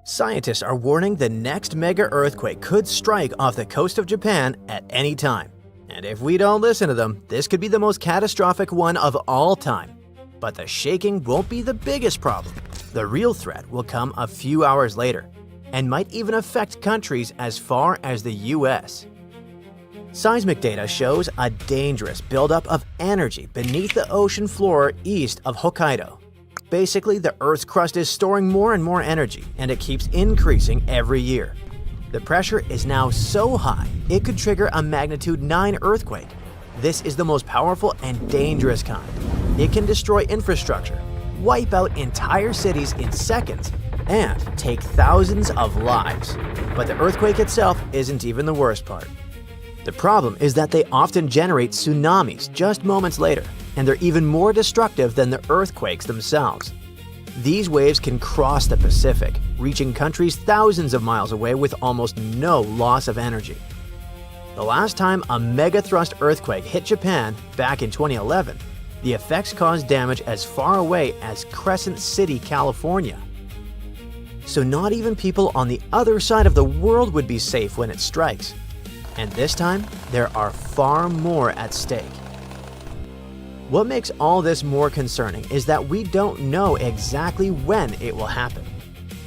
Scientists are warning the next mega earthquake could strike off the coast of Japan at any time. And if we don't listen to them, this could be the most catastrophic one of all time. But the shaking won't be the biggest problem. The real threat will come a few hours later, and might even affect countries as far as the US. Seismic data shows a dangerous buildup of energy beneath the ocean floor east of Hokkaido. Basically, the Earth's crust is storing more and more energy, and it keeps increasing every year. The pressure is now so high, it could trigger a magnitude 9 earthquake. This is the most powerful and dangerous kind. It can destroy infrastructure, wipe out entire cities in seconds, and take thousands of lives. But the earthquake itself isn't even the worst part. The problem is that they often generate tsunamis just moments later, and they're even more destructive than the earthquakes themselves. These waves can cross the Pacific, reaching countries thousands of miles away with almost no loss of energy. The last time a megathrust earthquake hit Japan, back in 2011, the effects caused damage as far away as Crescent City, California. So not even people on the other side of the world would be safe when it strikes. And this time, there are far more at stake. What makes all this more concerning is that we don't know exactly when it will happen.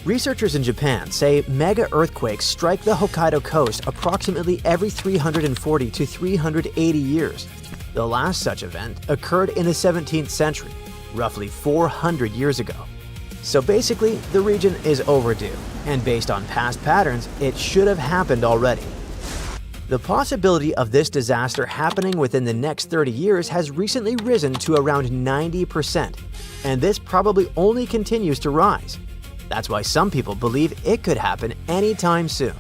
Researchers in Japan say mega earthquakes strike the Hokkaido coast approximately every 340 to 380 years. The last such event occurred in the 17th century, roughly 400 years ago. So basically, the region is overdue, and based on past patterns, it should have happened already. The possibility of this disaster happening within the next 30 years has recently risen to around 90%, and this probably only continues to rise. That's why some people believe it could happen anytime soon.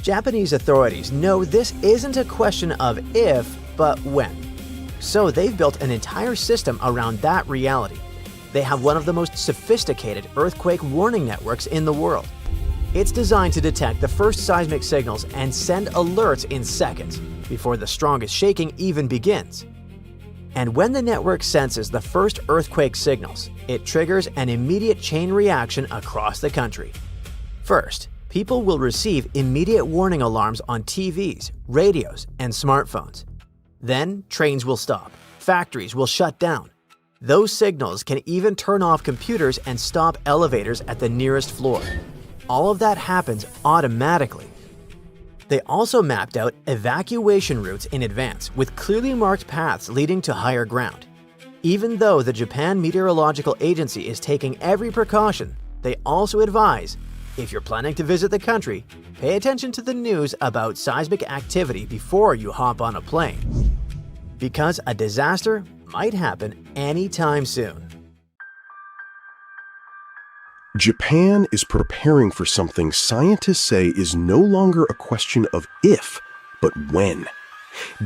Japanese authorities know this isn't a question of if, but when. So they've built an entire system around that reality. They have one of the most sophisticated earthquake warning networks in the world. It's designed to detect the first seismic signals and send alerts in seconds, before the strongest shaking even begins. And when the network senses the first earthquake signals, it triggers an immediate chain reaction across the country. First, people will receive immediate warning alarms on TVs, radios, and smartphones. Then, trains will stop, factories will shut down. Those signals can even turn off computers and stop elevators at the nearest floor. All of that happens automatically. They also mapped out evacuation routes in advance with clearly marked paths leading to higher ground. Even though the Japan Meteorological Agency is taking every precaution, they also advise, if you're planning to visit the country, pay attention to the news about seismic activity before you hop on a plane. Because a disaster might happen anytime soon. Japan is preparing for something scientists say is no longer a question of if, but when.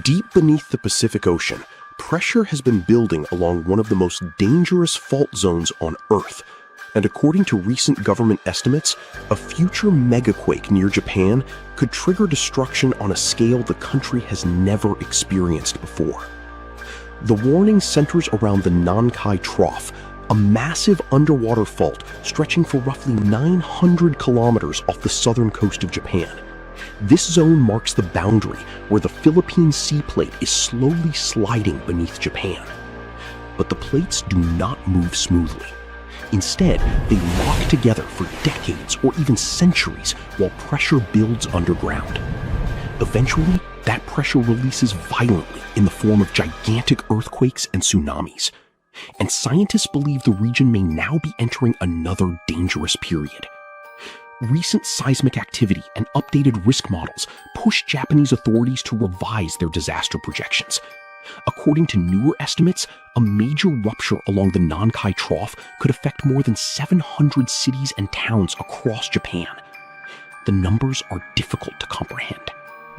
Deep beneath the Pacific Ocean, pressure has been building along one of the most dangerous fault zones on Earth. And according to recent government estimates, a future megaquake near Japan could trigger destruction on a scale the country has never experienced before. The warning centers around the Nankai Trough, a massive underwater fault stretching for roughly 900 kilometers off the southern coast of Japan. This zone marks the boundary where the Philippine Sea Plate is slowly sliding beneath Japan. But the plates do not move smoothly. Instead, they lock together for decades or even centuries while pressure builds underground. Eventually, that pressure releases violently in the form of gigantic earthquakes and tsunamis. And scientists believe the region may now be entering another dangerous period. Recent seismic activity and updated risk models push Japanese authorities to revise their disaster projections. According to newer estimates, a major rupture along the Nankai Trough could affect more than 700 cities and towns across Japan. The numbers are difficult to comprehend.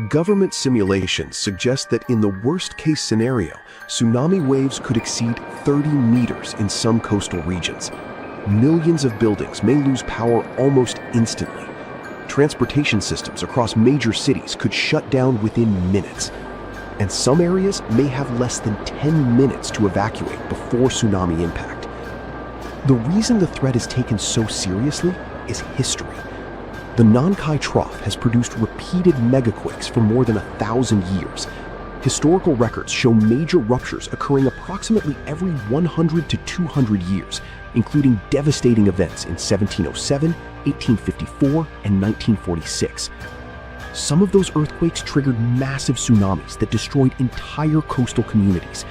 Government simulations suggest that in the worst-case scenario, tsunami waves could exceed 30 meters in some coastal regions. Millions of buildings may lose power almost instantly. Transportation systems across major cities could shut down within minutes. And some areas may have less than 10 minutes to evacuate before tsunami impact. The reason the threat is taken so seriously is history. The Nankai Trough has produced repeated megaquakes for more than 1,000 years. Historical records show major ruptures occurring approximately every 100 to 200 years, including devastating events in 1707, 1854, and 1946. Some of those earthquakes triggered massive tsunamis that destroyed entire coastal communities.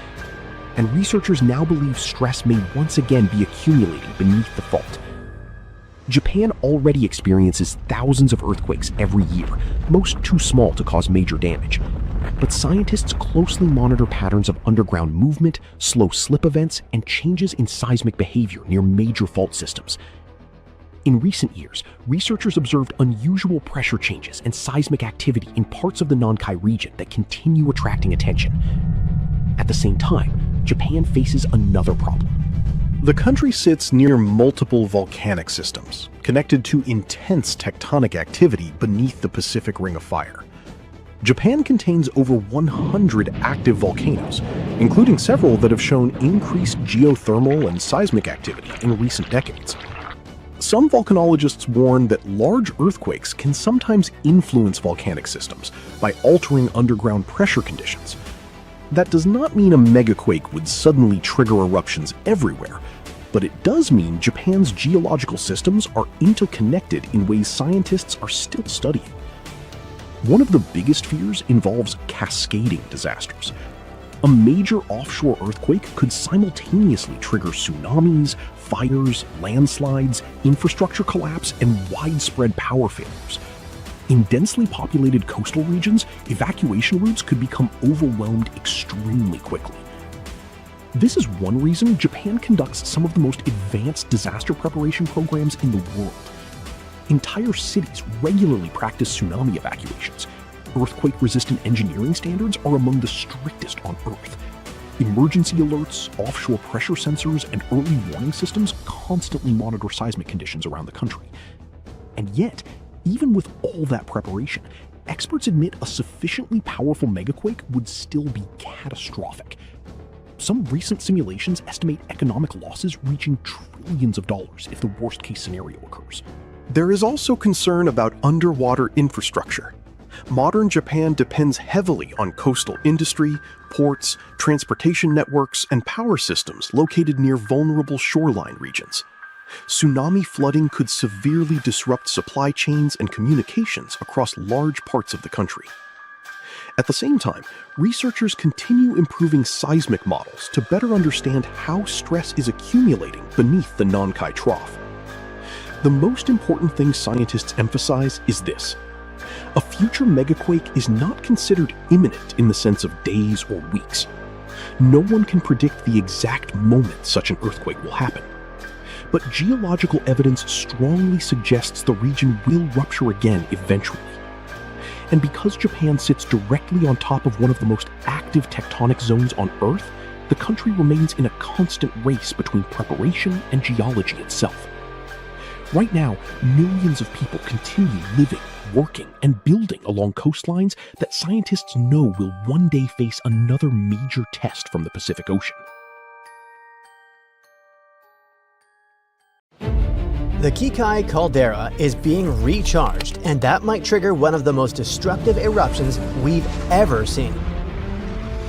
And researchers now believe stress may once again be accumulating beneath the fault. Japan already experiences thousands of earthquakes every year, most too small to cause major damage. But scientists closely monitor patterns of underground movement, slow slip events, and changes in seismic behavior near major fault systems. In recent years, researchers observed unusual pressure changes and seismic activity in parts of the Nankai region that continue attracting attention. At the same time, Japan faces another problem. The country sits near multiple volcanic systems, connected to intense tectonic activity beneath the Pacific Ring of Fire. Japan contains over 100 active volcanoes, including several that have shown increased geothermal and seismic activity in recent decades. Some volcanologists warn that large earthquakes can sometimes influence volcanic systems by altering underground pressure conditions. That does not mean a megaquake would suddenly trigger eruptions everywhere, but it does mean Japan's geological systems are interconnected in ways scientists are still studying. One of the biggest fears involves cascading disasters. A major offshore earthquake could simultaneously trigger tsunamis, fires, landslides, infrastructure collapse, and widespread power failures. In densely populated coastal regions, evacuation routes could become overwhelmed extremely quickly. This is one reason Japan conducts some of the most advanced disaster preparation programs in the world. Entire cities regularly practice tsunami evacuations. Earthquake-resistant engineering standards are among the strictest on Earth. Emergency alerts, offshore pressure sensors, and early warning systems constantly monitor seismic conditions around the country. And yet, even with all that preparation, experts admit a sufficiently powerful megaquake would still be catastrophic. Some recent simulations estimate economic losses reaching trillions of dollars if the worst-case scenario occurs. There is also concern about underwater infrastructure. Modern Japan depends heavily on coastal industry, ports, transportation networks, and power systems located near vulnerable shoreline regions. Tsunami flooding could severely disrupt supply chains and communications across large parts of the country. At the same time, researchers continue improving seismic models to better understand how stress is accumulating beneath the Nankai Trough. The most important thing scientists emphasize is this: a future megaquake is not considered imminent in the sense of days or weeks. No one can predict the exact moment such an earthquake will happen. But geological evidence strongly suggests the region will rupture again eventually. And because Japan sits directly on top of one of the most active tectonic zones on Earth, the country remains in a constant race between preparation and geology itself. Right now, millions of people continue living, working, and building along coastlines that scientists know will one day face another major test from the Pacific Ocean. The Kikai caldera is being recharged, and that might trigger one of the most destructive eruptions we've ever seen.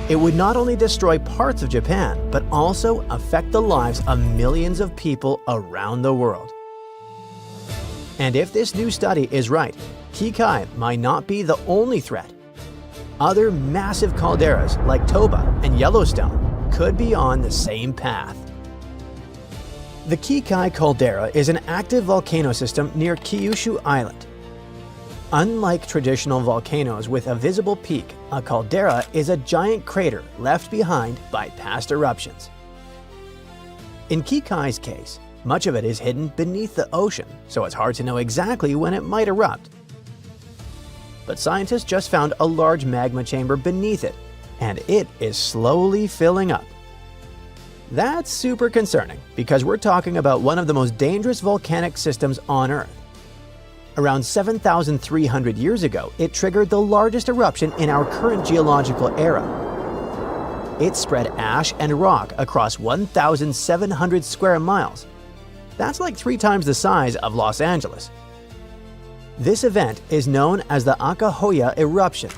It would not only destroy parts of Japan, but also affect the lives of millions of people around the world. And if this new study is right, Kikai might not be the only threat. Other massive calderas like Toba and Yellowstone could be on the same path. The Kikai caldera is an active volcano system near Kyushu Island. Unlike traditional volcanoes with a visible peak, a caldera is a giant crater left behind by past eruptions. In Kikai's case, much of it is hidden beneath the ocean, so it's hard to know exactly when it might erupt. But scientists just found a large magma chamber beneath it, and it is slowly filling up. That's super concerning, because we're talking about one of the most dangerous volcanic systems on Earth. Around 7,300 years ago, it triggered the largest eruption in our current geological era. It spread ash and rock across 1,700 square miles. That's like 3 times the size of Los Angeles. This event is known as the Akahoya eruption,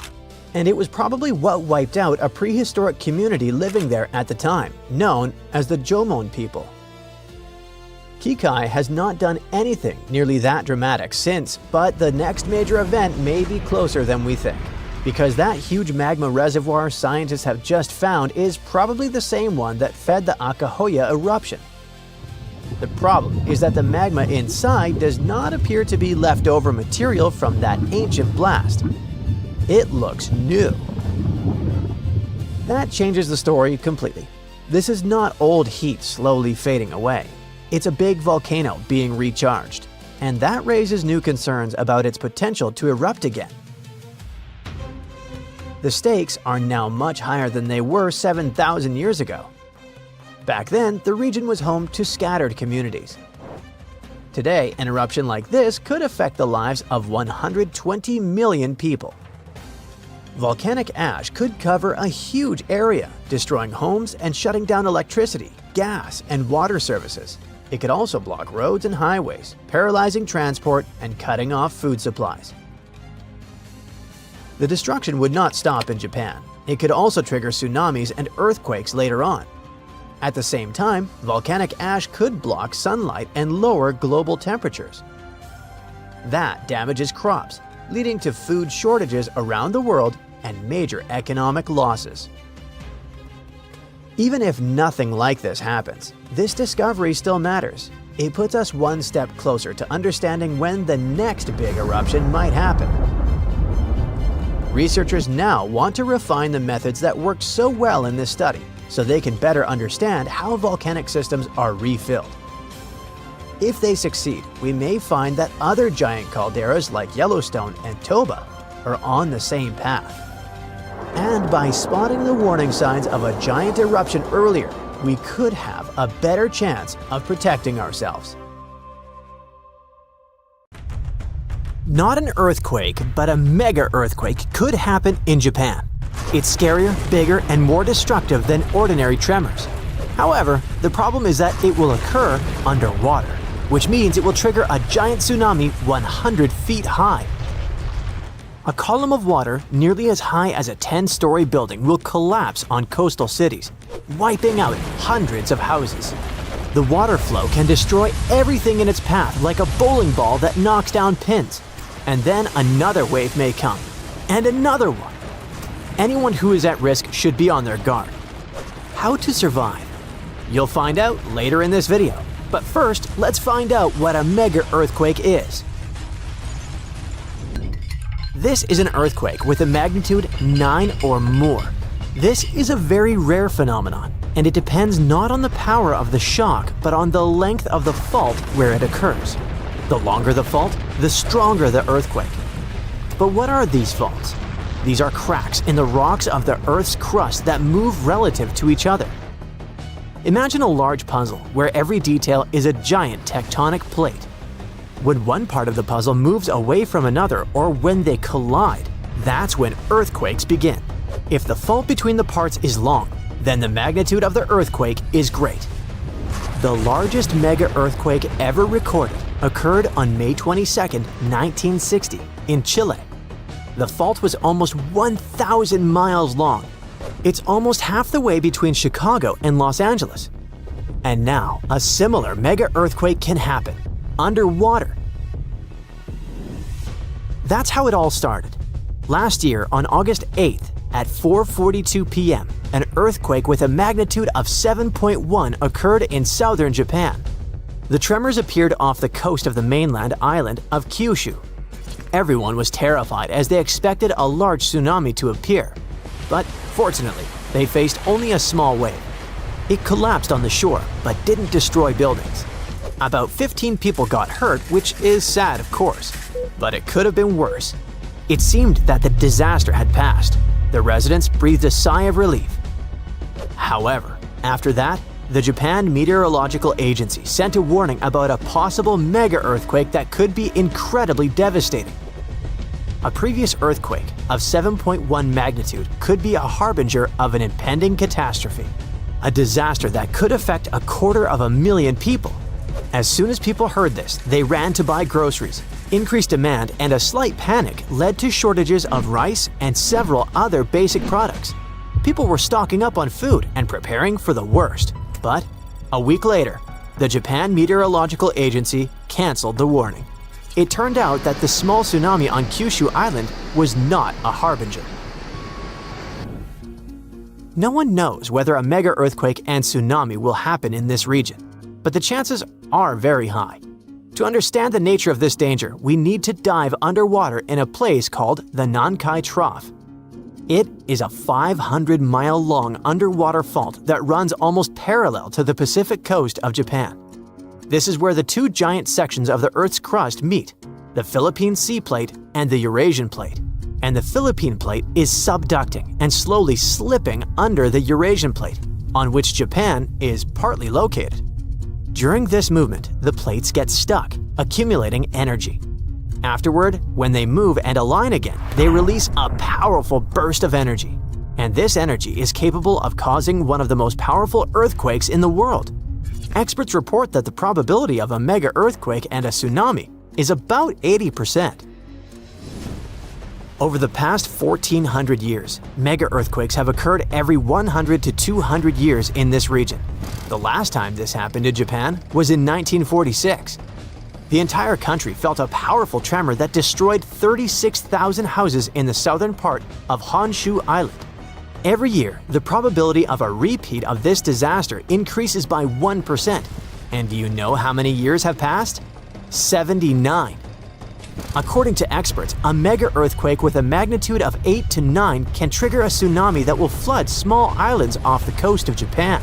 and it was probably what wiped out a prehistoric community living there at the time, known as the Jomon people. Kikai has not done anything nearly that dramatic since, but the next major event may be closer than we think, because that huge magma reservoir scientists have just found is probably the same one that fed the Akahoya eruption. The problem is that the magma inside does not appear to be leftover material from that ancient blast. It looks new. That changes the story completely. This is not old heat slowly fading away. It's a big volcano being recharged, and that raises new concerns about its potential to erupt again. The stakes are now much higher than they were 7,000 years ago. Back then, the region was home to scattered communities. Today, an eruption like this could affect the lives of 120 million people. Volcanic ash could cover a huge area, destroying homes and shutting down electricity, gas, and water services. It could also block roads and highways, paralyzing transport and cutting off food supplies. The destruction would not stop in Japan. It could also trigger tsunamis and earthquakes later on. At the same time, volcanic ash could block sunlight and lower global temperatures. That damages crops, leading to food shortages around the world and major economic losses. Even if nothing like this happens, this discovery still matters. It puts us one step closer to understanding when the next big eruption might happen. Researchers now want to refine the methods that worked so well in this study so they can better understand how volcanic systems are refilled. If they succeed, we may find that other giant calderas like Yellowstone and Toba are on the same path. And by spotting the warning signs of a giant eruption earlier, we could have a better chance of protecting ourselves. Not an earthquake, but a mega earthquake could happen in Japan. It's scarier, bigger, and more destructive than ordinary tremors. However, the problem is that it will occur underwater, which means it will trigger a giant tsunami 100 feet high. A column of water nearly as high as a 10-story building will collapse on coastal cities, wiping out hundreds of houses. The water flow can destroy everything in its path like a bowling ball that knocks down pins. And then another wave may come, and another one. Anyone who is at risk should be on their guard. How to survive? You'll find out later in this video. But first, let's find out what a mega earthquake is. This is an earthquake with a magnitude 9 or more. This is a very rare phenomenon, and it depends not on the power of the shock, but on the length of the fault where it occurs. The longer the fault, the stronger the earthquake. But what are these faults? These are cracks in the rocks of the Earth's crust that move relative to each other. Imagine a large puzzle where every detail is a giant tectonic plate. When one part of the puzzle moves away from another or when they collide, that's when earthquakes begin. If the fault between the parts is long, then the magnitude of the earthquake is great. The largest mega earthquake ever recorded occurred on May 22, 1960, in Chile. The fault was almost 1,000 miles long. It's almost half the way between Chicago and Los Angeles. And now, a similar mega earthquake can happen underwater. That's how it all started. Last year, on August 8th, at 4:42 p.m., an earthquake with a magnitude of 7.1 occurred in southern Japan. The tremors appeared off the coast of the mainland island of Kyushu. Everyone was terrified as they expected a large tsunami to appear. But fortunately, they faced only a small wave. It collapsed on the shore, but didn't destroy buildings. About 15 people got hurt, which is sad, of course. But it could have been worse. It seemed that the disaster had passed. The residents breathed a sigh of relief. However, after that, the Japan Meteorological Agency sent a warning about a possible mega-earthquake that could be incredibly devastating. A previous earthquake of 7.1 magnitude could be a harbinger of an impending catastrophe, a disaster that could affect 250,000 people. As soon as people heard this, they ran to buy groceries. Increased demand and a slight panic led to shortages of rice and several other basic products. People were stocking up on food and preparing for the worst. But a week later, the Japan Meteorological Agency canceled the warning. It turned out that the small tsunami on Kyushu Island was not a harbinger. No one knows whether a mega earthquake and tsunami will happen in this region, but the chances are very high. To understand the nature of this danger, we need to dive underwater in a place called the Nankai Trough. It is a 500-mile-long underwater fault that runs almost parallel to the Pacific coast of Japan. This is where the two giant sections of the Earth's crust meet, the Philippine Sea Plate and the Eurasian Plate. And the Philippine Plate is subducting and slowly slipping under the Eurasian Plate, on which Japan is partly located. During this movement, the plates get stuck, accumulating energy. Afterward, when they move and align again, they release a powerful burst of energy. And this energy is capable of causing one of the most powerful earthquakes in the world. Experts report that the probability of a mega earthquake and a tsunami is about 80%. Over the past 1,400 years, mega earthquakes have occurred every 100 to 200 years in this region. The last time this happened in Japan was in 1946. The entire country felt a powerful tremor that destroyed 36,000 houses in the southern part of Honshu Island. Every year, the probability of a repeat of this disaster increases by 1%. And do you know how many years have passed? 79. According to experts, a mega earthquake with a magnitude of 8 to 9 can trigger a tsunami that will flood small islands off the coast of Japan.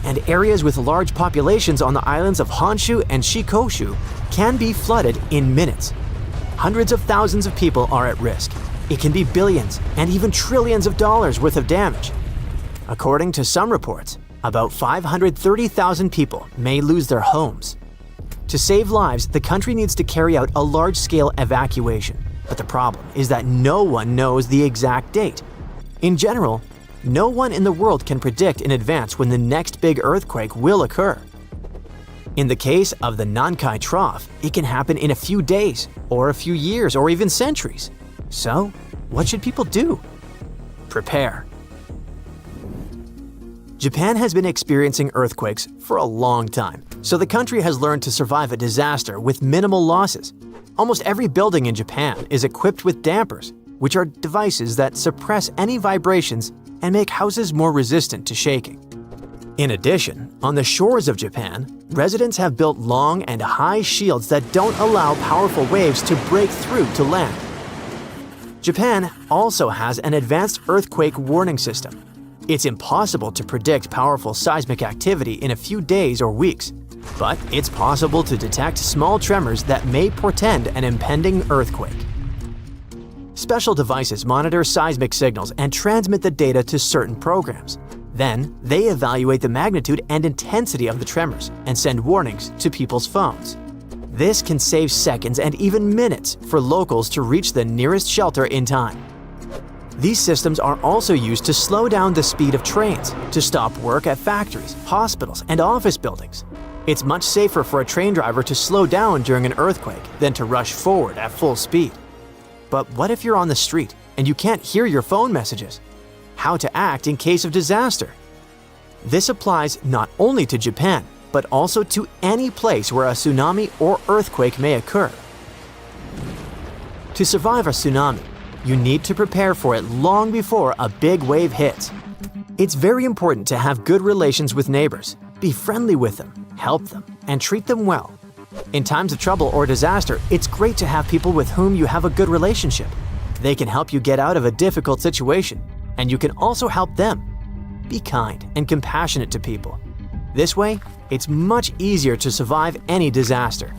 And areas with large populations on the islands of Honshu and Shikoku can be flooded in minutes. Hundreds of thousands of people are at risk. It can be billions and even trillions of dollars worth of damage. According to some reports, about 530,000 people may lose their homes. To save lives, the country needs to carry out a large-scale evacuation. But the problem is that no one knows the exact date. In general, no one in the world can predict in advance when the next big earthquake will occur. In the case of the Nankai Trough, it can happen in a few days, or a few years, or even centuries. So, what should people do? Prepare. Japan has been experiencing earthquakes for a long time, so the country has learned to survive a disaster with minimal losses. Almost every building in Japan is equipped with dampers, which are devices that suppress any vibrations and make houses more resistant to shaking. In addition, on the shores of Japan, residents have built long and high shields that don't allow powerful waves to break through to land. Japan also has an advanced earthquake warning system. It's impossible to predict powerful seismic activity in a few days or weeks, but it's possible to detect small tremors that may portend an impending earthquake. Special devices monitor seismic signals and transmit the data to certain programs. Then, they evaluate the magnitude and intensity of the tremors and send warnings to people's phones. This can save seconds and even minutes for locals to reach the nearest shelter in time. These systems are also used to slow down the speed of trains, to stop work at factories, hospitals, and office buildings. It's much safer for a train driver to slow down during an earthquake than to rush forward at full speed. But what if you're on the street and you can't hear your phone messages? How to act in case of disaster? This applies not only to Japan, but also to any place where a tsunami or earthquake may occur. To survive a tsunami, you need to prepare for it long before a big wave hits. It's very important to have good relations with neighbors. Be friendly with them, help them, and treat them well. In times of trouble or disaster, it's great to have people with whom you have a good relationship. They can help you get out of a difficult situation, and you can also help them. Be kind and compassionate to people. This way, it's much easier to survive any disaster.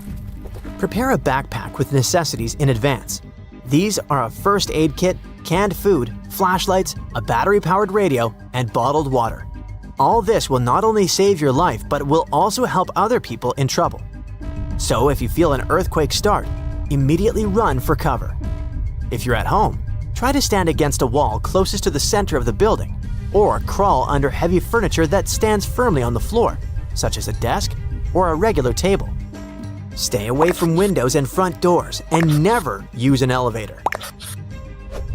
Prepare a backpack with necessities in advance. These are a first aid kit, canned food, flashlights, a battery-powered radio, and bottled water. All this will not only save your life, but will also help other people in trouble. So if you feel an earthquake start, immediately run for cover. If you're at home, try to stand against a wall closest to the center of the building, or crawl under heavy furniture that stands firmly on the floor, such as a desk or a regular table. Stay away from windows and front doors, and never use an elevator.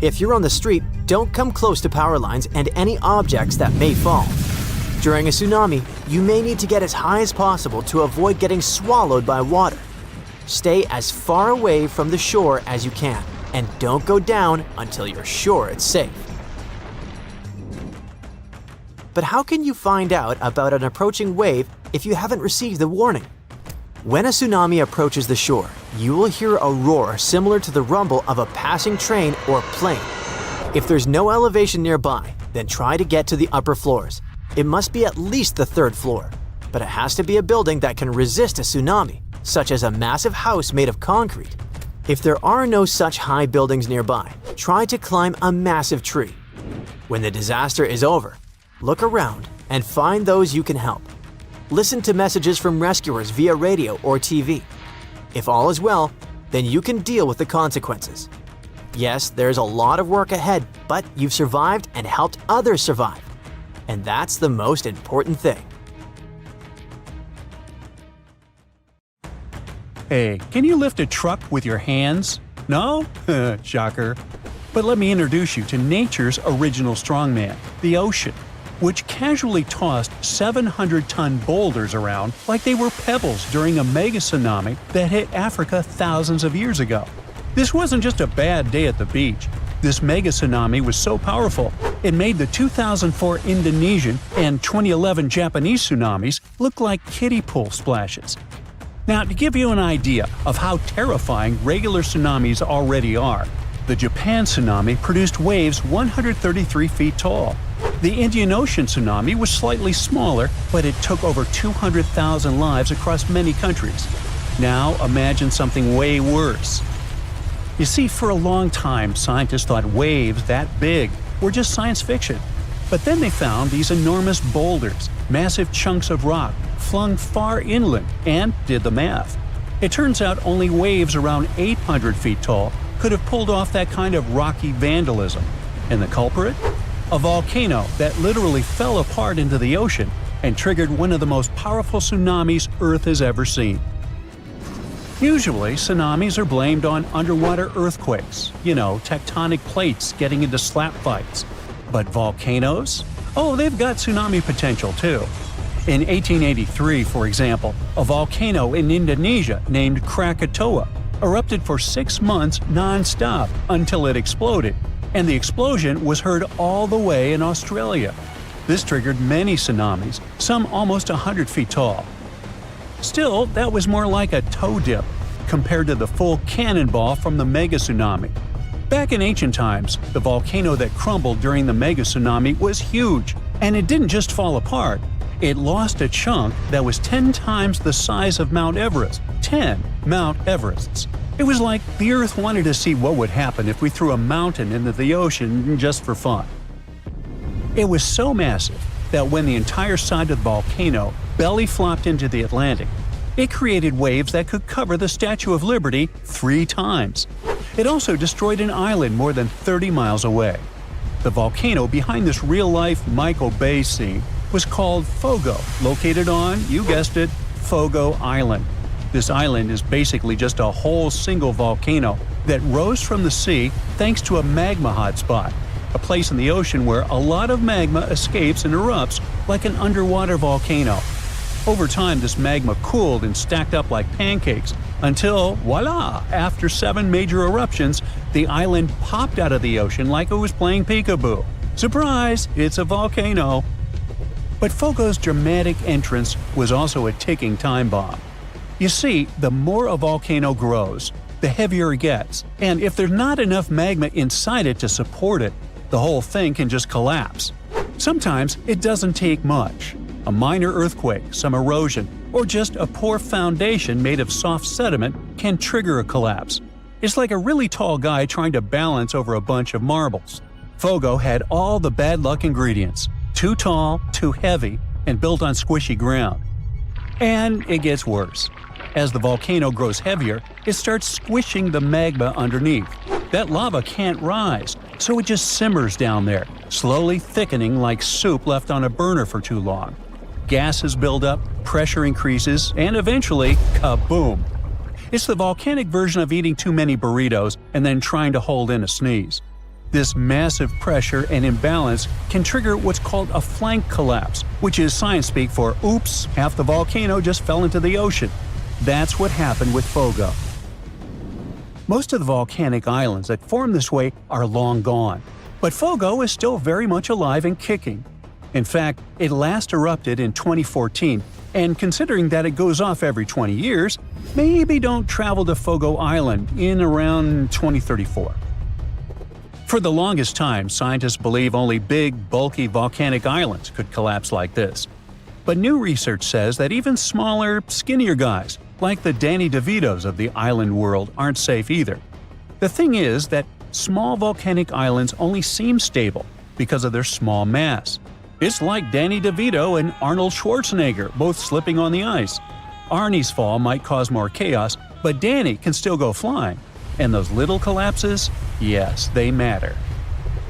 If you're on the street, don't come close to power lines and any objects that may fall. During a tsunami, you may need to get as high as possible to avoid getting swallowed by water. Stay as far away from the shore as you can, and don't go down until you're sure it's safe. But how can you find out about an approaching wave if you haven't received the warning? When a tsunami approaches the shore, you will hear a roar similar to the rumble of a passing train or plane. If there's no elevation nearby, then try to get to the upper floors. It must be at least the 3rd floor, but it has to be a building that can resist a tsunami, such as a massive house made of concrete. If there are no such high buildings nearby, try to climb a massive tree. When the disaster is over, look around and find those you can help. Listen to messages from rescuers via radio or TV. If all is well, then you can deal with the consequences. Yes, there's a lot of work ahead, but you've survived and helped others survive. And that's the most important thing. Hey, can you lift a truck with your hands? No? Shocker. But let me introduce you to nature's original strongman, the ocean, which casually tossed 700-ton boulders around like they were pebbles during a mega tsunami that hit Africa thousands of years ago. This wasn't just a bad day at the beach. This mega tsunami was so powerful, it made the 2004 Indonesian and 2011 Japanese tsunamis look like kiddie pool splashes. Now, to give you an idea of how terrifying regular tsunamis already are, the Japan tsunami produced waves 133 feet tall. The Indian Ocean tsunami was slightly smaller, but it took over 200,000 lives across many countries. Now imagine something way worse. You see, for a long time, scientists thought waves that big were just science fiction. But then they found these enormous boulders, massive chunks of rock, flung far inland, and did the math. It turns out only waves around 800 feet tall could have pulled off that kind of rocky vandalism. And the culprit? A volcano that literally fell apart into the ocean and triggered one of the most powerful tsunamis Earth has ever seen. Usually, tsunamis are blamed on underwater earthquakes, tectonic plates getting into slap fights. But volcanoes? Oh, they've got tsunami potential too. In 1883, for example, a volcano in Indonesia named Krakatoa erupted for 6 months non-stop until it exploded, and the explosion was heard all the way in Australia. This triggered many tsunamis, some almost 100 feet tall. Still, that was more like a toe dip compared to the full cannonball from the mega tsunami. Back in ancient times, the volcano that crumbled during the mega tsunami was huge, and it didn't just fall apart. It lost a chunk that was 10 times the size of Mount Everest. 10 Mount Everests. It was like the Earth wanted to see what would happen if we threw a mountain into the ocean just for fun. It was so massive that when the entire side of the volcano belly flopped into the Atlantic, it created waves that could cover the Statue of Liberty 3 times. It also destroyed an island more than 30 miles away. The volcano behind this real-life Michael Bay scene was called Fogo, located on, you guessed it, Fogo Island. This island is basically just a whole single volcano that rose from the sea thanks to a magma hotspot, a place in the ocean where a lot of magma escapes and erupts like an underwater volcano. Over time, this magma cooled and stacked up like pancakes until, voila, after 7 major eruptions, the island popped out of the ocean like it was playing peekaboo. Surprise, it's a volcano. But Fogo's dramatic entrance was also a ticking time bomb. You see, the more a volcano grows, the heavier it gets, and if there's not enough magma inside it to support it, the whole thing can just collapse. Sometimes it doesn't take much. A minor earthquake, some erosion, or just a poor foundation made of soft sediment can trigger a collapse. It's like a really tall guy trying to balance over a bunch of marbles. Fogo had all the bad luck ingredients: too tall, too heavy, and built on squishy ground. And it gets worse. As the volcano grows heavier, it starts squishing the magma underneath. That lava can't rise, so it just simmers down there, slowly thickening like soup left on a burner for too long. Gases build up, pressure increases, and eventually, kaboom! It's the volcanic version of eating too many burritos and then trying to hold in a sneeze. This massive pressure and imbalance can trigger what's called a flank collapse, which is science speak for oops, half the volcano just fell into the ocean. That's what happened with Fogo. Most of the volcanic islands that form this way are long gone, but Fogo is still very much alive and kicking. In fact, it last erupted in 2014, and considering that it goes off every 20 years, maybe don't travel to Fogo Island in around 2034. For the longest time, scientists believe only big, bulky volcanic islands could collapse like this. But new research says that even smaller, skinnier guys, like the Danny DeVitos of the island world, aren't safe either. The thing is that small volcanic islands only seem stable because of their small mass. It's like Danny DeVito and Arnold Schwarzenegger both slipping on the ice. Arnie's fall might cause more chaos, but Danny can still go flying. And those little collapses? Yes, they matter.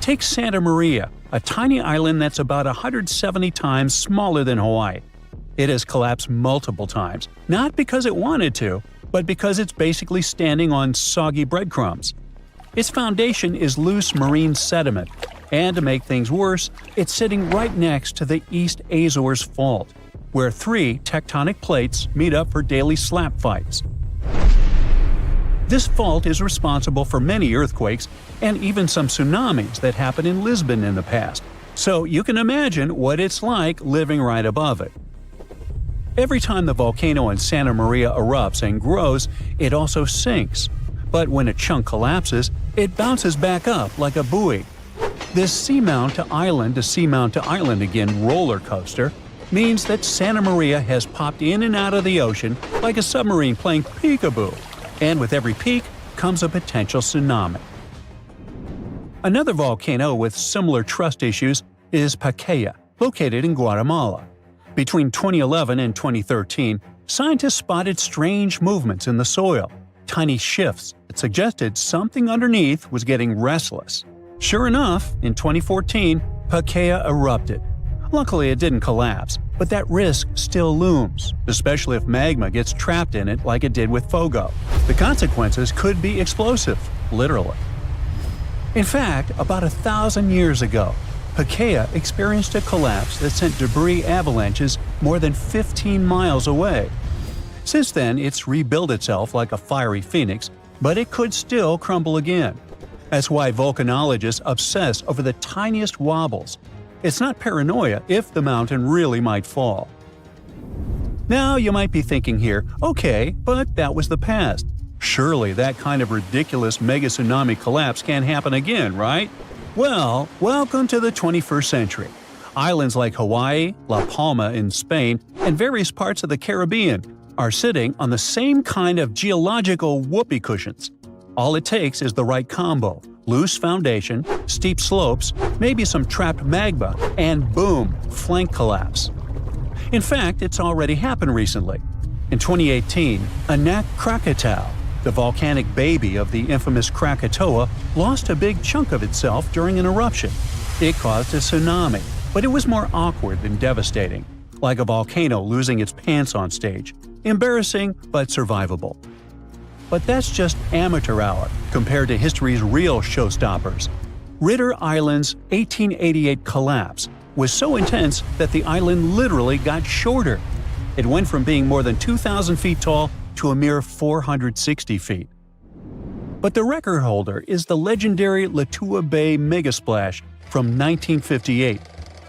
Take Santa Maria, a tiny island that's about 170 times smaller than Hawaii. It has collapsed multiple times, not because it wanted to, but because it's basically standing on soggy breadcrumbs. Its foundation is loose marine sediment, and to make things worse, it's sitting right next to the East Azores Fault, where 3 tectonic plates meet up for daily slap fights. This fault is responsible for many earthquakes and even some tsunamis that happened in Lisbon in the past, so you can imagine what it's like living right above it. Every time the volcano in Santa Maria erupts and grows, it also sinks. But when a chunk collapses, it bounces back up like a buoy. This seamount to island again roller coaster means that Santa Maria has popped in and out of the ocean like a submarine playing peekaboo. And with every peak comes a potential tsunami. Another volcano with similar trust issues is Pacaya, located in Guatemala. Between 2011 and 2013, scientists spotted strange movements in the soil, tiny shifts that suggested something underneath was getting restless. Sure enough, in 2014, Pacaya erupted. Luckily, it didn't collapse, but that risk still looms, especially if magma gets trapped in it like it did with Fogo. The consequences could be explosive, literally. In fact, about 1,000 years ago, Pacaya experienced a collapse that sent debris avalanches more than 15 miles away. Since then, it's rebuilt itself like a fiery phoenix, but it could still crumble again. That's why volcanologists obsess over the tiniest wobbles. It's not paranoia if the mountain really might fall. Now you might be thinking here, okay, but that was the past. Surely that kind of ridiculous mega tsunami collapse can't happen again, right? Well, welcome to the 21st century. Islands like Hawaii, La Palma in Spain, and various parts of the Caribbean are sitting on the same kind of geological whoopee cushions. All it takes is the right combo: loose foundation, steep slopes, maybe some trapped magma, and boom, flank collapse. In fact, it's already happened recently. In 2018, Anak Krakatau, the volcanic baby of the infamous Krakatoa, lost a big chunk of itself during an eruption. It caused a tsunami, but it was more awkward than devastating, like a volcano losing its pants on stage. Embarrassing, but survivable. But that's just amateur hour compared to history's real showstoppers. Ritter Island's 1888 collapse was so intense that the island literally got shorter. It went from being more than 2,000 feet tall to a mere 460 feet. But the record holder is the legendary Latua Bay megasplash from 1958,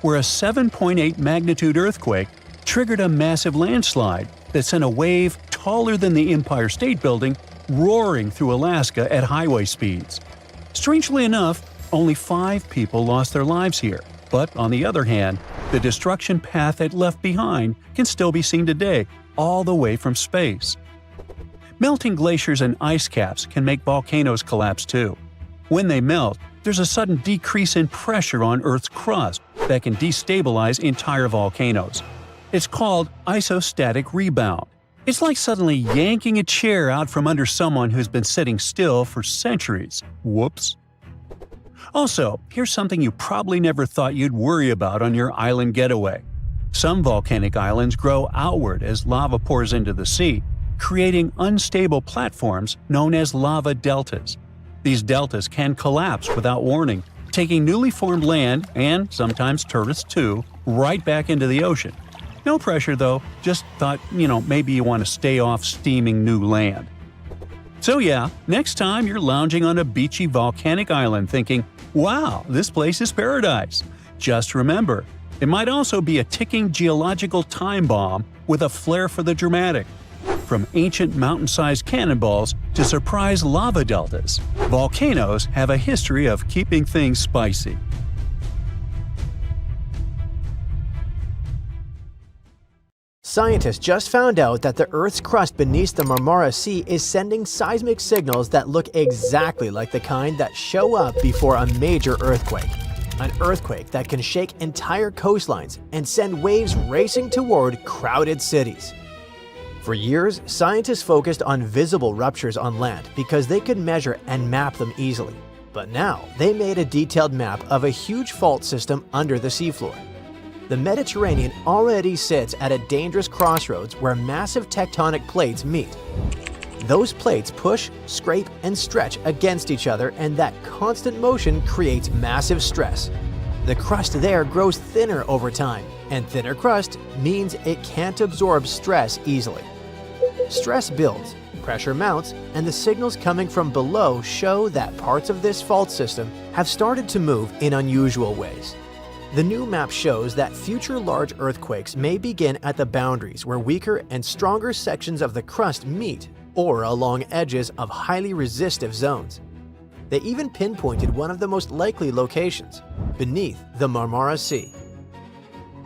where a 7.8 magnitude earthquake triggered a massive landslide that sent a wave taller than the Empire State Building roaring through Alaska at highway speeds. Strangely enough, only 5 people lost their lives here, but on the other hand, the destruction path it left behind can still be seen today, all the way from space. Melting glaciers and ice caps can make volcanoes collapse too. When they melt, there's a sudden decrease in pressure on Earth's crust that can destabilize entire volcanoes. It's called isostatic rebound. It's like suddenly yanking a chair out from under someone who's been sitting still for centuries. Whoops. Also, here's something you probably never thought you'd worry about on your island getaway. Some volcanic islands grow outward as lava pours into the sea, creating unstable platforms known as lava deltas. These deltas can collapse without warning, taking newly formed land, and sometimes tourists too, right back into the ocean. No pressure though, just thought, maybe you want to stay off steaming new land. So yeah, next time you're lounging on a beachy volcanic island thinking, wow, this place is paradise. Just remember, it might also be a ticking geological time bomb with a flair for the dramatic. From ancient mountain-sized cannonballs to surprise lava deltas, volcanoes have a history of keeping things spicy. Scientists just found out that the Earth's crust beneath the Marmara Sea is sending seismic signals that look exactly like the kind that show up before a major earthquake. An earthquake that can shake entire coastlines and send waves racing toward crowded cities. For years, scientists focused on visible ruptures on land because they could measure and map them easily. But now, they made a detailed map of a huge fault system under the seafloor. The Mediterranean already sits at a dangerous crossroads where massive tectonic plates meet. Those plates push, scrape, and stretch against each other, and that constant motion creates massive stress. The crust there grows thinner over time, and thinner crust means it can't absorb stress easily. Stress builds, pressure mounts, and the signals coming from below show that parts of this fault system have started to move in unusual ways. The new map shows that future large earthquakes may begin at the boundaries where weaker and stronger sections of the crust meet, or along edges of highly resistive zones. They even pinpointed one of the most likely locations, beneath the Marmara Sea.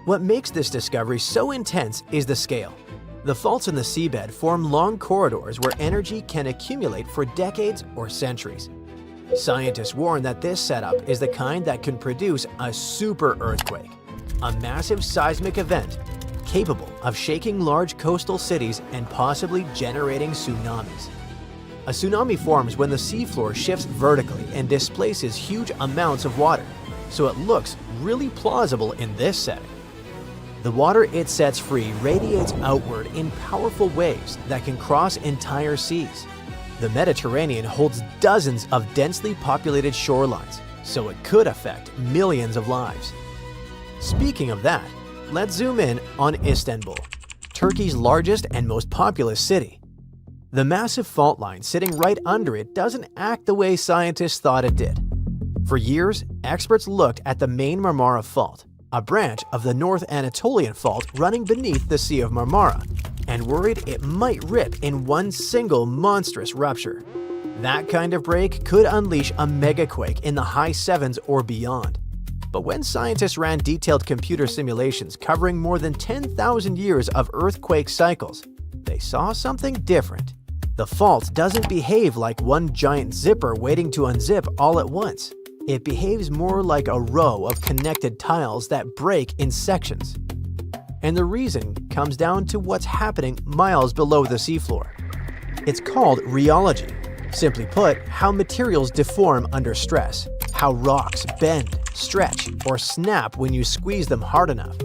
What makes this discovery so intense is the scale. The faults in the seabed form long corridors where energy can accumulate for decades or centuries. Scientists warn that this setup is the kind that can produce a super earthquake, a massive seismic event capable of shaking large coastal cities and possibly generating tsunamis. A tsunami forms when the seafloor shifts vertically and displaces huge amounts of water, so it looks really plausible in this setting. The water it sets free radiates outward in powerful waves that can cross entire seas. The Mediterranean holds dozens of densely populated shorelines, so it could affect millions of lives. Speaking of that, let's zoom in on Istanbul, Turkey's largest and most populous city. The massive fault line sitting right under it doesn't act the way scientists thought it did. For years, experts looked at the main Marmara Fault, a branch of the North Anatolian Fault running beneath the Sea of Marmara, and worried it might rip in one single monstrous rupture. That kind of break could unleash a megaquake in the high 7s or beyond. But when scientists ran detailed computer simulations covering more than 10,000 years of earthquake cycles, they saw something different. The fault doesn't behave like one giant zipper waiting to unzip all at once. It behaves more like a row of connected tiles that break in sections. And the reason comes down to what's happening miles below the seafloor. It's called rheology. Simply put, how materials deform under stress, how rocks bend, stretch, or snap when you squeeze them hard enough.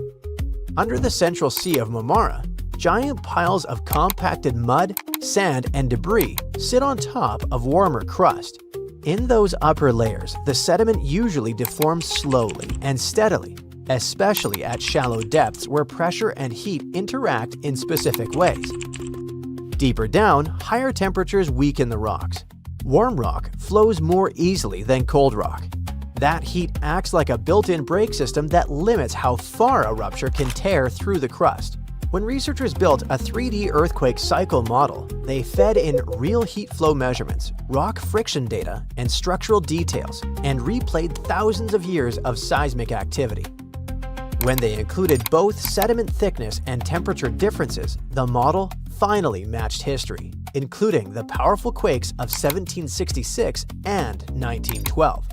Under the central Sea of Marmara, giant piles of compacted mud, sand, and debris sit on top of warmer crust. In those upper layers, the sediment usually deforms slowly and steadily, especially at shallow depths where pressure and heat interact in specific ways. Deeper down, higher temperatures weaken the rocks. Warm rock flows more easily than cold rock. That heat acts like a built-in brake system that limits how far a rupture can tear through the crust. When researchers built a 3D earthquake cycle model, they fed in real heat flow measurements, rock friction data, and structural details, and replayed thousands of years of seismic activity. When they included both sediment thickness and temperature differences, the model finally matched history, including the powerful quakes of 1766 and 1912.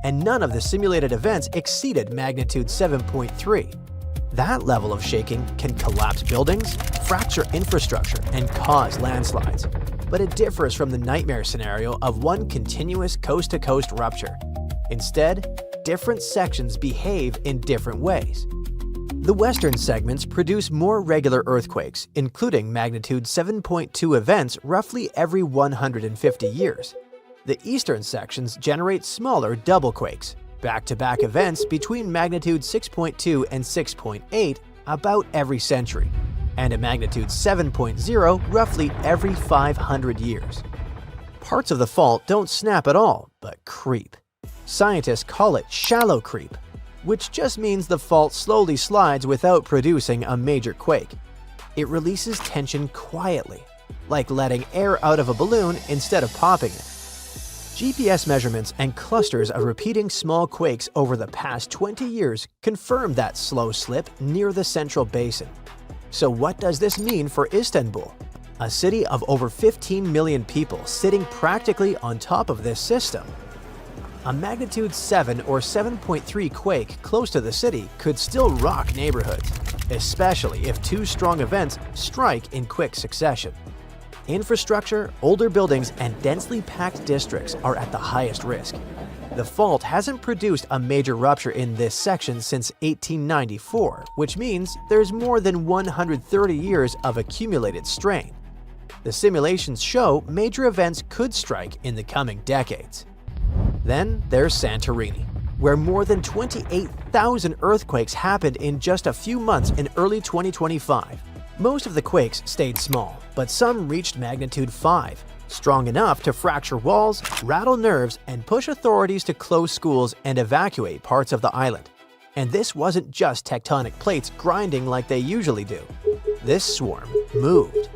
And none of the simulated events exceeded magnitude 7.3. That level of shaking can collapse buildings, fracture infrastructure, and cause landslides. But it differs from the nightmare scenario of one continuous coast-to-coast rupture. Instead, different sections behave in different ways. The western segments produce more regular earthquakes, including magnitude 7.2 events roughly every 150 years. The eastern sections generate smaller double quakes, back-to-back events between magnitude 6.2 and 6.8 about every century, and a magnitude 7.0 roughly every 500 years. Parts of the fault don't snap at all, but creep. Scientists call it shallow creep, which just means the fault slowly slides without producing a major quake. It releases tension quietly, like letting air out of a balloon instead of popping it. GPS measurements and clusters of repeating small quakes over the past 20 years confirm that slow slip near the central basin. So what does this mean for Istanbul, a city of over 15 million people sitting practically on top of this system? A magnitude 7 or 7.3 quake close to the city could still rock neighborhoods, especially if two strong events strike in quick succession. Infrastructure, older buildings, and densely packed districts are at the highest risk. The fault hasn't produced a major rupture in this section since 1894, which means there's more than 130 years of accumulated strain. The simulations show major events could strike in the coming decades. Then there's Santorini, where more than 28,000 earthquakes happened in just a few months in early 2025. Most of the quakes stayed small, but some reached magnitude 5, strong enough to fracture walls, rattle nerves, and push authorities to close schools and evacuate parts of the island. And this wasn't just tectonic plates grinding like they usually do. This swarm moved.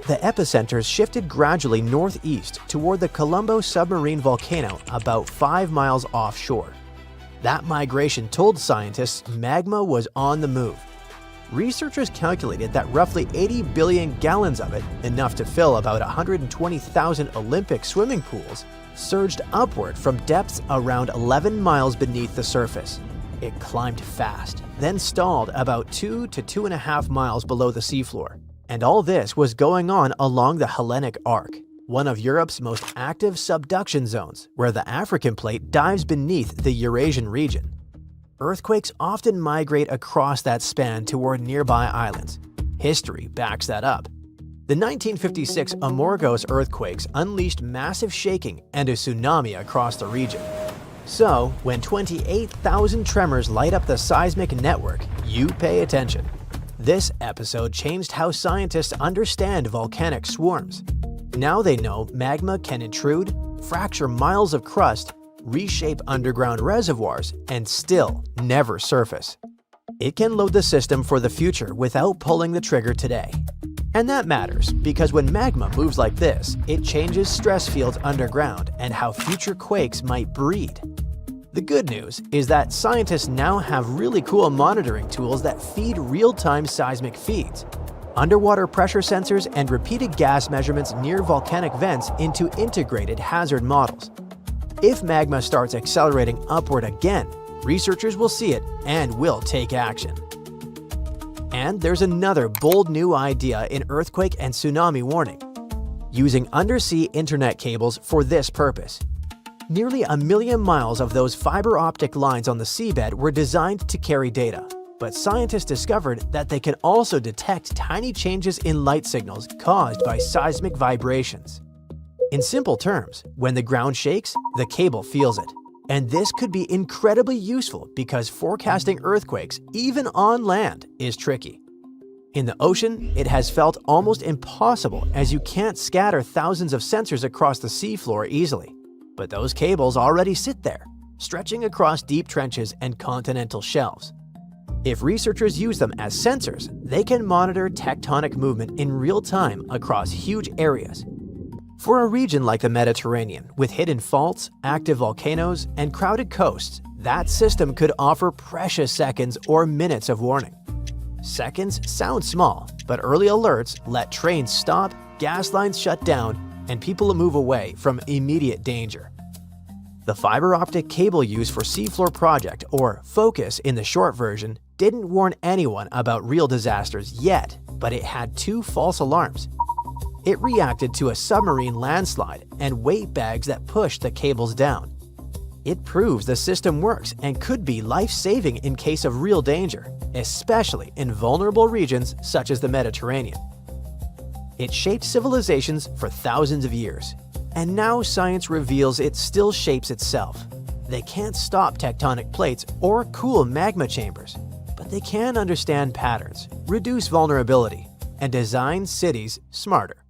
The epicenters shifted gradually northeast toward the Colombo submarine volcano about 5 miles offshore. That migration told scientists magma was on the move. Researchers calculated that roughly 80 billion gallons of it, enough to fill about 120,000 Olympic swimming pools, surged upward from depths around 11 miles beneath the surface. It climbed fast, then stalled about 2 to 2.5 miles below the seafloor. And all this was going on along the Hellenic Arc, one of Europe's most active subduction zones, where the African plate dives beneath the Eurasian region. Earthquakes often migrate across that span toward nearby islands. History backs that up. The 1956 Amorgos earthquakes unleashed massive shaking and a tsunami across the region. So, when 28,000 tremors light up the seismic network, you pay attention. This episode changed how scientists understand volcanic swarms. Now they know magma can intrude, fracture miles of crust, reshape underground reservoirs, and still never surface. It can load the system for the future without pulling the trigger today. And that matters because when magma moves like this, it changes stress fields underground and how future quakes might breed. The good news is that scientists now have really cool monitoring tools that feed real-time seismic feeds, underwater pressure sensors, and repeated gas measurements near volcanic vents into integrated hazard models. If magma starts accelerating upward again, researchers will see it and will take action. And there's another bold new idea in earthquake and tsunami warning: using undersea internet cables for this purpose. Nearly 1 million miles of those fiber optic lines on the seabed were designed to carry data, but scientists discovered that they can also detect tiny changes in light signals caused by seismic vibrations. In simple terms, when the ground shakes, the cable feels it. And this could be incredibly useful because forecasting earthquakes, even on land, is tricky. In the ocean, it has felt almost impossible as you can't scatter thousands of sensors across the seafloor easily. But those cables already sit there, stretching across deep trenches and continental shelves. If researchers use them as sensors, they can monitor tectonic movement in real time across huge areas. For a region like the Mediterranean, with hidden faults, active volcanoes, and crowded coasts, that system could offer precious seconds or minutes of warning. Seconds sound small, but early alerts let trains stop, gas lines shut down, and people move away from immediate danger. The fiber optic cable used for Seafloor Project, or FOCUS in the short version, didn't warn anyone about real disasters yet, but it had 2 false alarms. It reacted to a submarine landslide and weight bags that pushed the cables down. It proves the system works and could be life-saving in case of real danger, especially in vulnerable regions such as the Mediterranean. It shaped civilizations for thousands of years, and now science reveals it still shapes itself. They can't stop tectonic plates or cool magma chambers, but they can understand patterns, reduce vulnerability, and design cities smarter.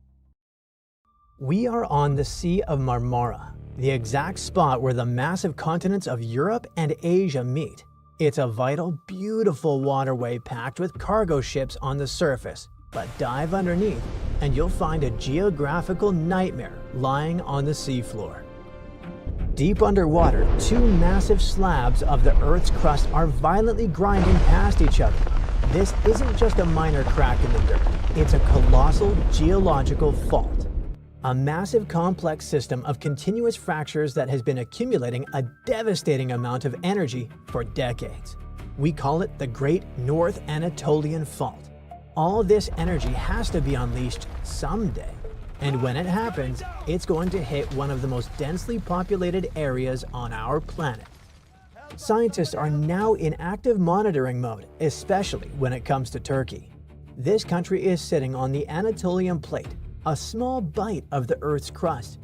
We are on the Sea of Marmara, the exact spot where the massive continents of Europe and Asia meet. It's a vital, beautiful waterway packed with cargo ships on the surface, but dive underneath and you'll find a geographical nightmare lying on the seafloor. Deep underwater, two massive slabs of the Earth's crust are violently grinding past each other. This isn't just a minor crack in the dirt, it's a colossal geological fault. A massive complex system of continuous fractures that has been accumulating a devastating amount of energy for decades. We call it the Great North Anatolian Fault. All this energy has to be unleashed someday. And when it happens, it's going to hit one of the most densely populated areas on our planet. Scientists are now in active monitoring mode, especially when it comes to Turkey. This country is sitting on the Anatolian Plate, a small bite of the Earth's crust.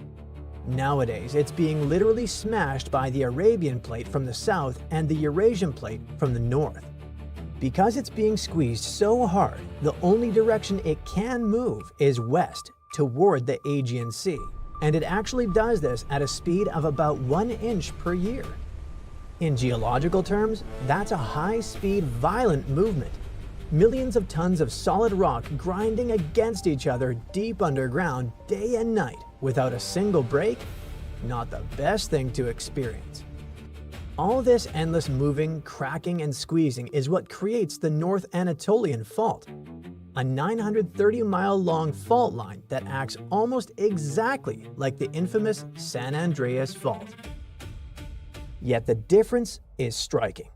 Nowadays, it's being literally smashed by the Arabian Plate from the south and the Eurasian Plate from the north. Because it's being squeezed so hard, the only direction it can move is west toward the Aegean Sea, and it actually does this at a speed of about 1 inch per year. In geological terms, that's a high-speed, violent movement. Millions of tons of solid rock grinding against each other deep underground day and night without a single break? Not the best thing to experience. All this endless moving, cracking, and squeezing is what creates the North Anatolian Fault, a 930-mile-long fault line that acts almost exactly like the infamous San Andreas Fault. Yet the difference is striking.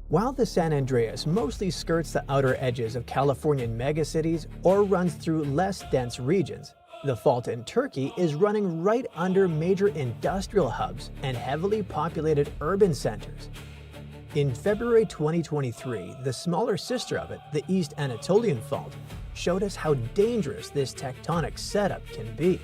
While the San Andreas mostly skirts the outer edges of Californian megacities or runs through less dense regions, the fault in Turkey is running right under major industrial hubs and heavily populated urban centers. In February 2023, the smaller sister of it, the East Anatolian Fault, showed us how dangerous this tectonic setup can be.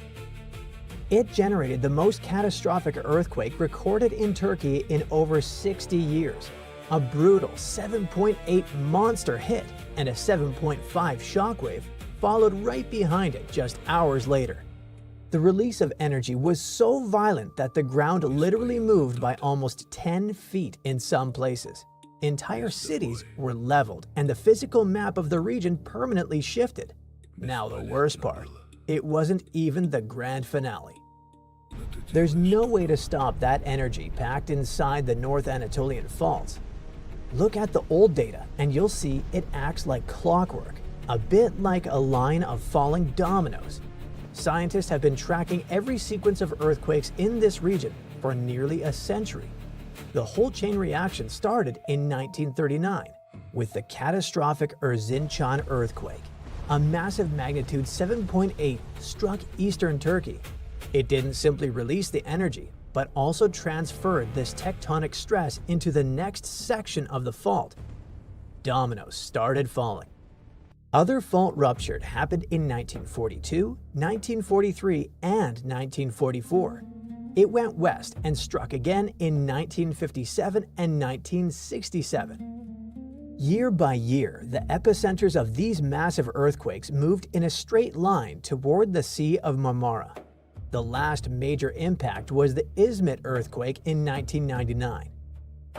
It generated the most catastrophic earthquake recorded in Turkey in over 60 years. A brutal 7.8 monster hit and a 7.5 shockwave followed right behind it just hours later. The release of energy was so violent that the ground literally moved by almost 10 feet in some places. Entire cities were leveled and the physical map of the region permanently shifted. Now the worst part, it wasn't even the grand finale. There's no way to stop that energy packed inside the North Anatolian Faults. Look at the old data and you'll see it acts like clockwork, a bit like a line of falling dominoes. Scientists have been tracking every sequence of earthquakes in this region for nearly a century. The whole chain reaction started in 1939 with the catastrophic Erzincan earthquake. A massive magnitude 7.8 struck eastern Turkey. It didn't simply release the energy, but also transferred this tectonic stress into the next section of the fault. Dominoes started falling. Other fault rupture happened in 1942, 1943, and 1944. It went west and struck again in 1957 and 1967. Year by year, the epicenters of these massive earthquakes moved in a straight line toward the Sea of Marmara. The last major impact was the Izmit earthquake in 1999.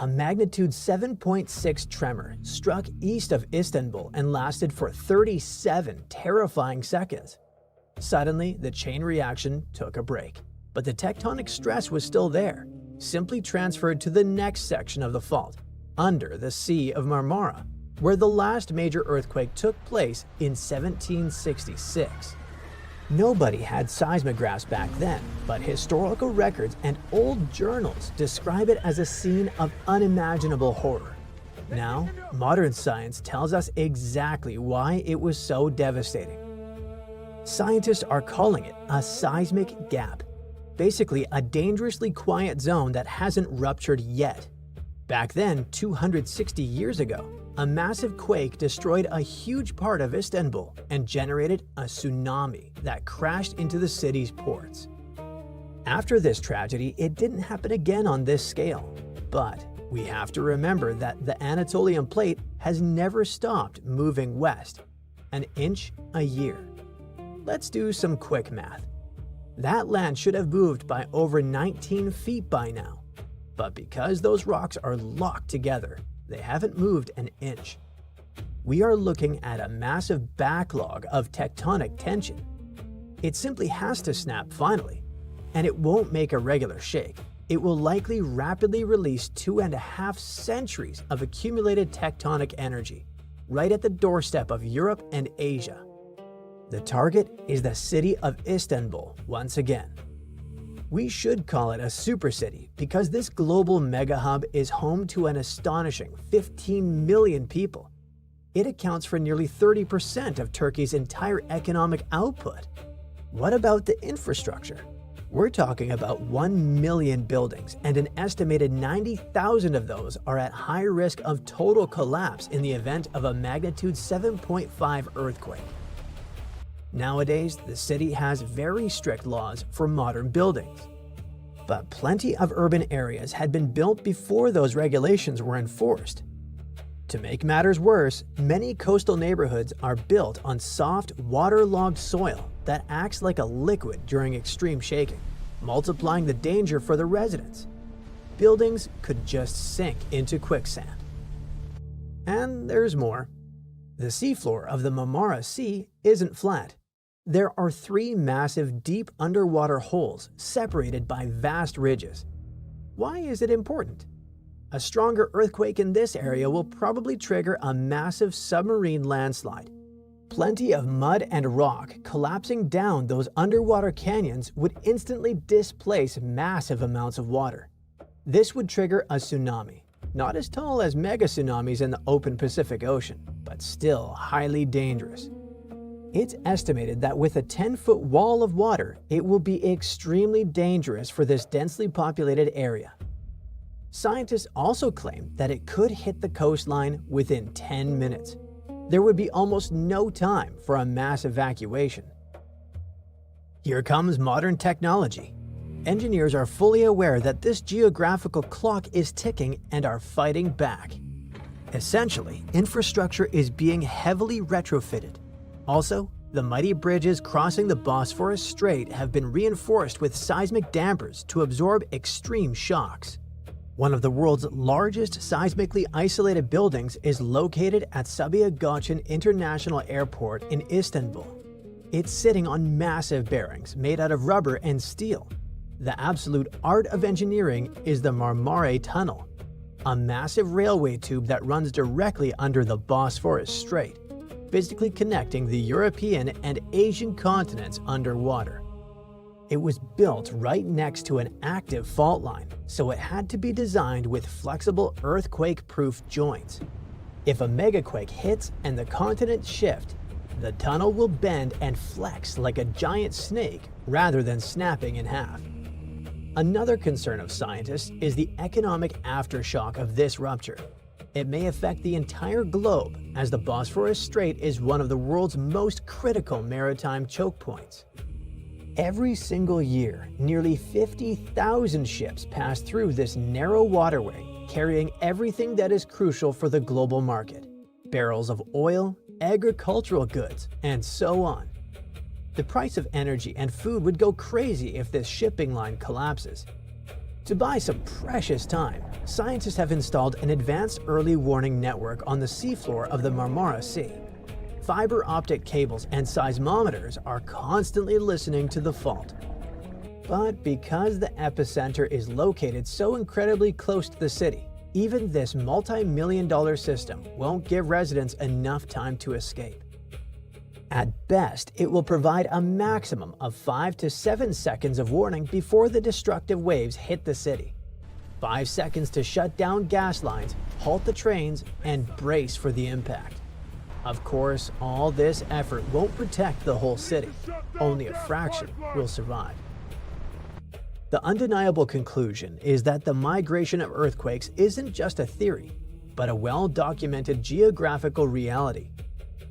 A magnitude 7.6 tremor struck east of Istanbul and lasted for 37 terrifying seconds. Suddenly, the chain reaction took a break, but the tectonic stress was still there, simply transferred to the next section of the fault, under the Sea of Marmara, where the last major earthquake took place in 1766. Nobody had seismographs back then, but historical records and old journals describe it as a scene of unimaginable horror. Now, modern science tells us exactly why it was so devastating. Scientists are calling it a seismic gap. basically a dangerously quiet zone that hasn't ruptured yet. Back then, 260 years ago, a massive quake destroyed a huge part of Istanbul and generated a tsunami that crashed into the city's ports. After this tragedy, it didn't happen again on this scale, but we have to remember that the Anatolian plate has never stopped moving west, an inch a year. Let's do some quick math. That land should have moved by over 19 feet by now, but because those rocks are locked together, they haven't moved an inch. We are looking at a massive backlog of tectonic tension. It simply has to snap finally, and it won't make a regular shake. It will likely rapidly release 2.5 centuries of accumulated tectonic energy, right at the doorstep of Europe and Asia. The target is the city of Istanbul once again. We should call it a supercity because this global mega hub is home to an astonishing 15 million people. It accounts for nearly 30% of Turkey's entire economic output. What about the infrastructure? We're talking about 1 million buildings, and an estimated 90,000 of those are at high risk of total collapse in the event of a magnitude 7.5 earthquake. Nowadays, the city has very strict laws for modern buildings. But plenty of urban areas had been built before those regulations were enforced. To make matters worse, many coastal neighborhoods are built on soft, waterlogged soil that acts like a liquid during extreme shaking, multiplying the danger for the residents. Buildings could just sink into quicksand. And there's more. The seafloor of the Marmara Sea isn't flat. There are 3 massive deep underwater holes separated by vast ridges. Why is it important? A stronger earthquake in this area will probably trigger a massive submarine landslide. Plenty of mud and rock collapsing down those underwater canyons would instantly displace massive amounts of water. This would trigger a tsunami, not as tall as mega tsunamis in the open Pacific Ocean, but still highly dangerous. It's estimated that with a 10-foot wall of water, it will be extremely dangerous for this densely populated area. Scientists also claim that it could hit the coastline within 10 minutes. There would be almost no time for a mass evacuation. Here comes modern technology. Engineers are fully aware that this geographical clock is ticking and are fighting back. Essentially, infrastructure is being heavily retrofitted. Also, the mighty bridges crossing the Bosphorus Strait have been reinforced with seismic dampers to absorb extreme shocks. One of the world's largest seismically isolated buildings is located at Sabiha Gökçen International Airport in Istanbul. It's sitting on massive bearings made out of rubber and steel. The absolute art of engineering is the Marmara Tunnel, a massive railway tube that runs directly under the Bosphorus Strait, physically connecting the European and Asian continents underwater. It was built right next to an active fault line, so it had to be designed with flexible earthquake-proof joints. If a megaquake hits and the continents shift, the tunnel will bend and flex like a giant snake rather than snapping in half. Another concern of scientists is the economic aftershock of this rupture. It may affect the entire globe, as the Bosphorus Strait is one of the world's most critical maritime choke points. Every single year, nearly 50,000 ships pass through this narrow waterway, carrying everything that is crucial for the global market: barrels of oil, agricultural goods, and so on. The price of energy and food would go crazy if this shipping line collapses. To buy some precious time, scientists have installed an advanced early warning network on the seafloor of the Marmara Sea. Fiber optic cables and seismometers are constantly listening to the fault. But because the epicenter is located so incredibly close to the city, even this multi-million-dollar system won't give residents enough time to escape. At best, it will provide a maximum of 5 to 7 seconds of warning before the destructive waves hit the city. 5 seconds to shut down gas lines, halt the trains, and brace for the impact. Of course, all this effort won't protect the whole city. Only a fraction will survive. The undeniable conclusion is that the migration of earthquakes isn't just a theory, but a well-documented geographical reality.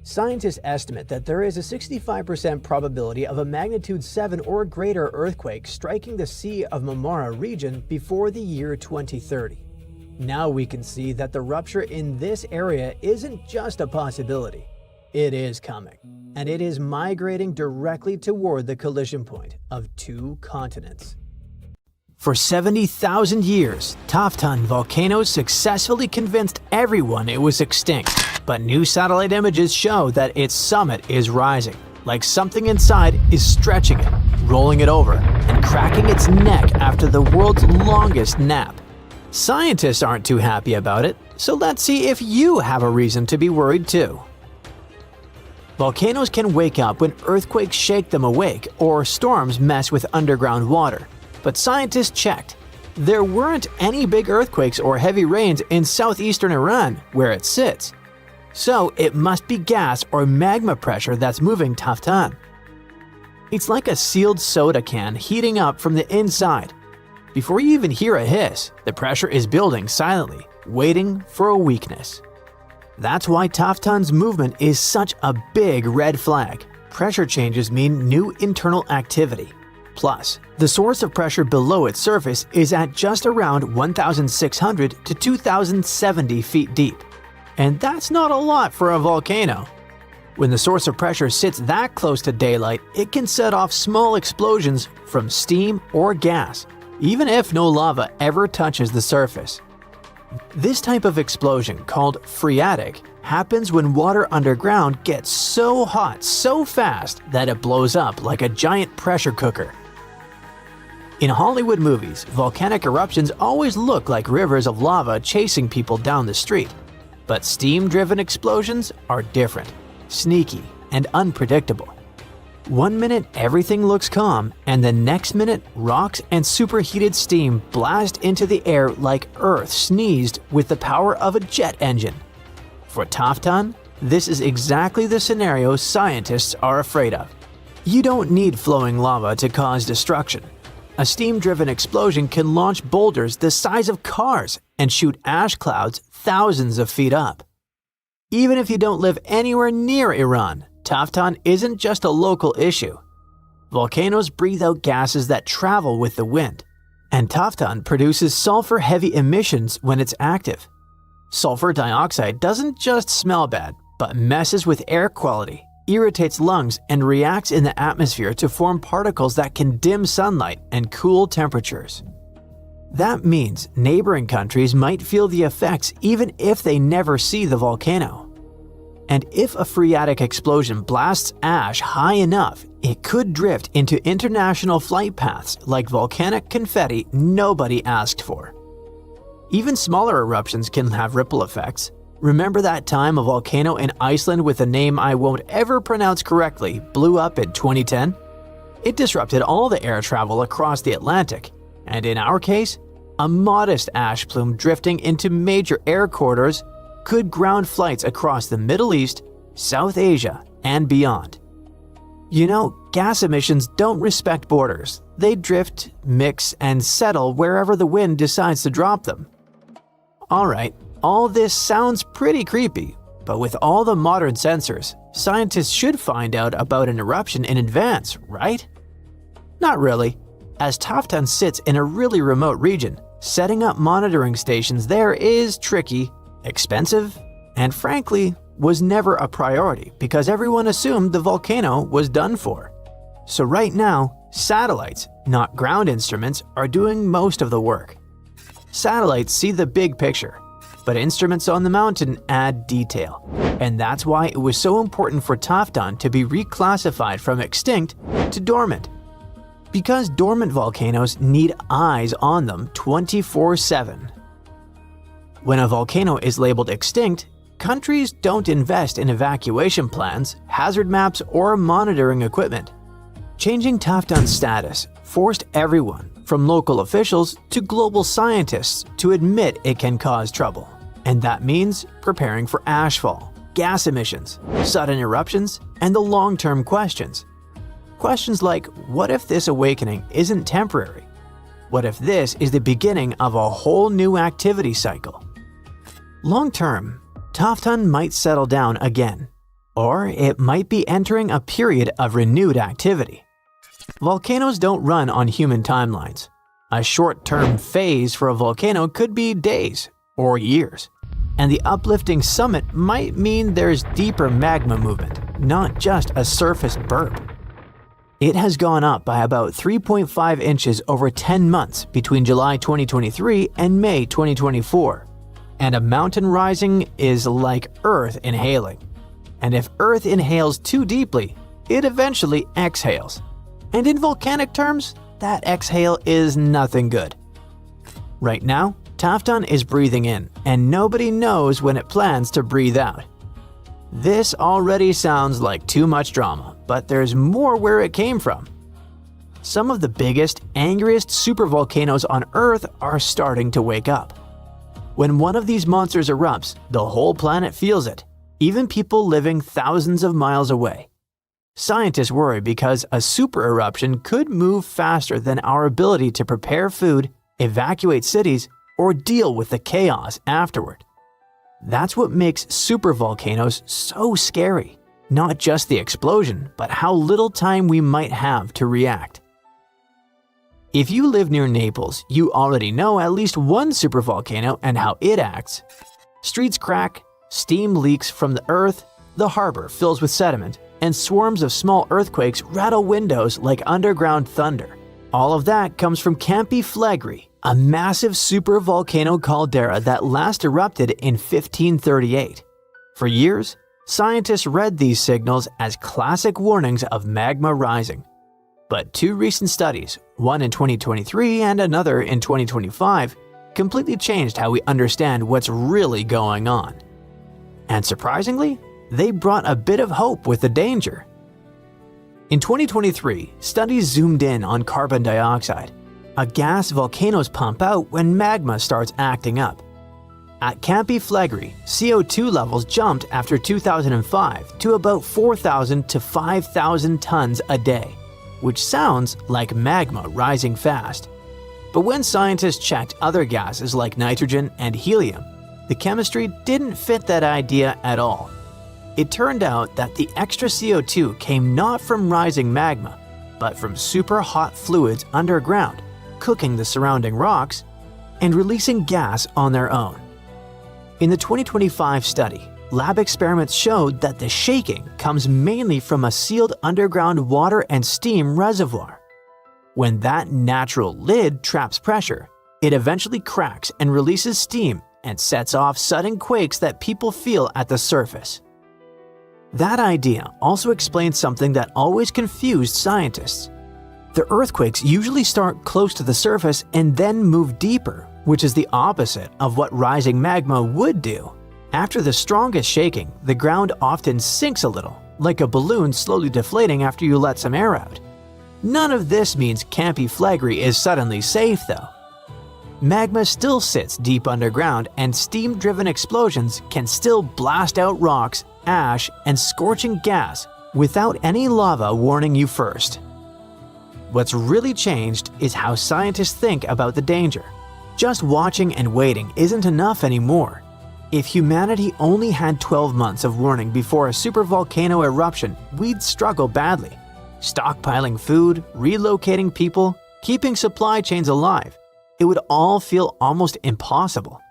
Scientists estimate that there is a 65% probability of a magnitude 7 or greater earthquake striking the Sea of Marmara region before the year 2030. Now we can see that the rupture in this area isn't just a possibility. It is coming, and it is migrating directly toward the collision point of two continents. For 70,000 years, Taftan volcano successfully convinced everyone it was extinct. But new satellite images show that its summit is rising, like something inside is stretching it, rolling it over, and cracking its neck after the world's longest nap. Scientists aren't too happy about it, so let's see if you have a reason to be worried too. Volcanoes can wake up when earthquakes shake them awake or storms mess with underground water. But scientists checked. There weren't any big earthquakes or heavy rains in southeastern Iran, where it sits. So it must be gas or magma pressure that's moving Taftan. It's like a sealed soda can heating up from the inside. Before you even hear a hiss, the pressure is building silently, waiting for a weakness. That's why Taftan's movement is such a big red flag. Pressure changes mean new internal activity. Plus, the source of pressure below its surface is at just around 1,600 to 2,070 feet deep. And that's not a lot for a volcano. When the source of pressure sits that close to daylight, it can set off small explosions from steam or gas, even if no lava ever touches the surface. This type of explosion, called phreatic, happens when water underground gets so hot so fast that it blows up like a giant pressure cooker. In Hollywood movies, volcanic eruptions always look like rivers of lava chasing people down the street. But steam-driven explosions are different, sneaky, and unpredictable. One minute everything looks calm, and the next minute rocks and superheated steam blast into the air like Earth sneezed with the power of a jet engine. For Taftan, this is exactly the scenario scientists are afraid of. You don't need flowing lava to cause destruction. A steam-driven explosion can launch boulders the size of cars and shoot ash clouds thousands of feet up. Even if you don't live anywhere near Iran, Taftan isn't just a local issue. Volcanoes breathe out gases that travel with the wind, and Taftan produces sulfur-heavy emissions when it's active. Sulfur dioxide doesn't just smell bad, but messes with air quality, irritates lungs, and reacts in the atmosphere to form particles that can dim sunlight and cool temperatures. That means neighboring countries might feel the effects even if they never see the volcano. And if a phreatic explosion blasts ash high enough, it could drift into international flight paths like volcanic confetti nobody asked for. Even smaller eruptions can have ripple effects. Remember that time a volcano in Iceland with a name I won't ever pronounce correctly blew up in 2010? It disrupted all the air travel across the Atlantic, and in our case, a modest ash plume drifting into major air corridors could ground flights across the Middle East, South Asia, and beyond. You know, gas emissions don't respect borders. They drift, mix, and settle wherever the wind decides to drop them. Alright, all this sounds pretty creepy, but with all the modern sensors, scientists should find out about an eruption in advance, right? Not really. As Taftan sits in a really remote region, setting up monitoring stations there is tricky, expensive, and frankly, was never a priority because everyone assumed the volcano was done for. So right now, satellites, not ground instruments, are doing most of the work. Satellites see the big picture, but instruments on the mountain add detail. And that's why it was so important for Taftan to be reclassified from extinct to dormant. Because dormant volcanoes need eyes on them 24/7. When a volcano is labeled extinct, countries don't invest in evacuation plans, hazard maps, or monitoring equipment. Changing Taftan's status forced everyone, from local officials to global scientists, to admit it can cause trouble. And that means preparing for ashfall, gas emissions, sudden eruptions, and the long-term questions. Questions like, what if this awakening isn't temporary? What if this is the beginning of a whole new activity cycle? Long term, Taftan might settle down again, or it might be entering a period of renewed activity. Volcanoes don't run on human timelines. A short-term phase for a volcano could be days or years, and the uplifting summit might mean there's deeper magma movement, not just a surface burp. It has gone up by about 3.5 inches over 10 months between July 2023 and May 2024, and a mountain rising is like Earth inhaling. And if Earth inhales too deeply, it eventually exhales. And in volcanic terms, that exhale is nothing good. Right now, Taftan is breathing in, and nobody knows when it plans to breathe out. This already sounds like too much drama, but there's more where it came from. Some of the biggest, angriest supervolcanoes on Earth are starting to wake up. When one of these monsters erupts, the whole planet feels it, even people living thousands of miles away. Scientists worry because a super eruption could move faster than our ability to prepare food, evacuate cities, or deal with the chaos afterward. That's what makes supervolcanoes so scary. Not just the explosion, but how little time we might have to react. If you live near Naples, you already know at least one supervolcano and how it acts. Streets crack, steam leaks from the earth, the harbor fills with sediment, and swarms of small earthquakes rattle windows like underground thunder. All of that comes from Campi Flegrei, a massive supervolcano caldera that last erupted in 1538. For years, scientists read these signals as classic warnings of magma rising. But two recent studies, one in 2023 and another in 2025, completely changed how we understand what's really going on. And surprisingly, they brought a bit of hope with the danger. In 2023, studies zoomed in on carbon dioxide, a gas volcanoes pump out when magma starts acting up. At Campi Flegrei, CO2 levels jumped after 2005 to about 4,000 to 5,000 tons a day, which sounds like magma rising fast. But when scientists checked other gases like nitrogen and helium, the chemistry didn't fit that idea at all. It turned out that the extra CO2 came not from rising magma, but from super hot fluids underground, cooking the surrounding rocks and releasing gas on their own. In the 2025 study, lab experiments showed that the shaking comes mainly from a sealed underground water and steam reservoir. When that natural lid traps pressure, it eventually cracks and releases steam and sets off sudden quakes that people feel at the surface. That idea also explains something that always confused scientists. The earthquakes usually start close to the surface and then move deeper, which is the opposite of what rising magma would do. After the strongest shaking, the ground often sinks a little, like a balloon slowly deflating after you let some air out. None of this means Campi Flegrei is suddenly safe though. Magma still sits deep underground, and steam-driven explosions can still blast out rocks, ash, and scorching gas without any lava warning you first. What's really changed is how scientists think about the danger. Just watching and waiting isn't enough anymore. If humanity only had 12 months of warning before a supervolcano eruption, we'd struggle badly. Stockpiling food, relocating people, keeping supply chains alive. It would all feel almost impossible.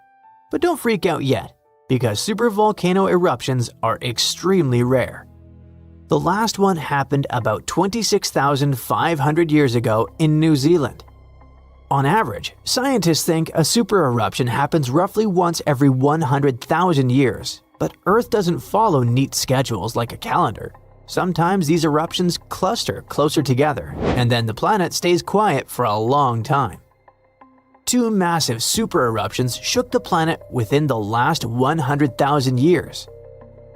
But don't freak out yet, because supervolcano eruptions are extremely rare. The last one happened about 26,500 years ago in New Zealand. On average, scientists think a super eruption happens roughly once every 100,000 years, but Earth doesn't follow neat schedules like a calendar. Sometimes these eruptions cluster closer together, and then the planet stays quiet for a long time. Two massive super eruptions shook the planet within the last 100,000 years.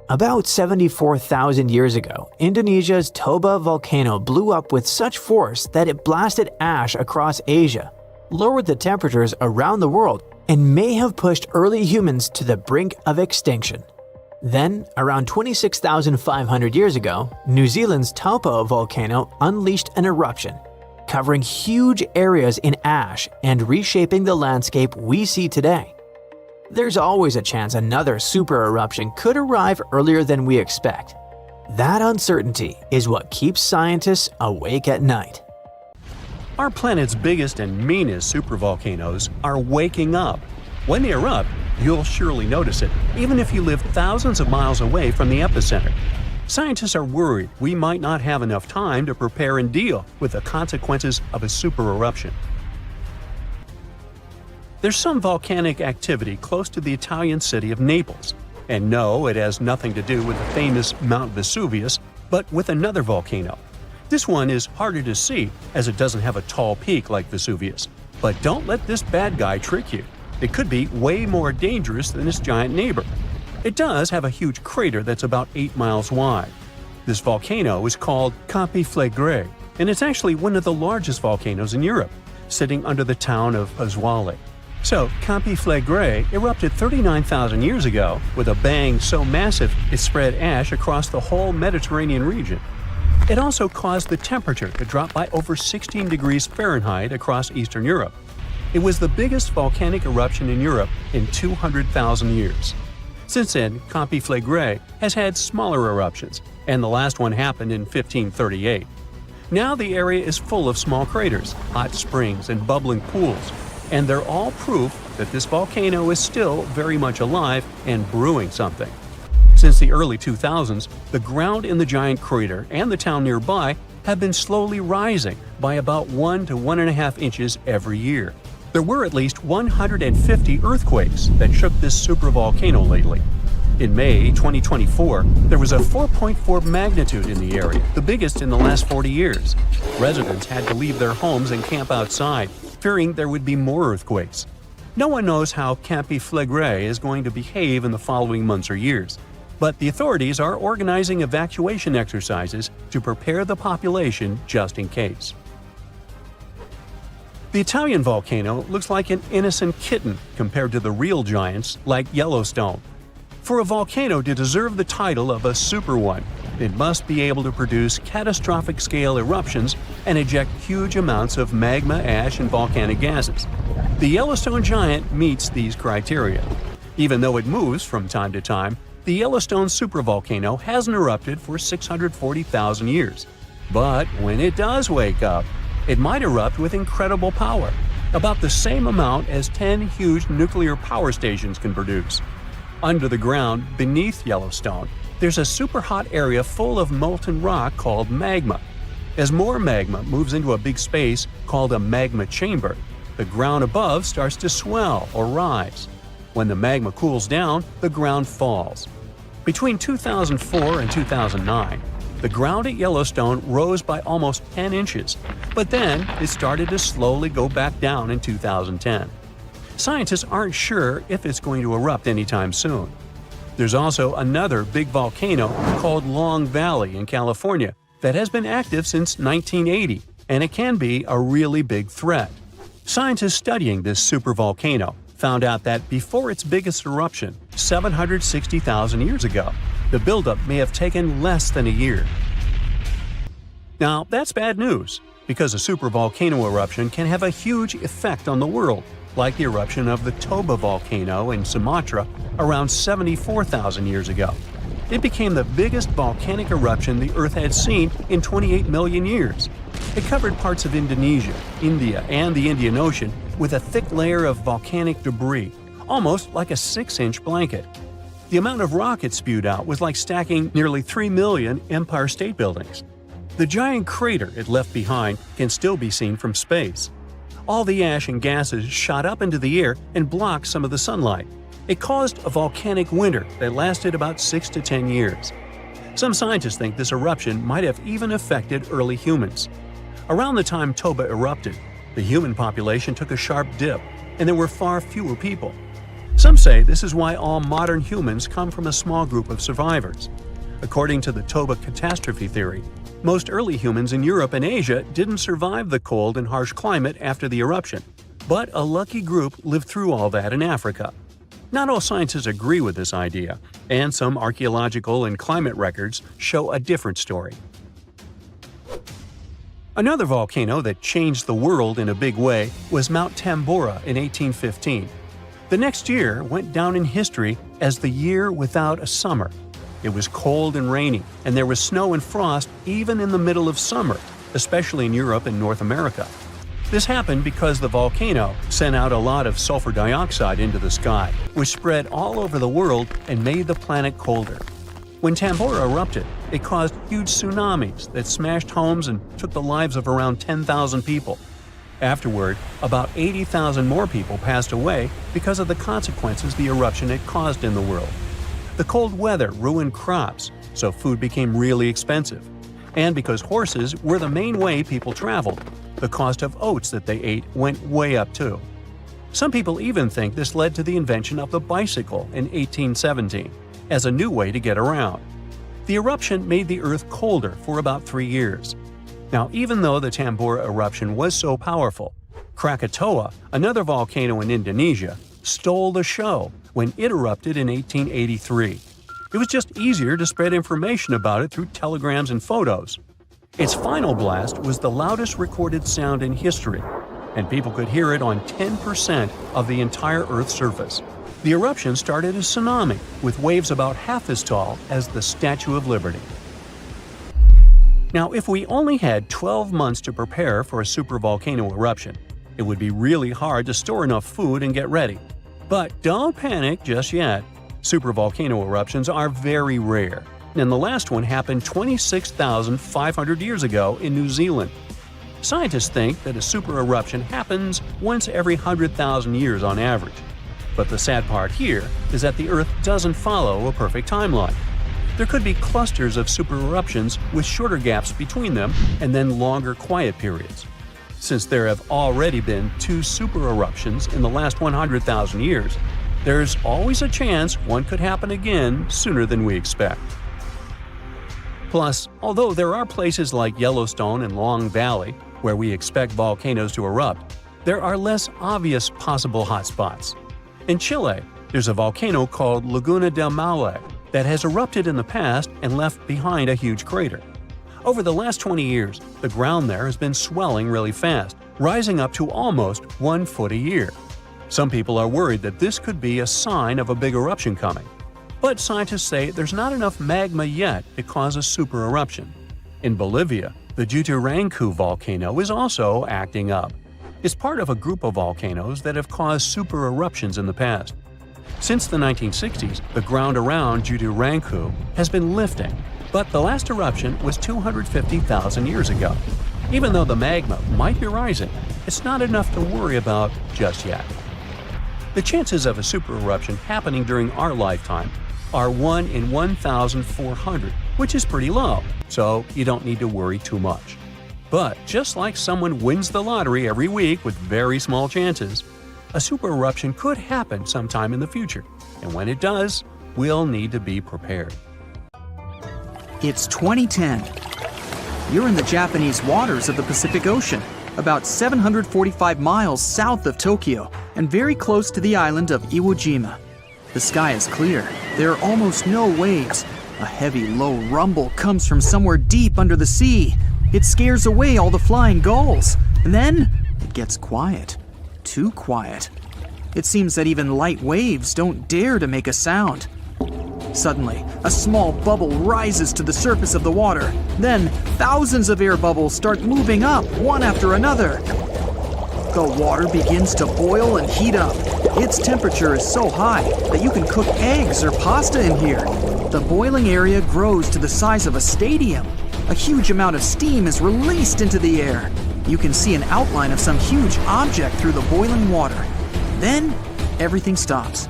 About 74,000 years ago, Indonesia's Toba volcano blew up with such force that it blasted ash across Asia, lowered the temperatures around the world, and may have pushed early humans to the brink of extinction. Then, around 26,500 years ago, New Zealand's Taupo volcano unleashed an eruption, covering huge areas in ash and reshaping the landscape we see today. There's always a chance another super eruption could arrive earlier than we expect. That uncertainty is what keeps scientists awake at night. Our planet's biggest and meanest supervolcanoes are waking up. When they erupt, you'll surely notice it, even if you live thousands of miles away from the epicenter. Scientists are worried we might not have enough time to prepare and deal with the consequences of a super eruption. There's some volcanic activity close to the Italian city of Naples. And no, it has nothing to do with the famous Mount Vesuvius, but with another volcano. This one is harder to see as it doesn't have a tall peak like Vesuvius. But don't let this bad guy trick you. It could be way more dangerous than its giant neighbor. It does have a huge crater that's about 8 miles wide. This volcano is called Campi Flegrei, and it's actually one of the largest volcanoes in Europe, sitting under the town of Pasquale. So, Campi Flegrei erupted 39,000 years ago with a bang so massive it spread ash across the whole Mediterranean region. It also caused the temperature to drop by over 16 degrees Fahrenheit across Eastern Europe. It was the biggest volcanic eruption in Europe in 200,000 years. Since then, Campi Flegrei has had smaller eruptions, and the last one happened in 1538. Now the area is full of small craters, hot springs, and bubbling pools, and they're all proof that this volcano is still very much alive and brewing something. Since the early 2000s, the ground in the giant crater and the town nearby have been slowly rising by about 1 to 1.5 inches every year. There were at least 150 earthquakes that shook this supervolcano lately. In May 2024, there was a 4.4 magnitude in the area, the biggest in the last 40 years. Residents had to leave their homes and camp outside, fearing there would be more earthquakes. No one knows how Campi Flegrei is going to behave in the following months or years, but the authorities are organizing evacuation exercises to prepare the population just in case. The Italian volcano looks like an innocent kitten compared to the real giants like Yellowstone. For a volcano to deserve the title of a super one, it must be able to produce catastrophic-scale eruptions and eject huge amounts of magma, ash, and volcanic gases. The Yellowstone giant meets these criteria. Even though it moves from time to time, the Yellowstone supervolcano hasn't erupted for 640,000 years. But when it does wake up, it might erupt with incredible power, about the same amount as 10 huge nuclear power stations can produce. Under the ground, beneath Yellowstone, there's a super hot area full of molten rock called magma. As more magma moves into a big space called a magma chamber, the ground above starts to swell or rise. When the magma cools down, the ground falls. Between 2004 and 2009, the ground at Yellowstone rose by almost 10 inches, but then it started to slowly go back down in 2010. Scientists aren't sure if it's going to erupt anytime soon. There's also another big volcano called Long Valley in California that has been active since 1980, and it can be a really big threat. Scientists studying this supervolcano found out that before its biggest eruption, 760,000 years ago, the buildup may have taken less than a year. Now, that's bad news, because a supervolcano eruption can have a huge effect on the world, like the eruption of the Toba volcano in Sumatra around 74,000 years ago. It became the biggest volcanic eruption the Earth had seen in 28 million years. It covered parts of Indonesia, India, and the Indian Ocean with a thick layer of volcanic debris, almost like a 6-inch blanket. The amount of rock it spewed out was like stacking nearly 3 million Empire State Buildings. The giant crater it left behind can still be seen from space. All the ash and gases shot up into the air and blocked some of the sunlight. It caused a volcanic winter that lasted about 6 to 10 years. Some scientists think this eruption might have even affected early humans. Around the time Toba erupted, the human population took a sharp dip, and there were far fewer people. Some say this is why all modern humans come from a small group of survivors. According to the Toba catastrophe theory, most early humans in Europe and Asia didn't survive the cold and harsh climate after the eruption, but a lucky group lived through all that in Africa. Not all scientists agree with this idea, and some archaeological and climate records show a different story. Another volcano that changed the world in a big way was Mount Tambora in 1815. The next year went down in history as the year without a summer. It was cold and rainy, and there was snow and frost even in the middle of summer, especially in Europe and North America. This happened because the volcano sent out a lot of sulfur dioxide into the sky, which spread all over the world and made the planet colder. When Tambora erupted, it caused huge tsunamis that smashed homes and took the lives of around 10,000 people. Afterward, about 80,000 more people passed away because of the consequences the eruption had caused in the world. The cold weather ruined crops, so food became really expensive. And because horses were the main way people traveled, the cost of oats that they ate went way up too. Some people even think this led to the invention of the bicycle in 1817, as a new way to get around. The eruption made the Earth colder for about 3 years. Now, even though the Tambora eruption was so powerful, Krakatoa, another volcano in Indonesia, stole the show when it erupted in 1883. It was just easier to spread information about it through telegrams and photos. Its final blast was the loudest recorded sound in history, and people could hear it on 10% of the entire Earth's surface. The eruption started a tsunami, with waves about half as tall as the Statue of Liberty. Now, if we only had 12 months to prepare for a supervolcano eruption, it would be really hard to store enough food and get ready. But don't panic just yet. Supervolcano eruptions are very rare, and the last one happened 26,500 years ago in New Zealand. Scientists think that a super eruption happens once every 100,000 years on average. But the sad part here is that the Earth doesn't follow a perfect timeline. There could be clusters of super eruptions with shorter gaps between them and then longer quiet periods. Since there have already been 2 super eruptions in the last 100,000 years, there's always a chance one could happen again sooner than we expect. Plus, although there are places like Yellowstone and Long Valley where we expect volcanoes to erupt, there are less obvious possible hotspots. In Chile, there's a volcano called Laguna del Maule that has erupted in the past and left behind a huge crater. Over the last 20 years, the ground there has been swelling really fast, rising up to almost 1 foot a year. Some people are worried that this could be a sign of a big eruption coming. But scientists say there's not enough magma yet to cause a super eruption. In Bolivia, the Juturancu volcano is also acting up. It's part of a group of volcanoes that have caused super eruptions in the past. Since the 1960s, the ground around Juturancu has been lifting, but the last eruption was 250,000 years ago. Even though the magma might be rising, it's not enough to worry about just yet. The chances of a super eruption happening during our lifetime are 1 in 1,400, which is pretty low, so you don't need to worry too much. But just like someone wins the lottery every week with very small chances, a super eruption could happen sometime in the future, and when it does, we'll need to be prepared. It's 2010. You're in the Japanese waters of the Pacific Ocean, about 745 miles south of Tokyo, and very close to the island of Iwo Jima. The sky is clear. There are almost no waves. A heavy, low rumble comes from somewhere deep under the sea. It scares away all the flying gulls. And then it gets quiet. Too quiet. It seems that even light waves don't dare to make a sound. Suddenly, a small bubble rises to the surface of the water. Then, thousands of air bubbles start moving up, one after another. The water begins to boil and heat up. Its temperature is so high that you can cook eggs or pasta in here. The boiling area grows to the size of a stadium. A huge amount of steam is released into the air. You can see an outline of some huge object through the boiling water. Then, everything stops.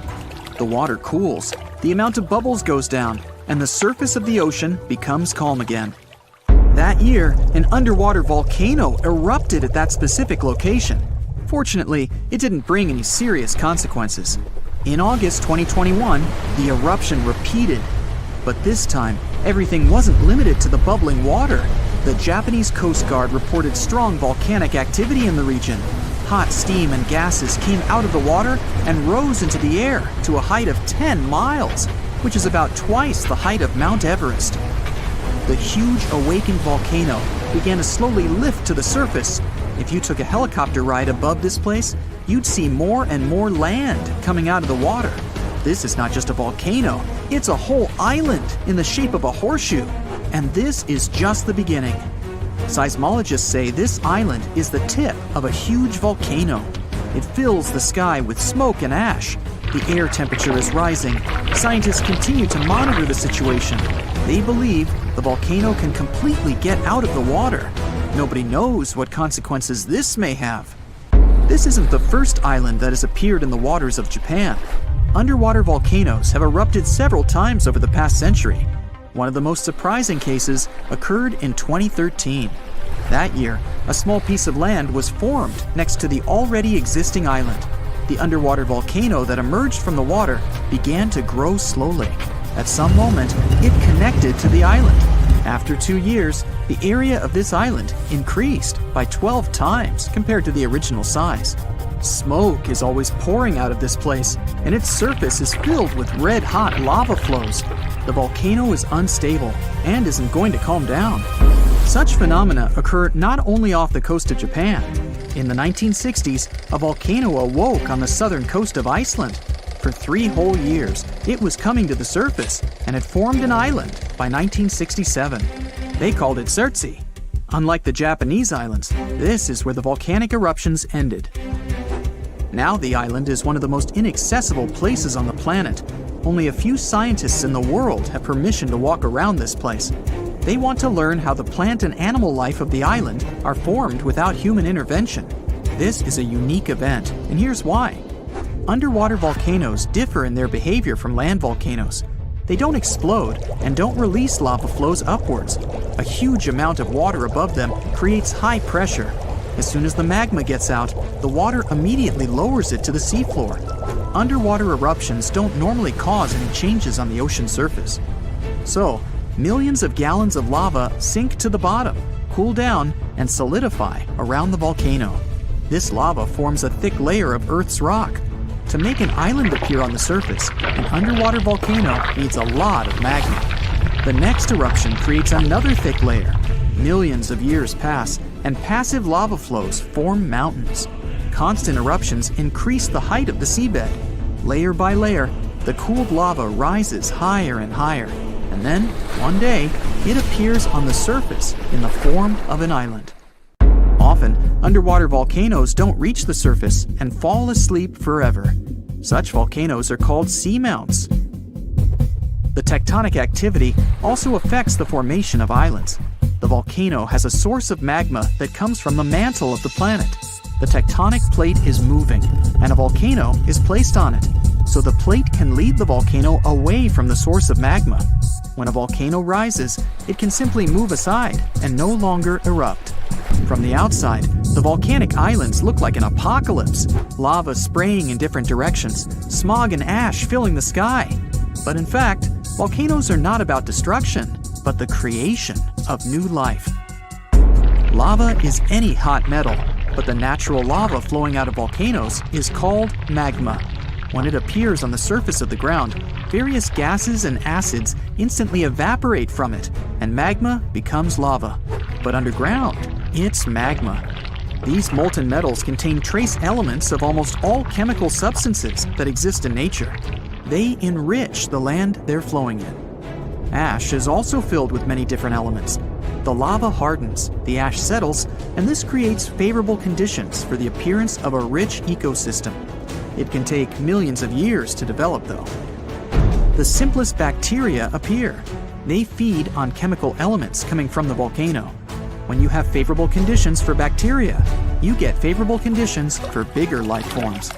The water cools, the amount of bubbles goes down, and the surface of the ocean becomes calm again. That year, an underwater volcano erupted at that specific location. Fortunately, it didn't bring any serious consequences. In August 2021, the eruption repeated. But this time, everything wasn't limited to the bubbling water. The Japanese Coast Guard reported strong volcanic activity in the region. Hot steam and gases came out of the water and rose into the air to a height of 10 miles, which is about twice the height of Mount Everest. the huge awakened volcano began to slowly lift to the surface. If you took a helicopter ride above this place, you'd see more and more land coming out of the water. This is not just a volcano, it's a whole island in the shape of a horseshoe. And this is just the beginning. Seismologists say this island is the tip of a huge volcano. It fills the sky with smoke and ash. The air temperature is rising. Scientists continue to monitor the situation. They believe the volcano can completely get out of the water. Nobody knows what consequences this may have. This isn't the first island that has appeared in the waters of Japan. Underwater volcanoes have erupted several times over the past century. One of the most surprising cases occurred in 2013. That year, a small piece of land was formed next to the already existing island. The underwater volcano that emerged from the water began to grow slowly. At some moment, it connected to the island. After 2 years, the area of this island increased by 12 times compared to the original size. Smoke is always pouring out of this place, and its surface is filled with red-hot lava flows. The volcano is unstable and isn't going to calm down. Such phenomena occur not only off the coast of Japan. In the 1960s, a volcano awoke on the southern coast of Iceland. For 3 whole years, it was coming to the surface and had formed an island by 1967. They called it Surtsey. Unlike the Japanese islands, this is where the volcanic eruptions ended. Now the island is one of the most inaccessible places on the planet. Only a few scientists in the world have permission to walk around this place. They want to learn how the plant and animal life of the island are formed without human intervention. This is a unique event, and here's why. Underwater volcanoes differ in their behavior from land volcanoes. They don't explode and don't release lava flows upwards. A huge amount of water above them creates high pressure. As soon as the magma gets out, the water immediately lowers it to the seafloor. Underwater eruptions don't normally cause any changes on the ocean surface. So, millions of gallons of lava sink to the bottom, cool down, and solidify around the volcano. This lava forms a thick layer of Earth's rock. To make an island appear on the surface, an underwater volcano needs a lot of magma. The next eruption creates another thick layer. Millions of years pass, and passive lava flows form mountains. Constant eruptions increase the height of the seabed. Layer by layer, the cooled lava rises higher and higher, and then, one day, it appears on the surface in the form of an island. Often, underwater volcanoes don't reach the surface and fall asleep forever. Such volcanoes are called seamounts. The tectonic activity also affects the formation of islands. The volcano has a source of magma that comes from the mantle of the planet. The tectonic plate is moving, and a volcano is placed on it, so the plate can lead the volcano away from the source of magma. When a volcano rises, it can simply move aside and no longer erupt. From the outside, the volcanic islands look like an apocalypse, lava spraying in different directions, smog and ash filling the sky. But in fact, volcanoes are not about destruction, but the creation of new life. Lava is any hot metal, but the natural lava flowing out of volcanoes is called magma. When it appears on the surface of the ground, various gases and acids instantly evaporate from it, and magma becomes lava. But underground, it's magma. These molten metals contain trace elements of almost all chemical substances that exist in nature. They enrich the land they're flowing in. Ash is also filled with many different elements. The lava hardens, the ash settles, and this creates favorable conditions for the appearance of a rich ecosystem. It can take millions of years to develop, though. The simplest bacteria appear. They feed on chemical elements coming from the volcano. When you have favorable conditions for bacteria, you get favorable conditions for bigger life forms.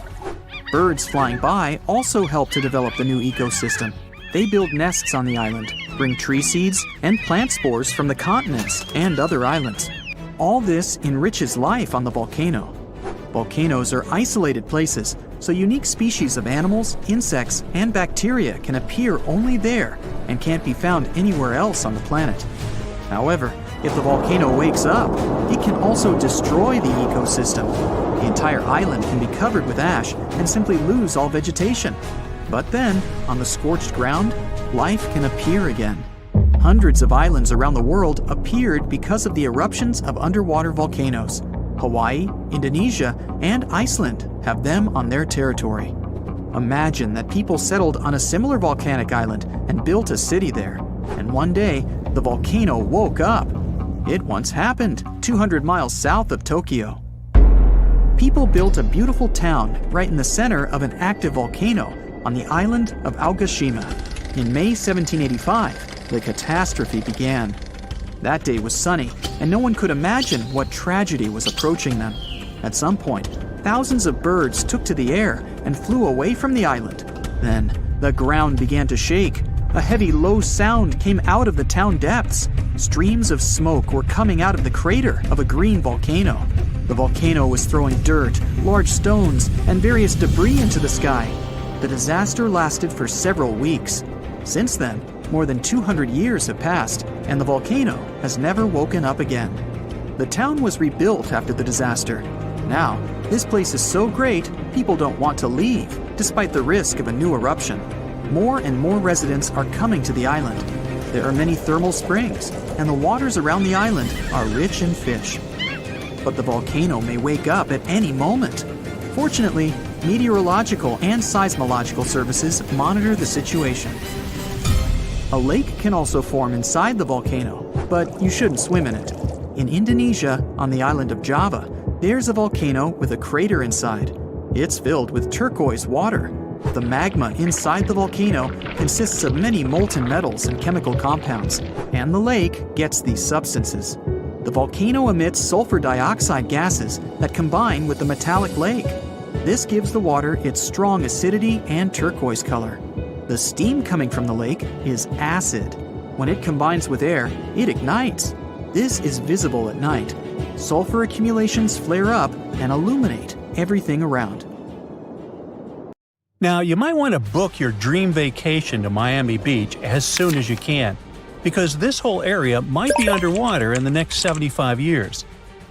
Birds flying by also help to develop the new ecosystem. They build nests on the island, bring tree seeds and plant spores from the continents and other islands. All this enriches life on the volcano. Volcanoes are isolated places, so unique species of animals, insects, and bacteria can appear only there and can't be found anywhere else on the planet. However, if the volcano wakes up, it can also destroy the ecosystem. The entire island can be covered with ash and simply lose all vegetation. But then, on the scorched ground, life can appear again. Hundreds of islands around the world appeared because of the eruptions of underwater volcanoes. Hawaii, Indonesia, and Iceland have them on their territory. Imagine that people settled on a similar volcanic island and built a city there, and one day the volcano woke up. It once happened 200 miles south of Tokyo. People built a beautiful town right in the center of an active volcano on the island of Aogashima. In May 1785, the catastrophe began. That day was sunny, and no one could imagine what tragedy was approaching them. At some point, thousands of birds took to the air and flew away from the island. Then, the ground began to shake. A heavy, low sound came out of the town depths. Streams of smoke were coming out of the crater of a green volcano. The volcano was throwing dirt, large stones, and various debris into the sky. The disaster lasted for several weeks. Since then, more than 200 years have passed, and the volcano has never woken up again. The town was rebuilt after the disaster. Now, this place is so great, people don't want to leave, despite the risk of a new eruption. More and more residents are coming to the island. There are many thermal springs, and the waters around the island are rich in fish. But the volcano may wake up at any moment. Fortunately, meteorological and seismological services monitor the situation. A lake can also form inside the volcano, but you shouldn't swim in it. In Indonesia, on the island of Java, there's a volcano with a crater inside. It's filled with turquoise water. The magma inside the volcano consists of many molten metals and chemical compounds, and the lake gets these substances. The volcano emits sulfur dioxide gases that combine with the metallic lake. This gives the water its strong acidity and turquoise color. The steam coming from the lake is acid. When it combines with air, it ignites. This is visible at night. Sulfur accumulations flare up and illuminate everything around. Now, you might want to book your dream vacation to Miami Beach as soon as you can, because this whole area might be underwater in the next 75 years.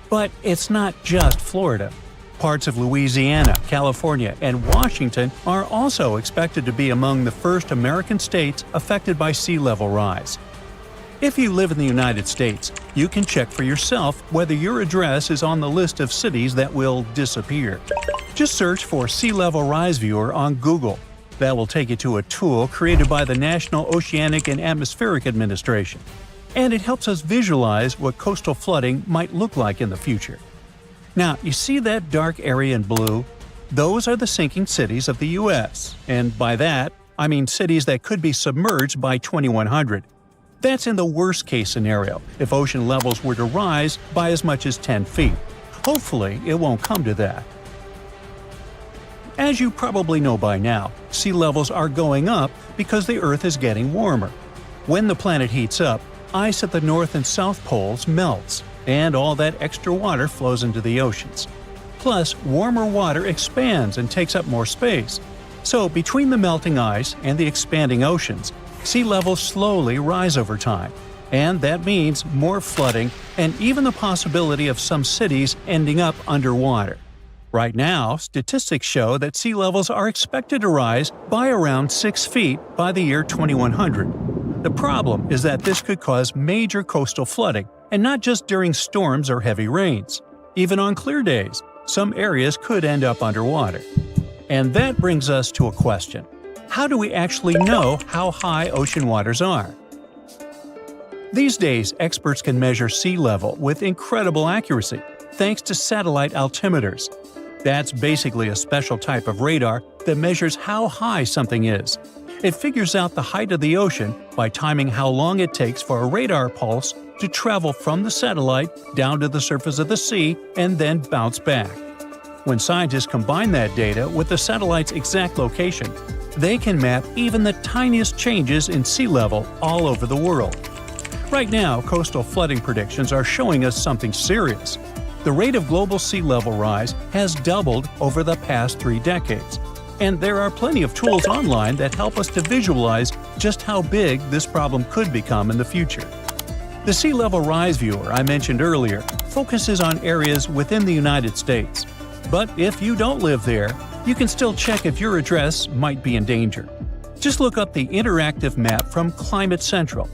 But it's not just Florida. Parts of Louisiana, California, and Washington are also expected to be among the first American states affected by sea level rise. If you live in the United States, you can check for yourself whether your address is on the list of cities that will disappear. Just search for Sea Level Rise Viewer on Google. That will take you to a tool created by the National Oceanic and Atmospheric Administration. And it helps us visualize what coastal flooding might look like in the future. Now, you see that dark area in blue? Those are the sinking cities of the U.S., and by that, I mean cities that could be submerged by 2100. That's in the worst-case scenario, if ocean levels were to rise by as much as 10 feet. Hopefully, it won't come to that. As you probably know by now, sea levels are going up because the Earth is getting warmer. When the planet heats up, ice at the North and South poles melts, and all that extra water flows into the oceans. Plus, warmer water expands and takes up more space. So, between the melting ice and the expanding oceans, sea levels slowly rise over time. And that means more flooding and even the possibility of some cities ending up underwater. Right now, statistics show that sea levels are expected to rise by around 6 feet by the year 2100. The problem is that this could cause major coastal flooding, and not just during storms or heavy rains. Even on clear days, some areas could end up underwater. And that brings us to a question. How do we actually know how high ocean waters are? These days, experts can measure sea level with incredible accuracy, thanks to satellite altimeters. That's basically a special type of radar that measures how high something is. It figures out the height of the ocean by timing how long it takes for a radar pulse to travel from the satellite down to the surface of the sea and then bounce back. When scientists combine that data with the satellite's exact location, they can map even the tiniest changes in sea level all over the world. Right now, coastal flooding predictions are showing us something serious. The rate of global sea level rise has doubled over the past 3 decades. And there are plenty of tools online that help us to visualize just how big this problem could become in the future. The Sea Level Rise Viewer I mentioned earlier focuses on areas within the United States. But if you don't live there, you can still check if your address might be in danger. Just look up the interactive map from Climate Central.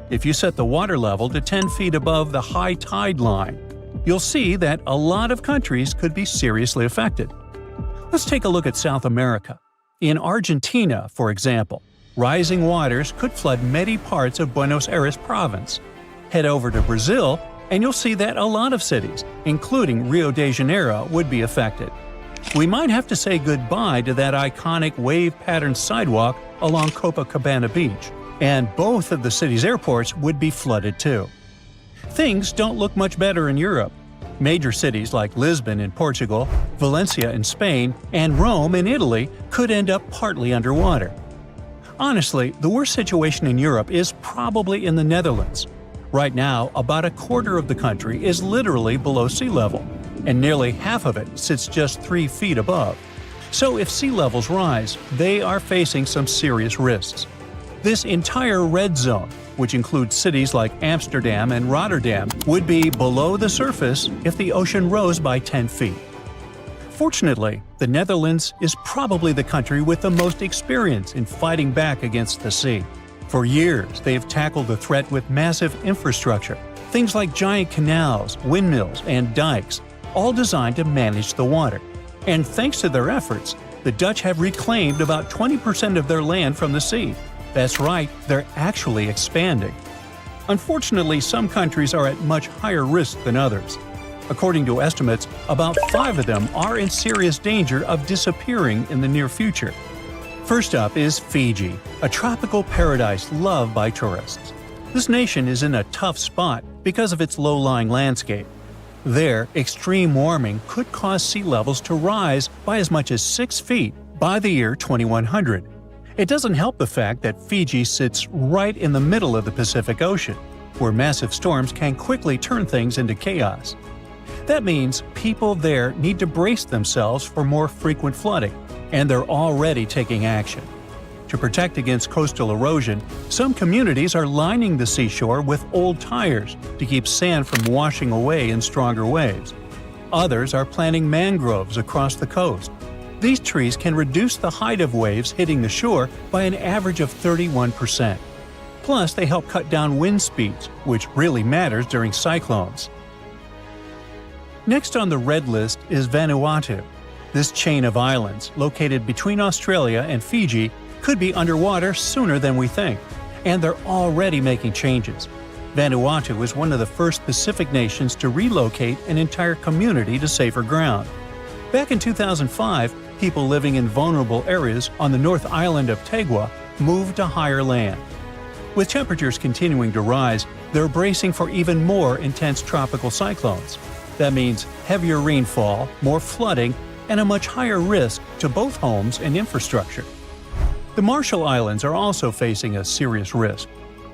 If you set the water level to 10 feet above the high tide line, you'll see that a lot of countries could be seriously affected. Let's take a look at South America. In Argentina, for example, rising waters could flood many parts of Buenos Aires province. Head over to Brazil, and you'll see that a lot of cities, including Rio de Janeiro, would be affected. We might have to say goodbye to that iconic wave-patterned sidewalk along Copacabana Beach, and both of the city's airports would be flooded too. Things don't look much better in Europe. Major cities like Lisbon in Portugal, Valencia in Spain, and Rome in Italy could end up partly underwater. Honestly, the worst situation in Europe is probably in the Netherlands. Right now, about a quarter of the country is literally below sea level, and nearly half of it sits just 3 feet above. So if sea levels rise, they are facing some serious risks. This entire red zone, which includes cities like Amsterdam and Rotterdam, would be below the surface if the ocean rose by 10 feet. Fortunately, the Netherlands is probably the country with the most experience in fighting back against the sea. For years, they have tackled the threat with massive infrastructure, things like giant canals, windmills, and dikes, all designed to manage the water. And thanks to their efforts, the Dutch have reclaimed about 20% of their land from the sea. That's right, they're actually expanding. Unfortunately, some countries are at much higher risk than others. According to estimates, about 5 of them are in serious danger of disappearing in the near future. First up is Fiji, a tropical paradise loved by tourists. This nation is in a tough spot because of its low-lying landscape. There, extreme warming could cause sea levels to rise by as much as 6 feet by the year 2100. It doesn't help the fact that Fiji sits right in the middle of the Pacific Ocean, where massive storms can quickly turn things into chaos. That means people there need to brace themselves for more frequent flooding, and they're already taking action. To protect against coastal erosion, some communities are lining the seashore with old tires to keep sand from washing away in stronger waves. Others are planting mangroves across the coast. These trees can reduce the height of waves hitting the shore by an average of 31%. Plus, they help cut down wind speeds, which really matters during cyclones. Next on the red list is Vanuatu. This chain of islands, located between Australia and Fiji, could be underwater sooner than we think, and they're already making changes. Vanuatu was one of the first Pacific nations to relocate an entire community to safer ground. Back in 2005, people living in vulnerable areas on the North Island of Tegua moved to higher land. With temperatures continuing to rise, they're bracing for even more intense tropical cyclones. That means heavier rainfall, more flooding, and a much higher risk to both homes and infrastructure. The Marshall Islands are also facing a serious risk.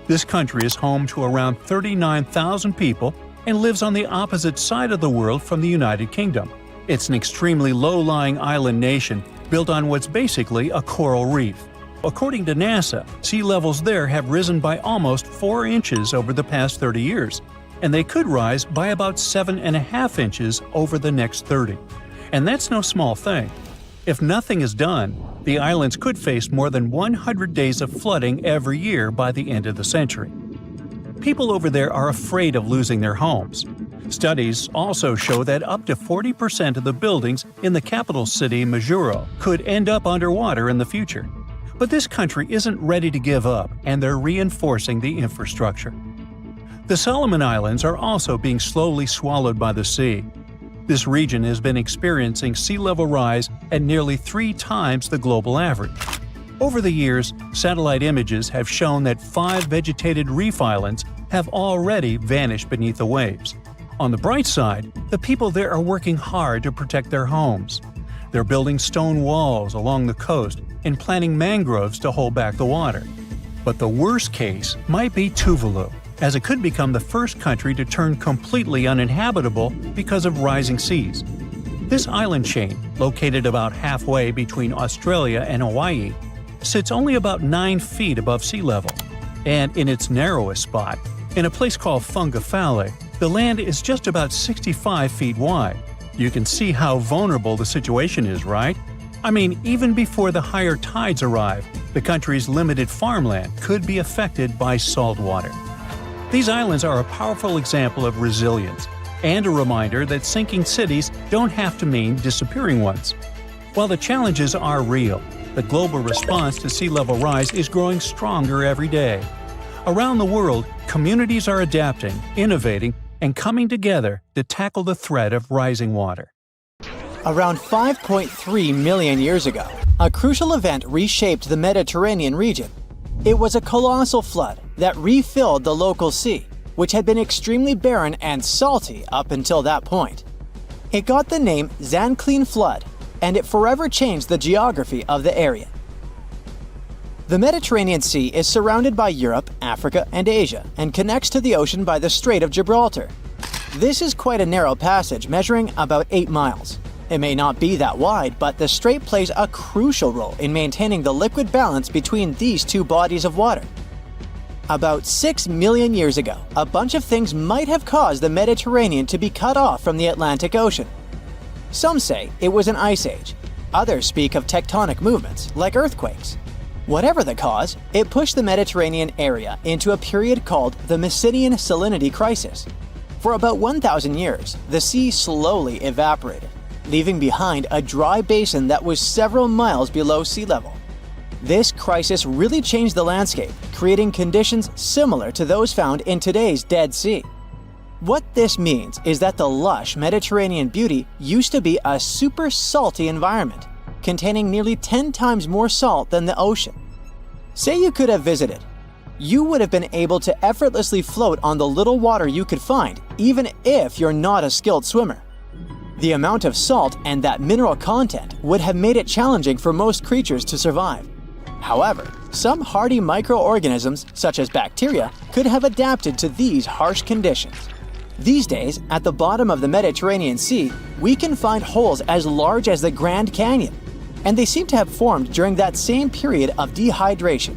This country is home to around 39,000 people and lives on the opposite side of the world from the United Kingdom. It's an extremely low-lying island nation built on what's basically a coral reef. According to NASA, sea levels there have risen by almost 4 inches over the past 30 years, and they could rise by about 7.5 inches over the next 30. And that's no small thing. If nothing is done, the islands could face more than 100 days of flooding every year by the end of the century. People over there are afraid of losing their homes. Studies also show that up to 40% of the buildings in the capital city, Majuro, could end up underwater in the future. But this country isn't ready to give up, and they're reinforcing the infrastructure. The Solomon Islands are also being slowly swallowed by the sea. This region has been experiencing sea level rise at nearly 3 times the global average. Over the years, satellite images have shown that 5 vegetated reef islands have already vanished beneath the waves. On the bright side, the people there are working hard to protect their homes. They're building stone walls along the coast and planting mangroves to hold back the water. But the worst case might be Tuvalu, as it could become the first country to turn completely uninhabitable because of rising seas. This island chain, located about halfway between Australia and Hawaii, sits only about 9 feet above sea level. And in its narrowest spot, in a place called Fungafale, the land is just about 65 feet wide. You can see how vulnerable the situation is, right? I mean, even before the higher tides arrive, the country's limited farmland could be affected by salt water. These islands are a powerful example of resilience and a reminder that sinking cities don't have to mean disappearing ones. While the challenges are real, the global response to sea level rise is growing stronger every day. Around the world, communities are adapting, innovating, and coming together to tackle the threat of rising water. Around 5.3 million years ago, a crucial event reshaped the Mediterranean region. It was a colossal flood that refilled the local sea, which had been extremely barren and salty up until that point. It got the name Zanclean Flood, and it forever changed the geography of the area. The Mediterranean Sea is surrounded by Europe, Africa, and Asia, and connects to the ocean by the Strait of Gibraltar. This is quite a narrow passage, measuring about 8 miles. It may not be that wide, but the strait plays a crucial role in maintaining the liquid balance between these two bodies of water. About 6 million years ago, a bunch of things might have caused the Mediterranean to be cut off from the Atlantic Ocean. Some say it was an ice age. Others speak of tectonic movements, like earthquakes. Whatever the cause, it pushed the Mediterranean area into a period called the Messinian Salinity Crisis. For about 1,000 years, the sea slowly evaporated, leaving behind a dry basin that was several miles below sea level. This crisis really changed the landscape, creating conditions similar to those found in today's Dead Sea. What this means is that the lush Mediterranean beauty used to be a super salty environment, containing nearly 10 times more salt than the ocean. Say you could have visited. You would have been able to effortlessly float on the little water you could find, even if you're not a skilled swimmer. The amount of salt and that mineral content would have made it challenging for most creatures to survive. However, some hardy microorganisms, such as bacteria, could have adapted to these harsh conditions. These days, at the bottom of the Mediterranean Sea, we can find holes as large as the Grand Canyon, and they seem to have formed during that same period of dehydration.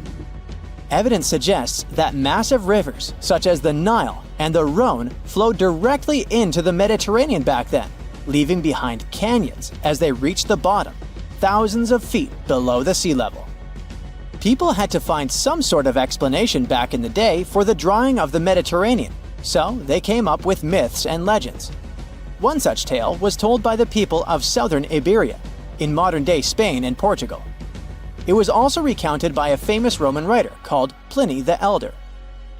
Evidence suggests that massive rivers, such as the Nile and the Rhone, flowed directly into the Mediterranean back then, leaving behind canyons as they reached the bottom, thousands of feet below the sea level. People had to find some sort of explanation back in the day for the drying of the Mediterranean, so they came up with myths and legends. One such tale was told by the people of southern Iberia, in modern-day Spain and Portugal. It was also recounted by a famous Roman writer called Pliny the Elder.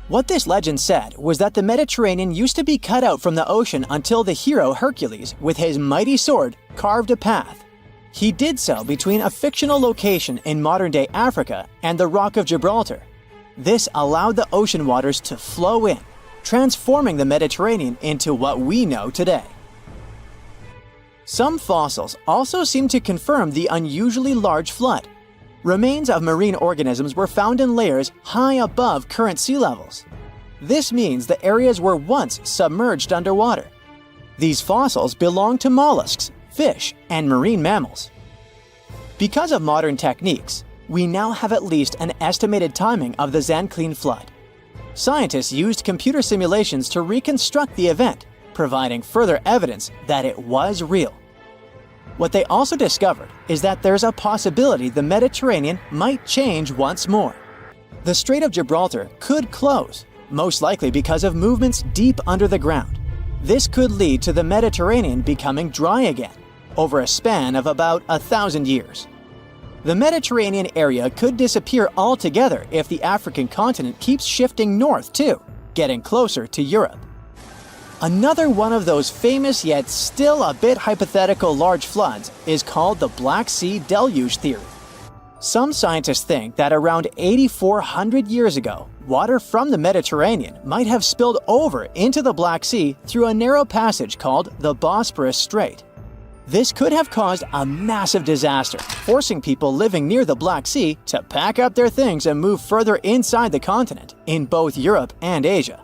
What this legend said was that the Mediterranean used to be cut out from the ocean until the hero Hercules, with his mighty sword, carved a path. He did so between a fictional location in modern-day Africa and the Rock of Gibraltar. This allowed the ocean waters to flow in, transforming the Mediterranean into what we know today. Some fossils also seem to confirm the unusually large flood. Remains of marine organisms were found in layers high above current sea levels. This means the areas were once submerged underwater. These fossils belong to mollusks, fish, and marine mammals. Because of modern techniques, we now have at least an estimated timing of the Zanclean flood. Scientists used computer simulations to reconstruct the event, providing further evidence that it was real. What they also discovered is that there's a possibility the Mediterranean might change once more. The Strait of Gibraltar could close, most likely because of movements deep under the ground. This could lead to the Mediterranean becoming dry again, over a span of about 1,000 years. The Mediterranean area could disappear altogether if the African continent keeps shifting north too, getting closer to Europe. Another one of those famous yet still a bit hypothetical large floods is called the Black Sea Deluge theory. Some scientists think that around 8,400 years ago, water from the Mediterranean might have spilled over into the Black Sea through a narrow passage called the Bosporus Strait. This could have caused a massive disaster, forcing people living near the Black Sea to pack up their things and move further inside the continent in both Europe and Asia.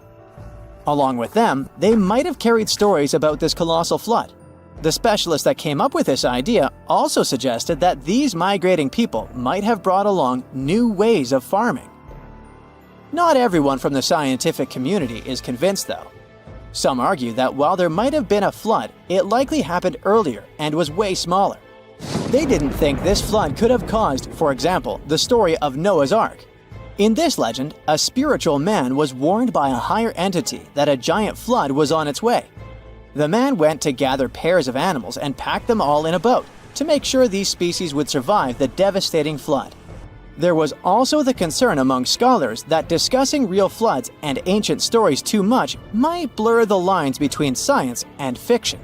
Along with them, they might have carried stories about this colossal flood. The specialist that came up with this idea also suggested that these migrating people might have brought along new ways of farming. Not everyone from the scientific community is convinced, though. Some argue that while there might have been a flood, it likely happened earlier and was way smaller. They didn't think this flood could have caused, for example, the story of Noah's Ark. In this legend, a spiritual man was warned by a higher entity that a giant flood was on its way. The man went to gather pairs of animals and pack them all in a boat to make sure these species would survive the devastating flood. There was also the concern among scholars that discussing real floods and ancient stories too much might blur the lines between science and fiction.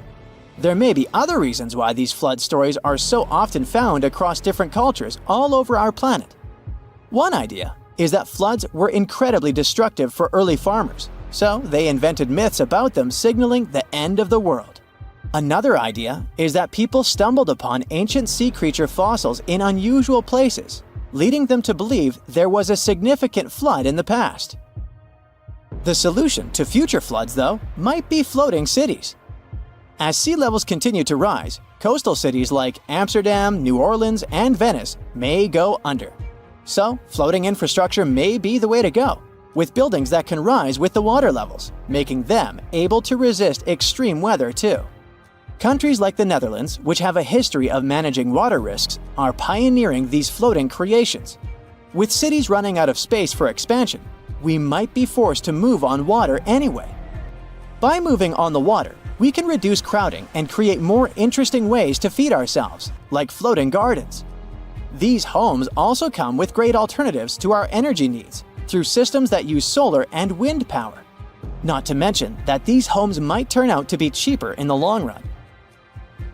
There may be other reasons why these flood stories are so often found across different cultures all over our planet. One idea is that floods were incredibly destructive for early farmers, so they invented myths about them signaling the end of the world. Another idea is that people stumbled upon ancient sea creature fossils in unusual places, leading them to believe there was a significant flood in the past. The solution to future floods, though, might be floating cities. As sea levels continue to rise, coastal cities like Amsterdam, New Orleans, and Venice may go under. So, floating infrastructure may be the way to go, with buildings that can rise with the water levels, making them able to resist extreme weather too. Countries like the Netherlands, which have a history of managing water risks, are pioneering these floating creations. With cities running out of space for expansion, we might be forced to move on water anyway. By moving on the water, we can reduce crowding and create more interesting ways to feed ourselves, like floating gardens. These homes also come with great alternatives to our energy needs through systems that use solar and wind power. Not to mention that these homes might turn out to be cheaper in the long run.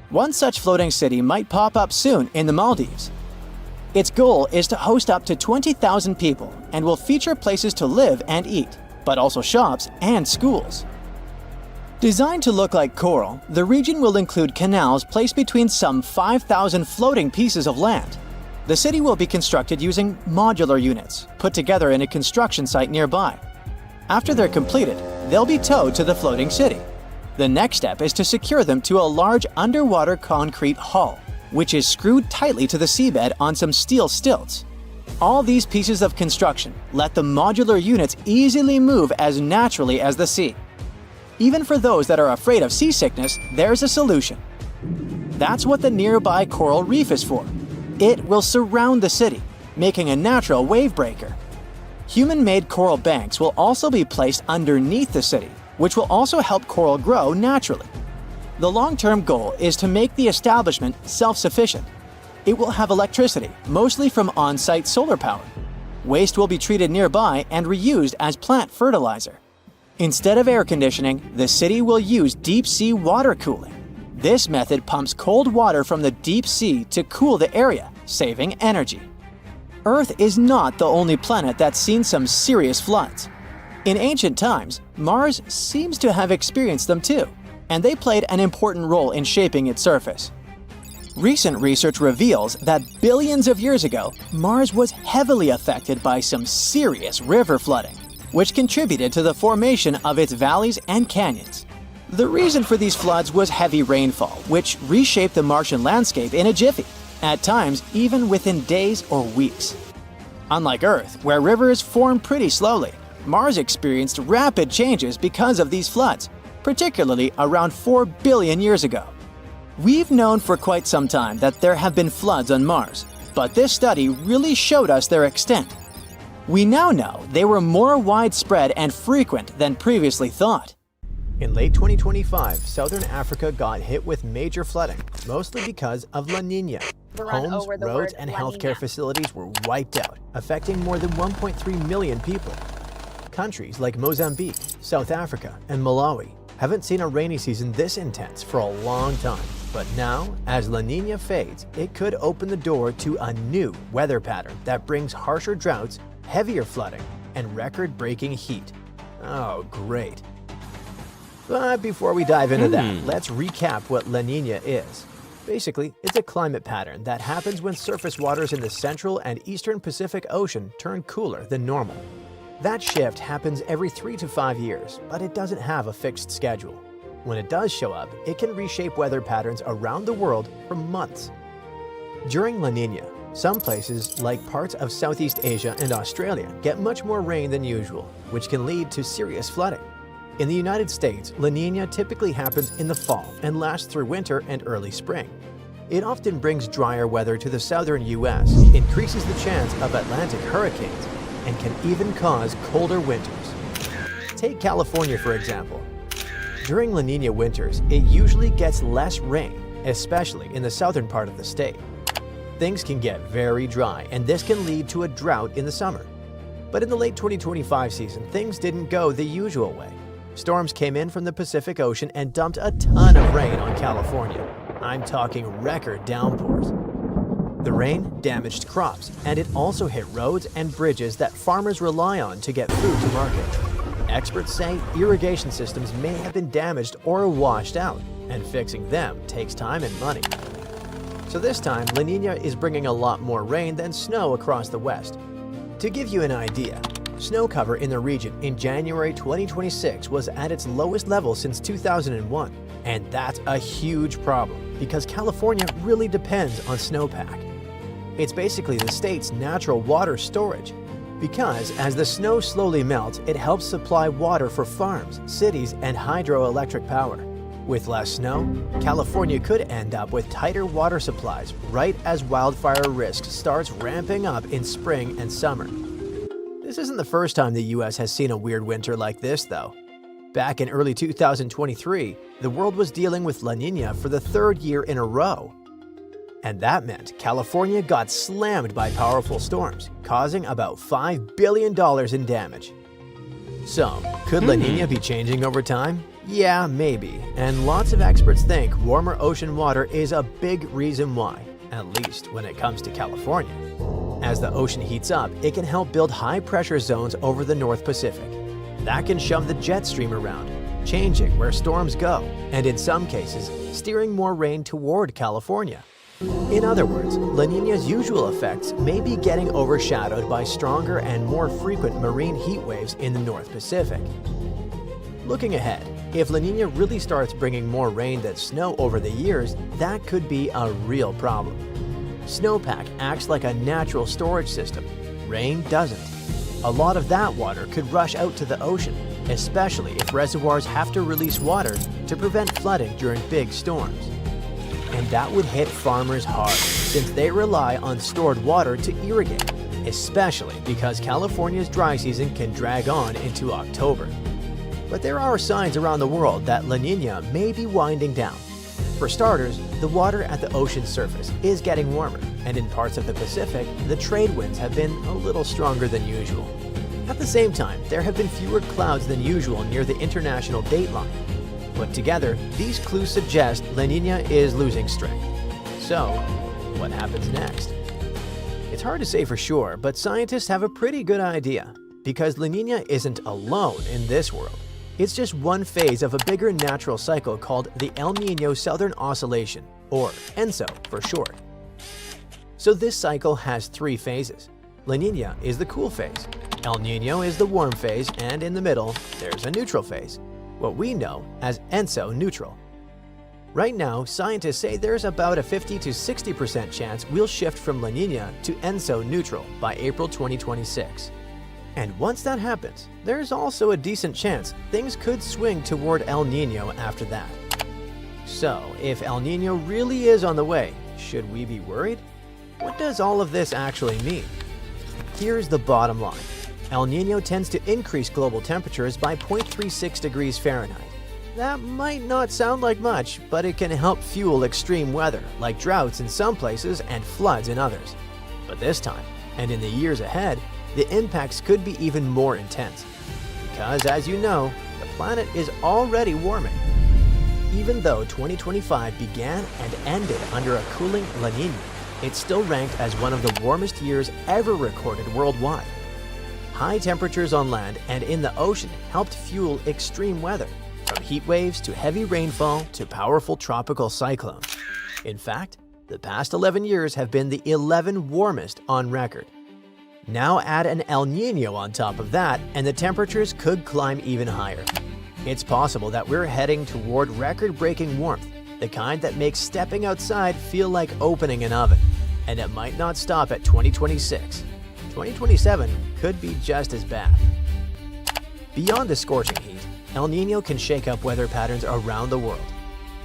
One such floating city might pop up soon in the Maldives. Its goal is to host up to 20,000 people and will feature places to live and eat, but also shops and schools. Designed to look like coral, the region will include canals placed between some 5,000 floating pieces of land. The city will be constructed using modular units, put together in a construction site nearby. After they're completed, they'll be towed to the floating city. The next step is to secure them to a large underwater concrete hull, which is screwed tightly to the seabed on some steel stilts. All these pieces of construction let the modular units easily move as naturally as the sea. Even for those that are afraid of seasickness, there's a solution. That's what the nearby coral reef is for. It will surround the city, making a natural wave breaker. Human-made coral banks will also be placed underneath the city, which will also help coral grow naturally. The long-term goal is to make the establishment self-sufficient. It will have electricity, mostly from on-site solar power. Waste will be treated nearby and reused as plant fertilizer. Instead of air conditioning, the city will use deep-sea water cooling. This method pumps cold water from the deep sea to cool the area, saving energy. Earth is not the only planet that's seen some serious floods. In ancient times, Mars seems to have experienced them too, and they played an important role in shaping its surface. Recent research reveals that billions of years ago, Mars was heavily affected by some serious river flooding, which contributed to the formation of its valleys and canyons. The reason for these floods was heavy rainfall, which reshaped the Martian landscape in a jiffy, at times even within days or weeks. Unlike Earth, where rivers form pretty slowly, Mars experienced rapid changes because of these floods, particularly around 4 billion years ago. We've known for quite some time that there have been floods on Mars, but this study really showed us their extent. We now know they were more widespread and frequent than previously thought. In late 2025, southern Africa got hit with major flooding, mostly because of La Niña. Homes, roads, and healthcare facilities were wiped out, affecting more than 1.3 million people. Countries like Mozambique, South Africa, and Malawi haven't seen a rainy season this intense for a long time. But now, as La Niña fades, it could open the door to a new weather pattern that brings harsher droughts, heavier flooding, and record-breaking heat. Oh, great. But before we dive into that, let's recap what La Niña is. Basically, it's a climate pattern that happens when surface waters in the central and eastern Pacific Ocean turn cooler than normal. That shift happens every 3 to 5 years, but it doesn't have a fixed schedule. When it does show up, it can reshape weather patterns around the world for months. During La Niña, some places, like parts of Southeast Asia and Australia, get much more rain than usual, which can lead to serious flooding. In the United States, La Niña typically happens in the fall and lasts through winter and early spring. It often brings drier weather to the southern U.S., increases the chance of Atlantic hurricanes, and can even cause colder winters. Take California, for example. During La Niña winters, it usually gets less rain, especially in the southern part of the state. Things can get very dry, and this can lead to a drought in the summer. But in the late 2025 season, things didn't go the usual way. Storms came in from the Pacific Ocean and dumped a ton of rain on California. I'm talking record downpours. The rain damaged crops, and it also hit roads and bridges that farmers rely on to get food to market. Experts say irrigation systems may have been damaged or washed out, and fixing them takes time and money. So this time, La Niña is bringing a lot more rain than snow across the west. To give you an idea, snow cover in the region in January 2026 was at its lowest level since 2001, and that's a huge problem because California really depends on snowpack. It's basically the state's natural water storage, because as the snow slowly melts, it helps supply water for farms, cities, and hydroelectric power. With less snow, California could end up with tighter water supplies right as wildfire risk starts ramping up in spring and summer. This isn't the first time the US has seen a weird winter like this, though. Back in early 2023, the world was dealing with La Niña for the third year in a row. And that meant California got slammed by powerful storms, causing about $5 billion in damage. So, could La Niña be changing over time? Yeah, maybe. And lots of experts think warmer ocean water is a big reason why, at least when it comes to California. As the ocean heats up, it can help build high-pressure zones over the North Pacific. That can shove the jet stream around, changing where storms go, and in some cases, steering more rain toward California. In other words, La Niña's usual effects may be getting overshadowed by stronger and more frequent marine heat waves in the North Pacific. Looking ahead, if La Niña really starts bringing more rain than snow over the years, that could be a real problem. Snowpack acts like a natural storage system. Rain doesn't. A lot of that water could rush out to the ocean, especially if reservoirs have to release water to prevent flooding during big storms. And that would hit farmers hard, since they rely on stored water to irrigate, especially because California's dry season can drag on into October. But there are signs around the world that La Niña may be winding down. For starters, the water at the ocean surface is getting warmer, and in parts of the Pacific, the trade winds have been a little stronger than usual. At the same time, there have been fewer clouds than usual near the international dateline. Put together, these clues suggest La Niña is losing strength. So, what happens next? It's hard to say for sure, but scientists have a pretty good idea, because La Niña isn't alone in this world. It's just one phase of a bigger natural cycle called the El Niño Southern Oscillation, or ENSO for short. So this cycle has three phases. La Niña is the cool phase, El Niño is the warm phase, and in the middle, there's a neutral phase, what we know as ENSO neutral. Right now, scientists say there's about a 50 to 60% chance we'll shift from La Niña to ENSO neutral by April 2026. And once that happens, there's also a decent chance things could swing toward El Niño after that. So, if El Niño really is on the way, should we be worried? What does all of this actually mean? Here's the bottom line. El Niño tends to increase global temperatures by 0.36 degrees Fahrenheit. That might not sound like much, but it can help fuel extreme weather, like droughts in some places and floods in others. But this time, and in the years ahead, the impacts could be even more intense. Because, as you know, the planet is already warming. Even though 2025 began and ended under a cooling La Niña, it's still ranked as one of the warmest years ever recorded worldwide. High temperatures on land and in the ocean helped fuel extreme weather, from heat waves to heavy rainfall to powerful tropical cyclones. In fact, the past 11 years have been the 11 warmest on record. Now add an El Niño on top of that, and the temperatures could climb even higher. It's possible that we're heading toward record-breaking warmth, the kind that makes stepping outside feel like opening an oven. And it might not stop at 2026. 2027 could be just as bad. Beyond the scorching heat, El Niño can shake up weather patterns around the world.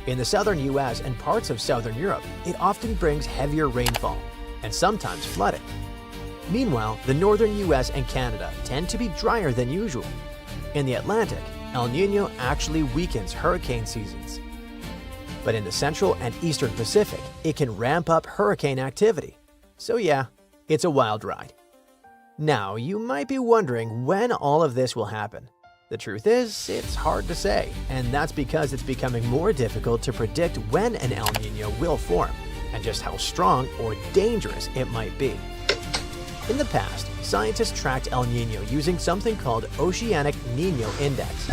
In the southern US and parts of southern Europe, it often brings heavier rainfall, and sometimes flooding. Meanwhile, the northern US and Canada tend to be drier than usual. In the Atlantic, El Niño actually weakens hurricane seasons. But in the central and eastern Pacific, it can ramp up hurricane activity. So yeah, it's a wild ride. Now, you might be wondering when all of this will happen. The truth is, it's hard to say, and that's because it's becoming more difficult to predict when an El Niño will form, and just how strong or dangerous it might be. In the past, scientists tracked El Niño using something called Oceanic Niño Index.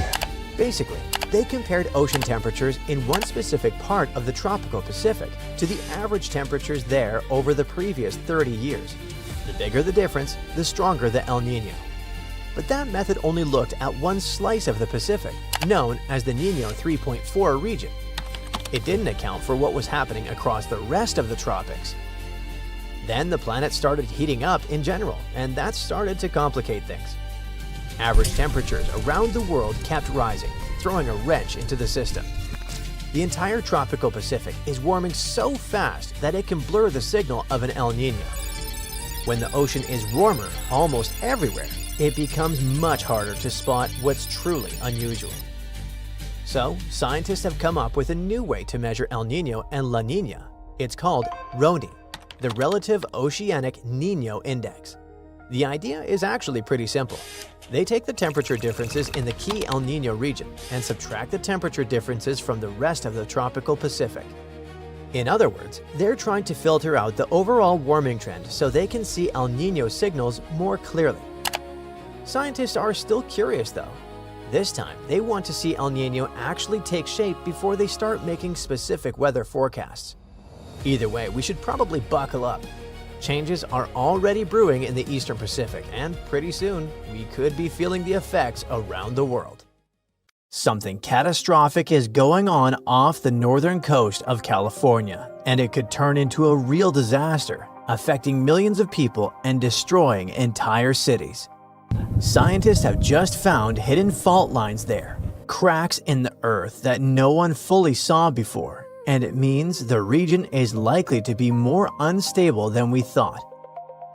Basically, they compared ocean temperatures in one specific part of the tropical Pacific to the average temperatures there over the previous 30 years. The bigger the difference, the stronger the El Niño. But that method only looked at one slice of the Pacific, known as the Niño 3.4 region. It didn't account for what was happening across the rest of the tropics. Then the planet started heating up in general, and that started to complicate things. Average temperatures around the world kept rising, throwing a wrench into the system. The entire tropical Pacific is warming so fast that it can blur the signal of an El Niño. When the ocean is warmer almost everywhere, it becomes much harder to spot what's truly unusual. So, scientists have come up with a new way to measure El Niño and La Niña. It's called RONI, the Relative Oceanic Niño Index. The idea is actually pretty simple. They take the temperature differences in the key El Niño region and subtract the temperature differences from the rest of the tropical Pacific. In other words, they're trying to filter out the overall warming trend so they can see El Niño signals more clearly. Scientists are still curious though. This time, they want to see El Niño actually take shape before they start making specific weather forecasts. Either way, we should probably buckle up. Changes are already brewing in the eastern Pacific, and pretty soon, we could be feeling the effects around the world. Something catastrophic is going on off the northern coast of California, and it could turn into a real disaster, affecting millions of people and destroying entire cities. Scientists have just found hidden fault lines there, cracks in the earth that no one fully saw before, and it means the region is likely to be more unstable than we thought.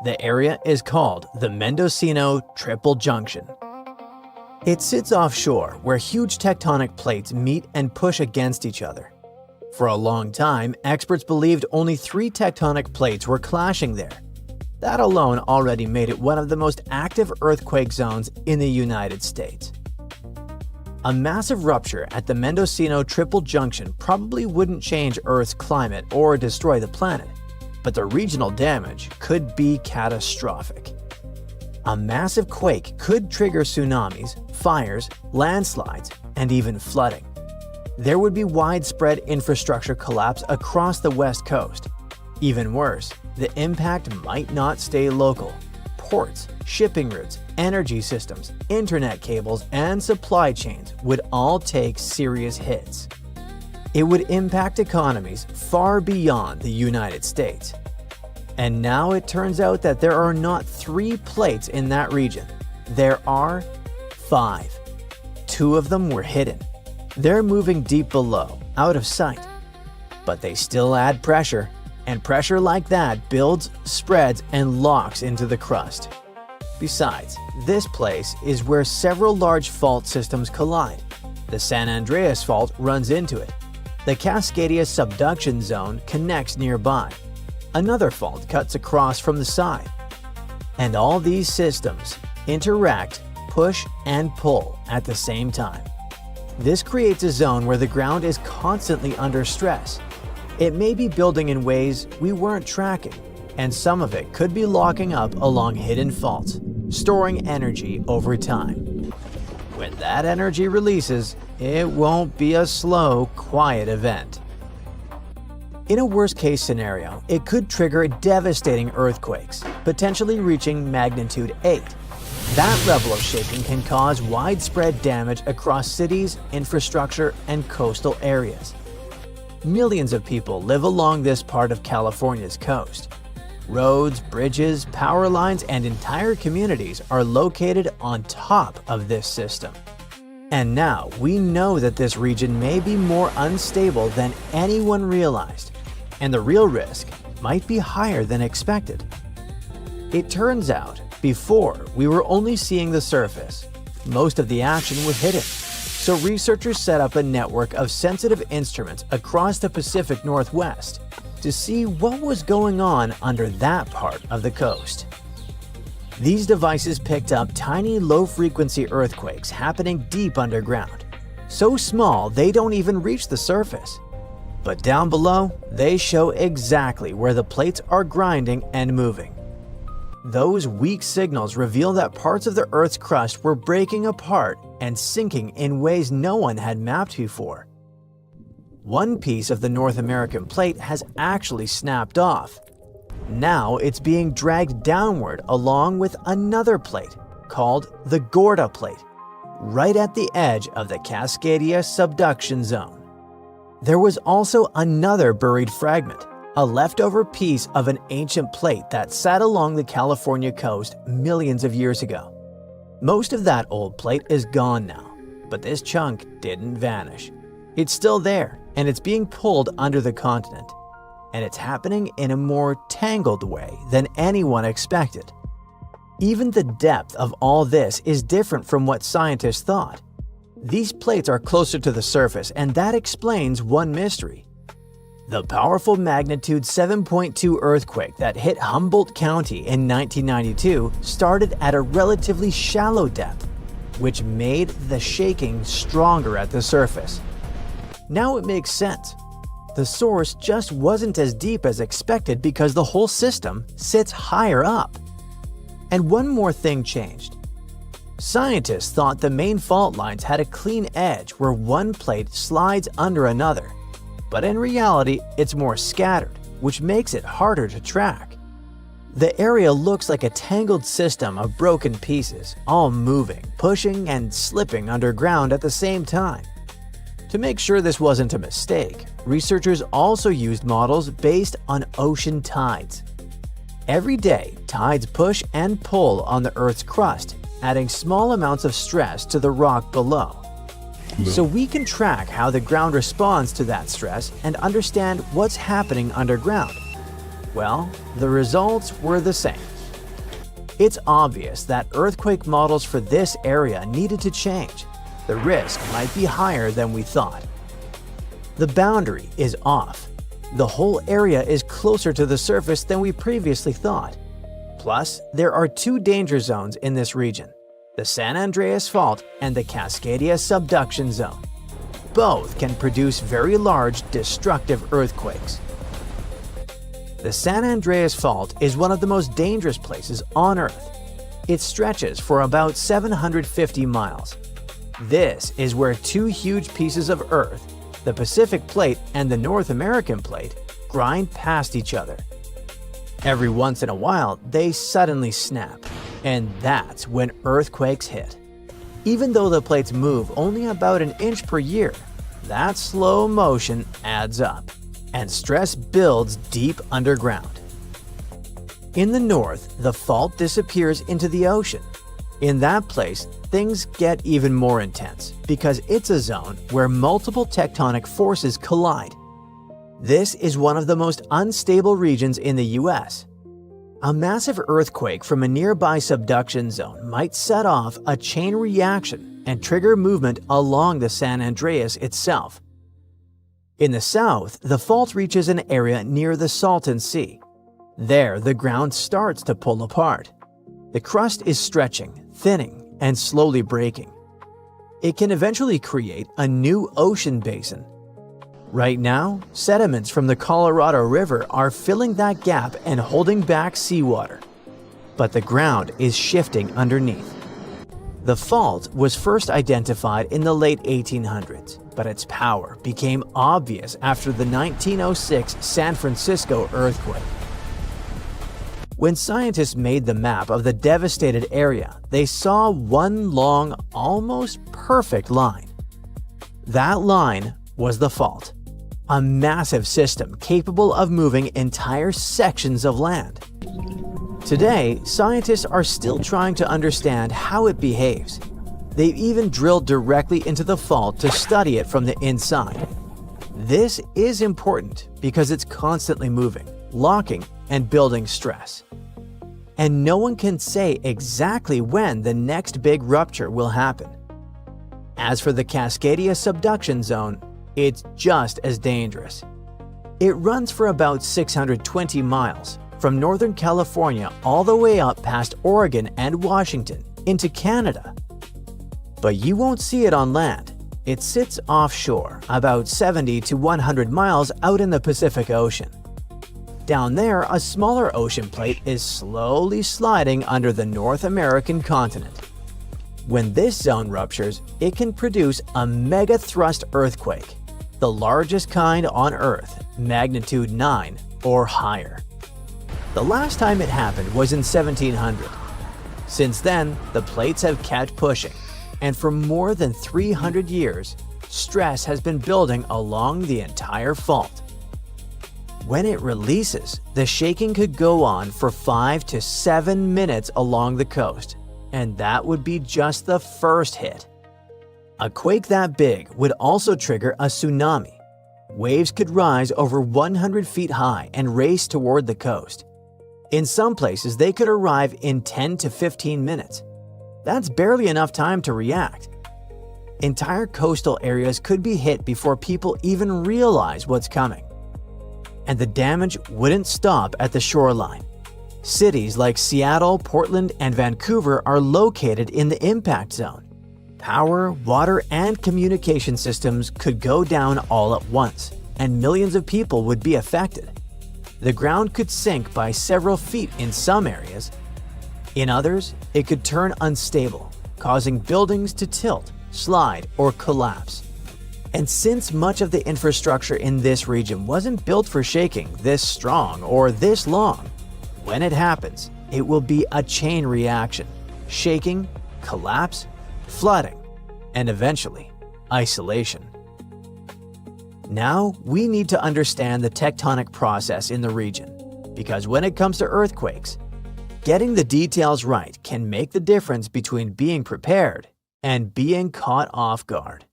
The area is called the Mendocino Triple Junction. It sits offshore where huge tectonic plates meet and push against each other. For a long time, experts believed only 3 tectonic plates were clashing there. That alone already made it one of the most active earthquake zones in the United States. A massive rupture at the Mendocino Triple Junction probably wouldn't change Earth's climate or destroy the planet, but the regional damage could be catastrophic. A massive quake could trigger tsunamis, fires, landslides, and even flooding. There would be widespread infrastructure collapse across the West Coast. Even worse, the impact might not stay local. Ports, shipping routes, energy systems, internet cables, and supply chains would all take serious hits. It would impact economies far beyond the United States. And now it turns out that there are not 3 plates in that region. There are 5. 2 of them were hidden. They're moving deep below, out of sight. But they still add pressure, and pressure like that builds, spreads, and locks into the crust. Besides, this place is where several large fault systems collide. The San Andreas Fault runs into it. The Cascadia Subduction Zone connects nearby. Another fault cuts across from the side. And all these systems interact, push, and pull at the same time. This creates a zone where the ground is constantly under stress. It may be building in ways we weren't tracking, and some of it could be locking up along hidden faults, storing energy over time. When that energy releases, it won't be a slow, quiet event. In a worst-case scenario, it could trigger devastating earthquakes, potentially reaching magnitude 8. That level of shaking can cause widespread damage across cities, infrastructure, and coastal areas. Millions of people live along this part of California's coast. Roads, bridges, power lines, and entire communities are located on top of this system. And now we know that this region may be more unstable than anyone realized, and the real risk might be higher than expected. It turns out, before we were only seeing the surface. Most of the action was hidden. So researchers set up a network of sensitive instruments across the Pacific Northwest to see what was going on under that part of the coast. These devices picked up tiny low-frequency earthquakes happening deep underground, so small they don't even reach the surface. But down below, they show exactly where the plates are grinding and moving. Those weak signals reveal that parts of the Earth's crust were breaking apart and sinking in ways no one had mapped before. One piece of the North American plate has actually snapped off. Now it's being dragged downward along with another plate, called the Gorda Plate, right at the edge of the Cascadia subduction zone. There was also another buried fragment, a leftover piece of an ancient plate that sat along the California coast millions of years ago. Most of that old plate is gone now, but this chunk didn't vanish. It's still there, and it's being pulled under the continent. And it's happening in a more tangled way than anyone expected. Even the depth of all this is different from what scientists thought. These plates are closer to the surface, and that explains one mystery. The powerful magnitude 7.2 earthquake that hit Humboldt County in 1992 started at a relatively shallow depth, which made the shaking stronger at the surface. Now it makes sense. The source just wasn't as deep as expected because the whole system sits higher up. And one more thing changed. Scientists thought the main fault lines had a clean edge where one plate slides under another. But in reality, it's more scattered, which makes it harder to track. The area looks like a tangled system of broken pieces, all moving, pushing, and slipping underground at the same time. To make sure this wasn't a mistake, researchers also used models based on ocean tides. Every day, tides push and pull on the Earth's crust, adding small amounts of stress to the rock below. So we can track how the ground responds to that stress and understand what's happening underground. Well, the results were the same. It's obvious that earthquake models for this area needed to change. The risk might be higher than we thought. The boundary is off. The whole area is closer to the surface than we previously thought. Plus, there are two danger zones in this region: the San Andreas Fault and the Cascadia subduction zone. Both can produce very large, destructive earthquakes. The San Andreas Fault is one of the most dangerous places on Earth. It stretches for about 750 miles. This is where two huge pieces of Earth, the Pacific Plate and the North American Plate, grind past each other. Every once in a while, they suddenly snap, and that's when earthquakes hit. Even though the plates move only about an inch per year, that slow motion adds up, and stress builds deep underground. In the north, the fault disappears into the ocean. In that place, things get even more intense because it's a zone where multiple tectonic forces collide. This is one of the most unstable regions in the US. A massive earthquake from a nearby subduction zone might set off a chain reaction and trigger movement along the San Andreas itself. In the south, the fault reaches an area near the Salton Sea. There, the ground starts to pull apart. The crust is stretching, thinning, and slowly breaking. It can eventually create a new ocean basin. Right now, sediments from the Colorado River are filling that gap and holding back seawater. But the ground is shifting underneath. The fault was first identified in the late 1800s, but its power became obvious after the 1906 San Francisco earthquake. When scientists made the map of the devastated area, they saw one long, almost perfect line. That line was the fault, a massive system capable of moving entire sections of land. Today, scientists are still trying to understand how it behaves. They've even drilled directly into the fault to study it from the inside. This is important because it's constantly moving, locking, and building stress. and no one can say exactly when the next big rupture will happen. As for the Cascadia subduction zone, it's just as dangerous. It runs for about 620 miles, from Northern California all the way up past Oregon and Washington into Canada. But you won't see it on land. It sits offshore, about 70 to 100 miles out in the Pacific Ocean. Down there, a smaller ocean plate is slowly sliding under the North American continent. When this zone ruptures, it can produce a megathrust earthquake, the largest kind on Earth, magnitude 9 or higher. The last time it happened was in 1700. Since then, the plates have kept pushing, and for more than 300 years, stress has been building along the entire fault. When it releases, the shaking could go on for 5 to 7 minutes along the coast, and that would be just the first hit. A quake that big would also trigger a tsunami. Waves could rise over 100 feet high and race toward the coast. In some places, they could arrive in 10 to 15 minutes. That's barely enough time to react. Entire coastal areas could be hit before people even realize what's coming. And the damage wouldn't stop at the shoreline. Cities like Seattle, Portland, and Vancouver are located in the impact zone. Power, water, and communication systems could go down all at once, and millions of people would be affected. The ground could sink by several feet in some areas. In others, it could turn unstable, causing buildings to tilt, slide, or collapse. And since much of the infrastructure in this region wasn't built for shaking this strong or this long, when it happens, it will be a chain reaction: shaking, collapse, flooding, and eventually, isolation. Now, we need to understand the tectonic process in the region, because when it comes to earthquakes, getting the details right can make the difference between being prepared and being caught off guard.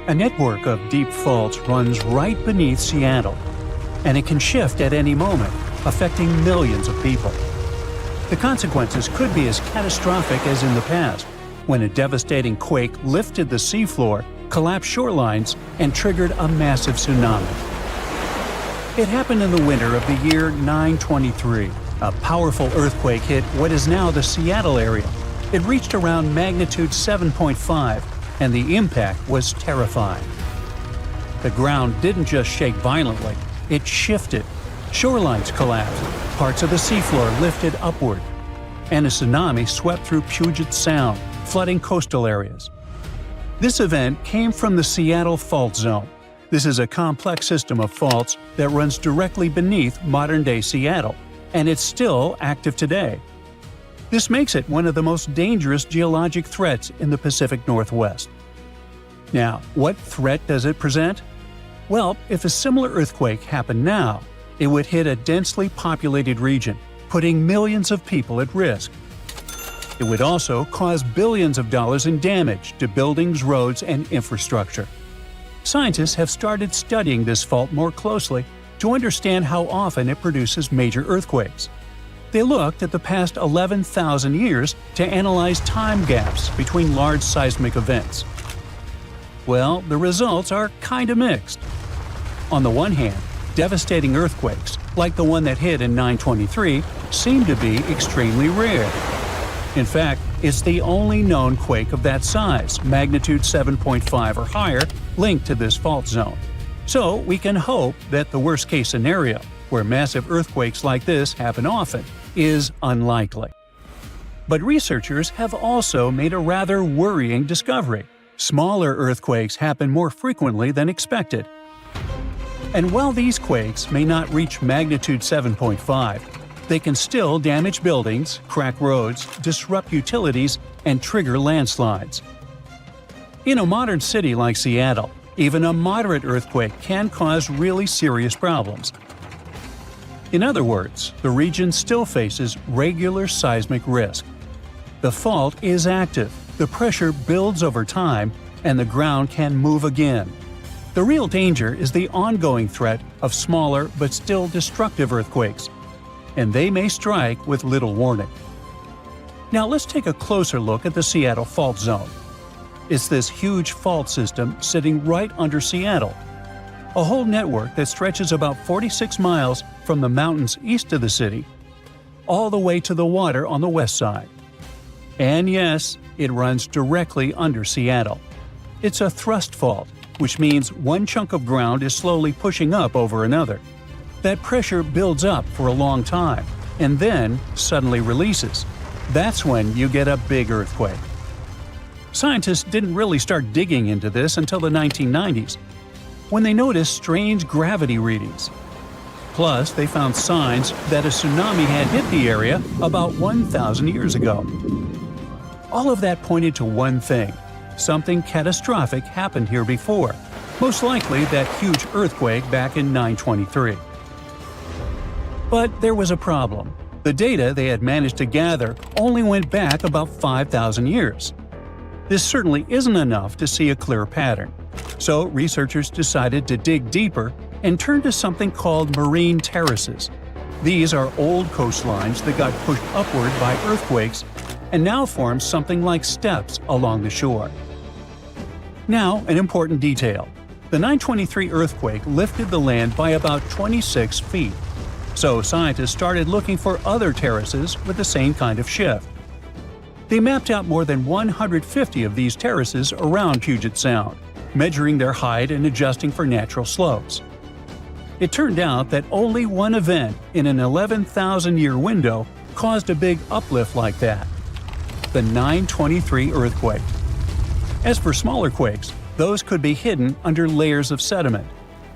A network of deep faults runs right beneath Seattle, and it can shift at any moment, affecting millions of people. The consequences could be as catastrophic as in the past, when a devastating quake lifted the seafloor, collapsed shorelines, and triggered a massive tsunami. It happened in the winter of the year 923. A powerful earthquake hit what is now the Seattle area. It reached around magnitude 7.5, and the impact was terrifying. The ground didn't just shake violently, it shifted. Shorelines collapsed, parts of the seafloor lifted upward, and a tsunami swept through Puget Sound, flooding coastal areas. This event came from the Seattle Fault Zone. This is a complex system of faults that runs directly beneath modern-day Seattle, and it's still active today. This makes it one of the most dangerous geologic threats in the Pacific Northwest. Now, what threat does it present? Well, if a similar earthquake happened now, it would hit a densely populated region, putting millions of people at risk. It would also cause billions of dollars in damage to buildings, roads, and infrastructure. Scientists have started studying this fault more closely to understand how often it produces major earthquakes. They looked at the past 11,000 years to analyze time gaps between large seismic events. Well, the results are kinda mixed. On the one hand, devastating earthquakes, like the one that hit in 923, seem to be extremely rare. In fact, it's the only known quake of that size, magnitude 7.5 or higher, linked to this fault zone. So we can hope that the worst-case scenario, where massive earthquakes like this happen often, is unlikely. But researchers have also made a rather worrying discovery. Smaller earthquakes happen more frequently than expected. And while these quakes may not reach magnitude 7.5, they can still damage buildings, crack roads, disrupt utilities, and trigger landslides. In a modern city like Seattle, even a moderate earthquake can cause really serious problems. In other words, the region still faces regular seismic risk. The fault is active, the pressure builds over time, and the ground can move again. The real danger is the ongoing threat of smaller but still destructive earthquakes. and they may strike with little warning. Now let's take a closer look at the Seattle Fault Zone. It's this huge fault system sitting right under Seattle, a whole network that stretches about 46 miles from the mountains east of the city all the way to the water on the west side. And yes, it runs directly under Seattle. It's a thrust fault, which means one chunk of ground is slowly pushing up over another. That pressure builds up for a long time, and then suddenly releases. That's when you get a big earthquake. Scientists didn't really start digging into this until the 1990s, when they noticed strange gravity readings. Plus, they found signs that a tsunami had hit the area about 1,000 years ago. All of that pointed to one thing: something catastrophic happened here before, most likely that huge earthquake back in 923. But there was a problem. The data they had managed to gather only went back about 5,000 years. This certainly isn't enough to see a clear pattern. So researchers decided to dig deeper and turn to something called marine terraces. These are old coastlines that got pushed upward by earthquakes and now form something like steps along the shore. Now, an important detail. The 923 earthquake lifted the land by about 26 feet. So scientists started looking for other terraces with the same kind of shift. They mapped out more than 150 of these terraces around Puget Sound, measuring their height and adjusting for natural slopes. It turned out that only one event in an 11,000-year window caused a big uplift like that: the 923 earthquake. As for smaller quakes, those could be hidden under layers of sediment.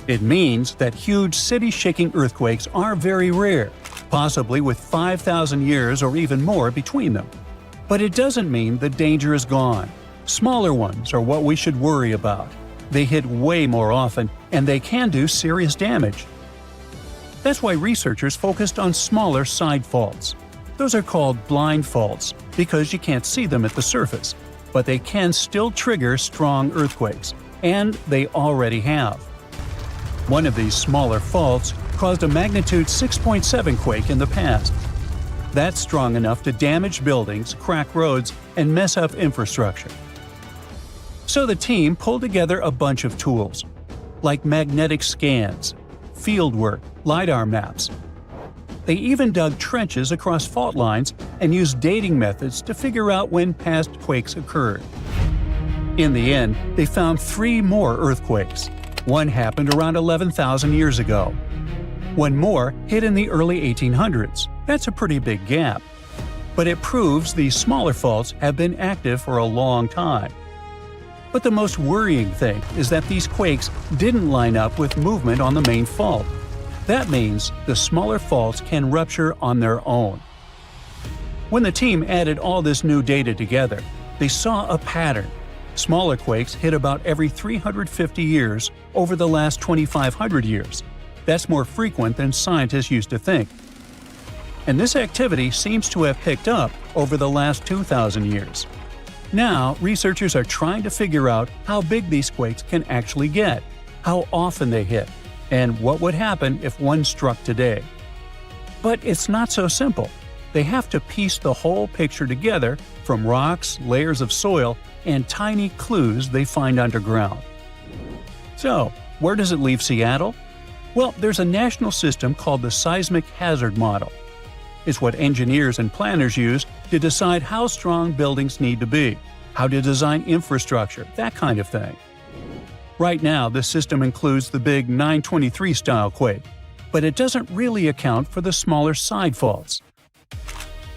It means that huge city-shaking earthquakes are very rare, possibly with 5,000 years or even more between them. But it doesn't mean the danger is gone. Smaller ones are what we should worry about. They hit way more often, and they can do serious damage. That's why researchers focused on smaller side faults. Those are called blind faults because you can't see them at the surface, but they can still trigger strong earthquakes, and they already have. One of these smaller faults caused a magnitude 6.7 quake in the past. That's strong enough to damage buildings, crack roads, and mess up infrastructure. So the team pulled together a bunch of tools, like magnetic scans, fieldwork, LiDAR maps. They even dug trenches across fault lines and used dating methods to figure out when past quakes occurred. In the end, they found 3 more earthquakes. One happened around 11,000 years ago. One more hit in the early 1800s. That's a pretty big gap. But it proves these smaller faults have been active for a long time. But the most worrying thing is that these quakes didn't line up with movement on the main fault. That means the smaller faults can rupture on their own. When the team added all this new data together, they saw a pattern. Smaller quakes hit about every 350 years over the last 2,500 years. That's more frequent than scientists used to think. And this activity seems to have picked up over the last 2,000 years. Now, researchers are trying to figure out how big these quakes can actually get, how often they hit, and what would happen if one struck today. But it's not so simple. They have to piece the whole picture together from rocks, layers of soil, and tiny clues they find underground. So, where does it leave Seattle? Well, there's a national system called the Seismic Hazard Model. It's what engineers and planners use to decide how strong buildings need to be, how to design infrastructure, that kind of thing. Right now, the system includes the big 923-style quake, but it doesn't really account for the smaller side faults.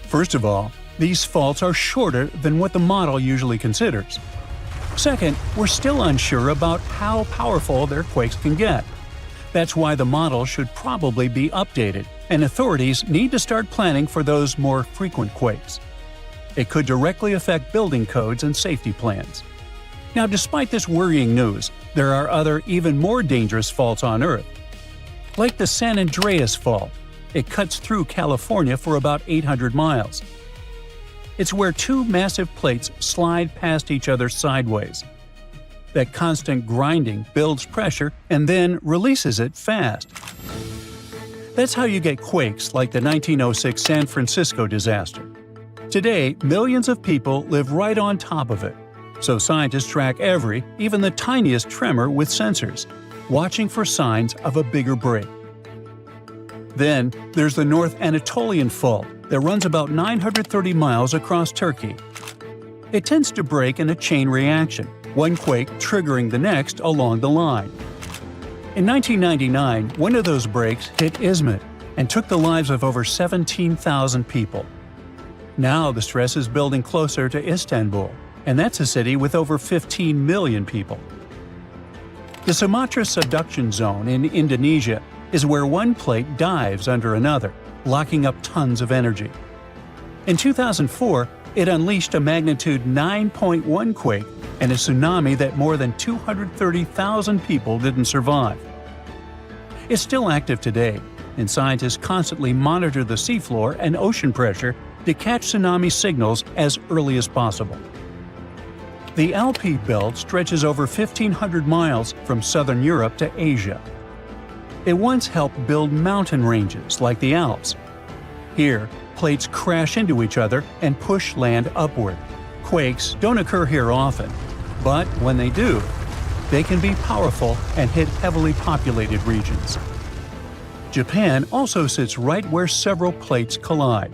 First of all, these faults are shorter than what the model usually considers. Second, we're still unsure about how powerful their quakes can get. That's why the model should probably be updated, and authorities need to start planning for those more frequent quakes. It could directly affect building codes and safety plans. Now, despite this worrying news, there are other even more dangerous faults on Earth. Like the San Andreas Fault. It cuts through California for about 800 miles. It's where 2 massive plates slide past each other sideways. That constant grinding builds pressure and then releases it fast. That's how you get quakes like the 1906 San Francisco disaster. Today, millions of people live right on top of it, so scientists track every, even the tiniest tremor with sensors, watching for signs of a bigger break. Then, there's the North Anatolian Fault that runs about 930 miles across Turkey. It tends to break in a chain reaction, one quake triggering the next along the line. In 1999, one of those breaks hit Izmit and took the lives of over 17,000 people. Now the stress is building closer to Istanbul, and that's a city with over 15 million people. The Sumatra subduction zone in Indonesia is where one plate dives under another, locking up tons of energy. In 2004, it unleashed a magnitude 9.1 quake and a tsunami that more than 230,000 people didn't survive. It's still active today, and scientists constantly monitor the seafloor and ocean pressure to catch tsunami signals as early as possible. The Alpi belt stretches over 1,500 miles from southern Europe to Asia. It once helped build mountain ranges like the Alps. Here, plates crash into each other and push land upward. Quakes don't occur here often, but when they do, they can be powerful and hit heavily populated regions. Japan also sits right where several plates collide.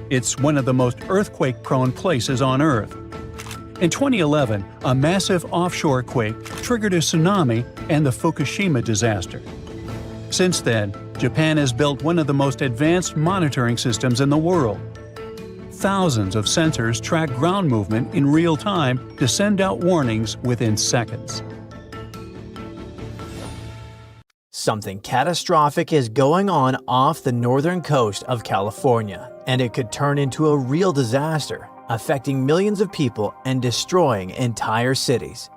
It's one of the most earthquake-prone places on Earth. In 2011, a massive offshore quake triggered a tsunami and the Fukushima disaster. Since then, Japan has built one of the most advanced monitoring systems in the world. Thousands of sensors track ground movement in real time to send out warnings within seconds. Something catastrophic is going on off the northern coast of California, and it could turn into a real disaster, affecting millions of people and destroying entire cities.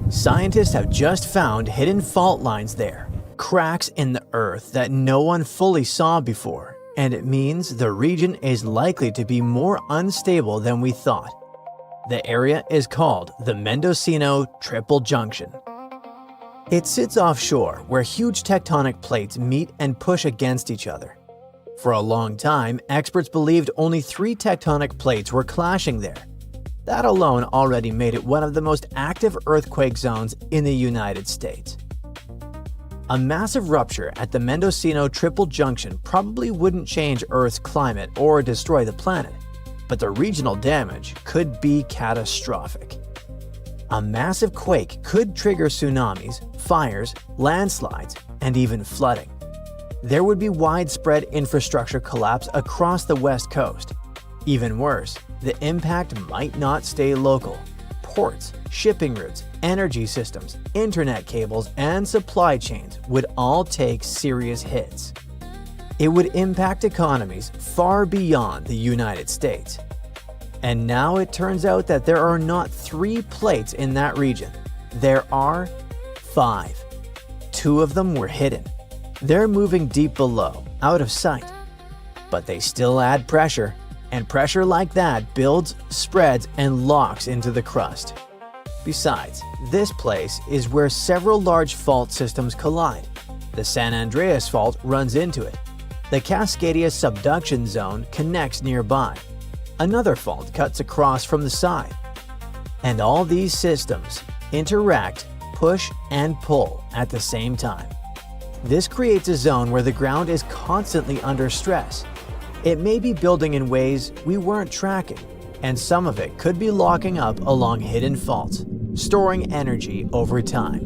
Scientists have just found hidden fault lines there, cracks in the earth that no one fully saw before, and it means the region is likely to be more unstable than we thought. The area is called the Mendocino Triple Junction. It sits offshore where huge tectonic plates meet and push against each other. For a long time, experts believed only 3 tectonic plates were clashing there. That alone already made it one of the most active earthquake zones in the United States. A massive rupture at the Mendocino Triple Junction probably wouldn't change Earth's climate or destroy the planet, but the regional damage could be catastrophic. A massive quake could trigger tsunamis, fires, landslides, and even flooding. There would be widespread infrastructure collapse across the West Coast. Even worse, the impact might not stay local. Ports, shipping routes, energy systems, internet cables, and supply chains would all take serious hits. It would impact economies far beyond the United States. And now it turns out that there are not 3 plates in that region. There are 5. 2 of them were hidden. They're moving deep below, out of sight. But they still add pressure, and pressure like that builds, spreads, and locks into the crust. Besides, this place is where several large fault systems collide. The San Andreas Fault runs into it. The Cascadia subduction zone connects nearby. Another fault cuts across from the side. And all these systems interact, push, and pull at the same time. This creates a zone where the ground is constantly under stress. It may be building in ways we weren't tracking, and some of it could be locking up along hidden faults, storing energy over time.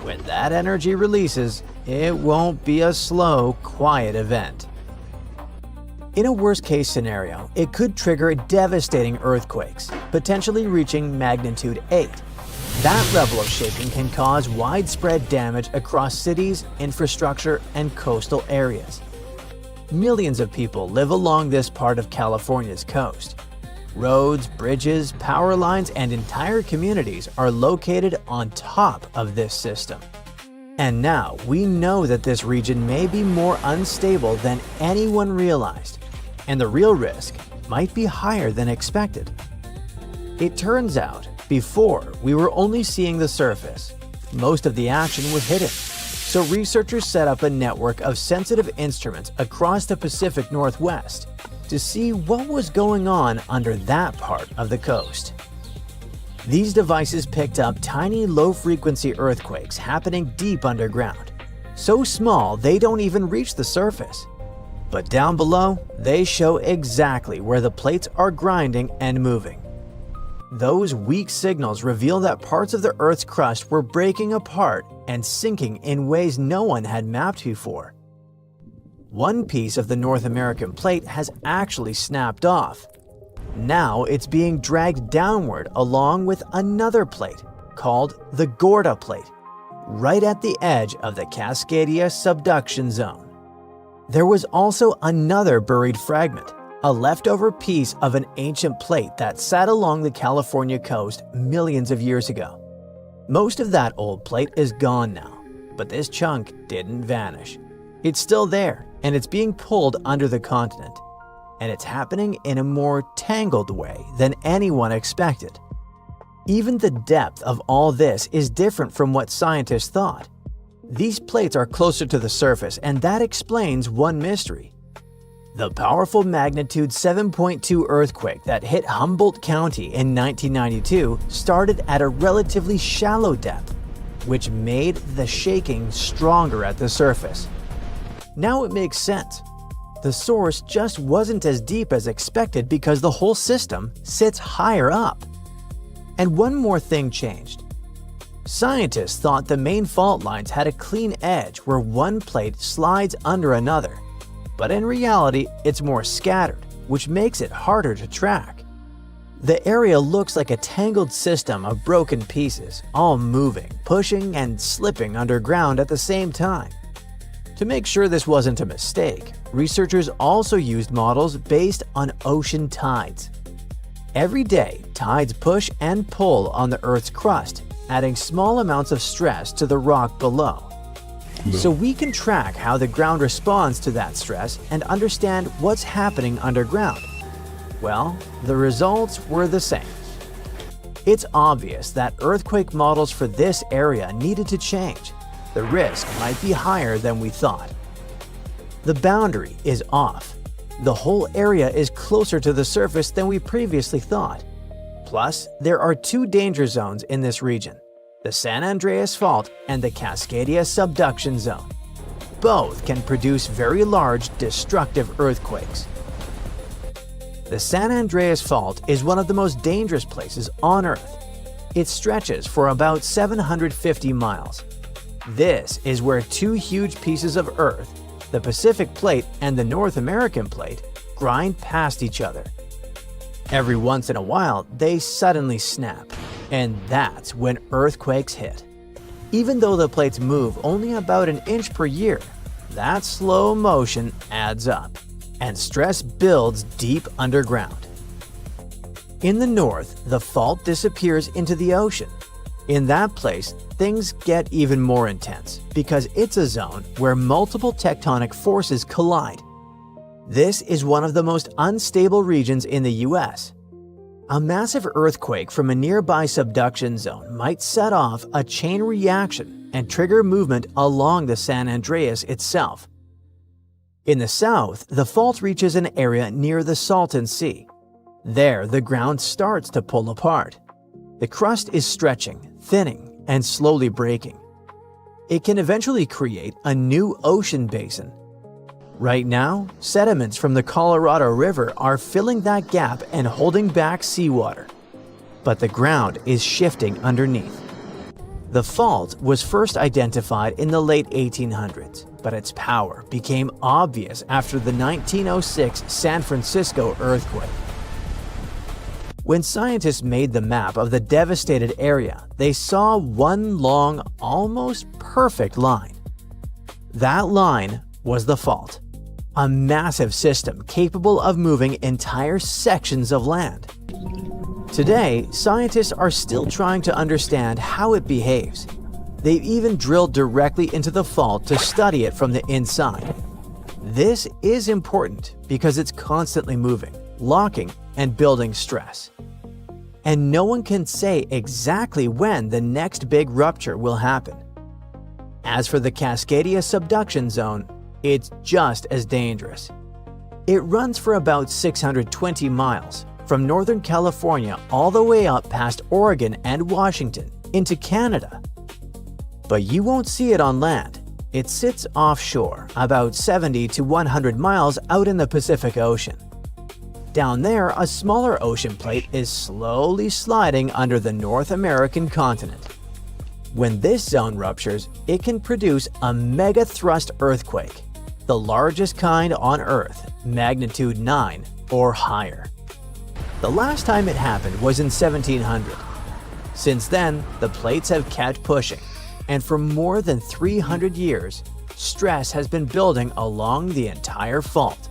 When that energy releases, it won't be a slow, quiet event. In a worst-case scenario, it could trigger devastating earthquakes, potentially reaching magnitude 8. That level of shaking can cause widespread damage across cities, infrastructure, and coastal areas. Millions of people live along this part of California's coast. Roads, bridges, power lines, and entire communities are located on top of this system. And now we know that this region may be more unstable than anyone realized, and the real risk might be higher than expected. It turns out, before we were only seeing the surface. Most of the action was hidden. So researchers set up a network of sensitive instruments across the Pacific Northwest to see what was going on under that part of the coast. These devices picked up tiny low-frequency earthquakes happening deep underground, so small they don't even reach the surface. But down below, they show exactly where the plates are grinding and moving. Those weak signals reveal that parts of the Earth's crust were breaking apart and sinking in ways no one had mapped before. One piece of the North American plate has actually snapped off. Now it's being dragged downward along with another plate, called the Gorda Plate, right at the edge of the Cascadia subduction zone. There was also another buried fragment, a leftover piece of an ancient plate that sat along the California coast millions of years ago. Most of that old plate is gone now, but this chunk didn't vanish. It's still there, and it's being pulled under the continent. And it's happening in a more tangled way than anyone expected. Even the depth of all this is different from what scientists thought. These plates are closer to the surface, and that explains one mystery. The powerful magnitude 7.2 earthquake that hit Humboldt County in 1992 started at a relatively shallow depth, which made the shaking stronger at the surface. Now it makes sense. The source just wasn't as deep as expected because the whole system sits higher up. And one more thing changed. Scientists thought the main fault lines had a clean edge where one plate slides under another. But in reality, it's more scattered, which makes it harder to track. The area looks like a tangled system of broken pieces, all moving, pushing, and slipping underground at the same time. To make sure this wasn't a mistake, researchers also used models based on ocean tides. Every day, tides push and pull on the Earth's crust, adding small amounts of stress to the rock below. So we can track how the ground responds to that stress and understand what's happening underground. Well, the results were the same. It's obvious that earthquake models for this area needed to change. The risk might be higher than we thought. The boundary is off. The whole area is closer to the surface than we previously thought. Plus, there are two danger zones in this region: the San Andreas Fault and the Cascadia subduction zone. Both can produce very large, destructive earthquakes. The San Andreas Fault is one of the most dangerous places on Earth. It stretches for about 750 miles. This is where two huge pieces of Earth, the Pacific Plate and the North American Plate, grind past each other. Every once in a while, they suddenly snap, and that's when earthquakes hit. Even though the plates move only about an inch per year, that slow motion adds up, and stress builds deep underground. In the north, the fault disappears into the ocean. In that place, things get even more intense because it's a zone where multiple tectonic forces collide. This is one of the most unstable regions in the US. A massive earthquake from a nearby subduction zone might set off a chain reaction and trigger movement along the San Andreas itself. In the south, the fault reaches an area near the Salton Sea. There, the ground starts to pull apart. The crust is stretching, thinning, and slowly breaking. It can eventually create a new ocean basin. Right now, sediments from the Colorado River are filling that gap and holding back seawater. But the ground is shifting underneath. The fault was first identified in the late 1800s, but its power became obvious after the 1906 San Francisco earthquake. When scientists made the map of the devastated area, they saw one long, almost perfect line. That line was the fault, a massive system capable of moving entire sections of land. Today, scientists are still trying to understand how it behaves. They've even drilled directly into the fault to study it from the inside. This is important because it's constantly moving, locking, and building stress. And no one can say exactly when the next big rupture will happen. As for the Cascadia subduction zone, it's just as dangerous. It runs for about 620 miles, from Northern California all the way up past Oregon and Washington into Canada. But you won't see it on land. It sits offshore, about 70 to 100 miles out in the Pacific Ocean. Down there, a smaller ocean plate is slowly sliding under the North American continent. When this zone ruptures, it can produce a mega-thrust earthquake, the largest kind on Earth, magnitude 9 or higher. The last time it happened was in 1700. Since then, the plates have kept pushing, and for more than 300 years, stress has been building along the entire fault.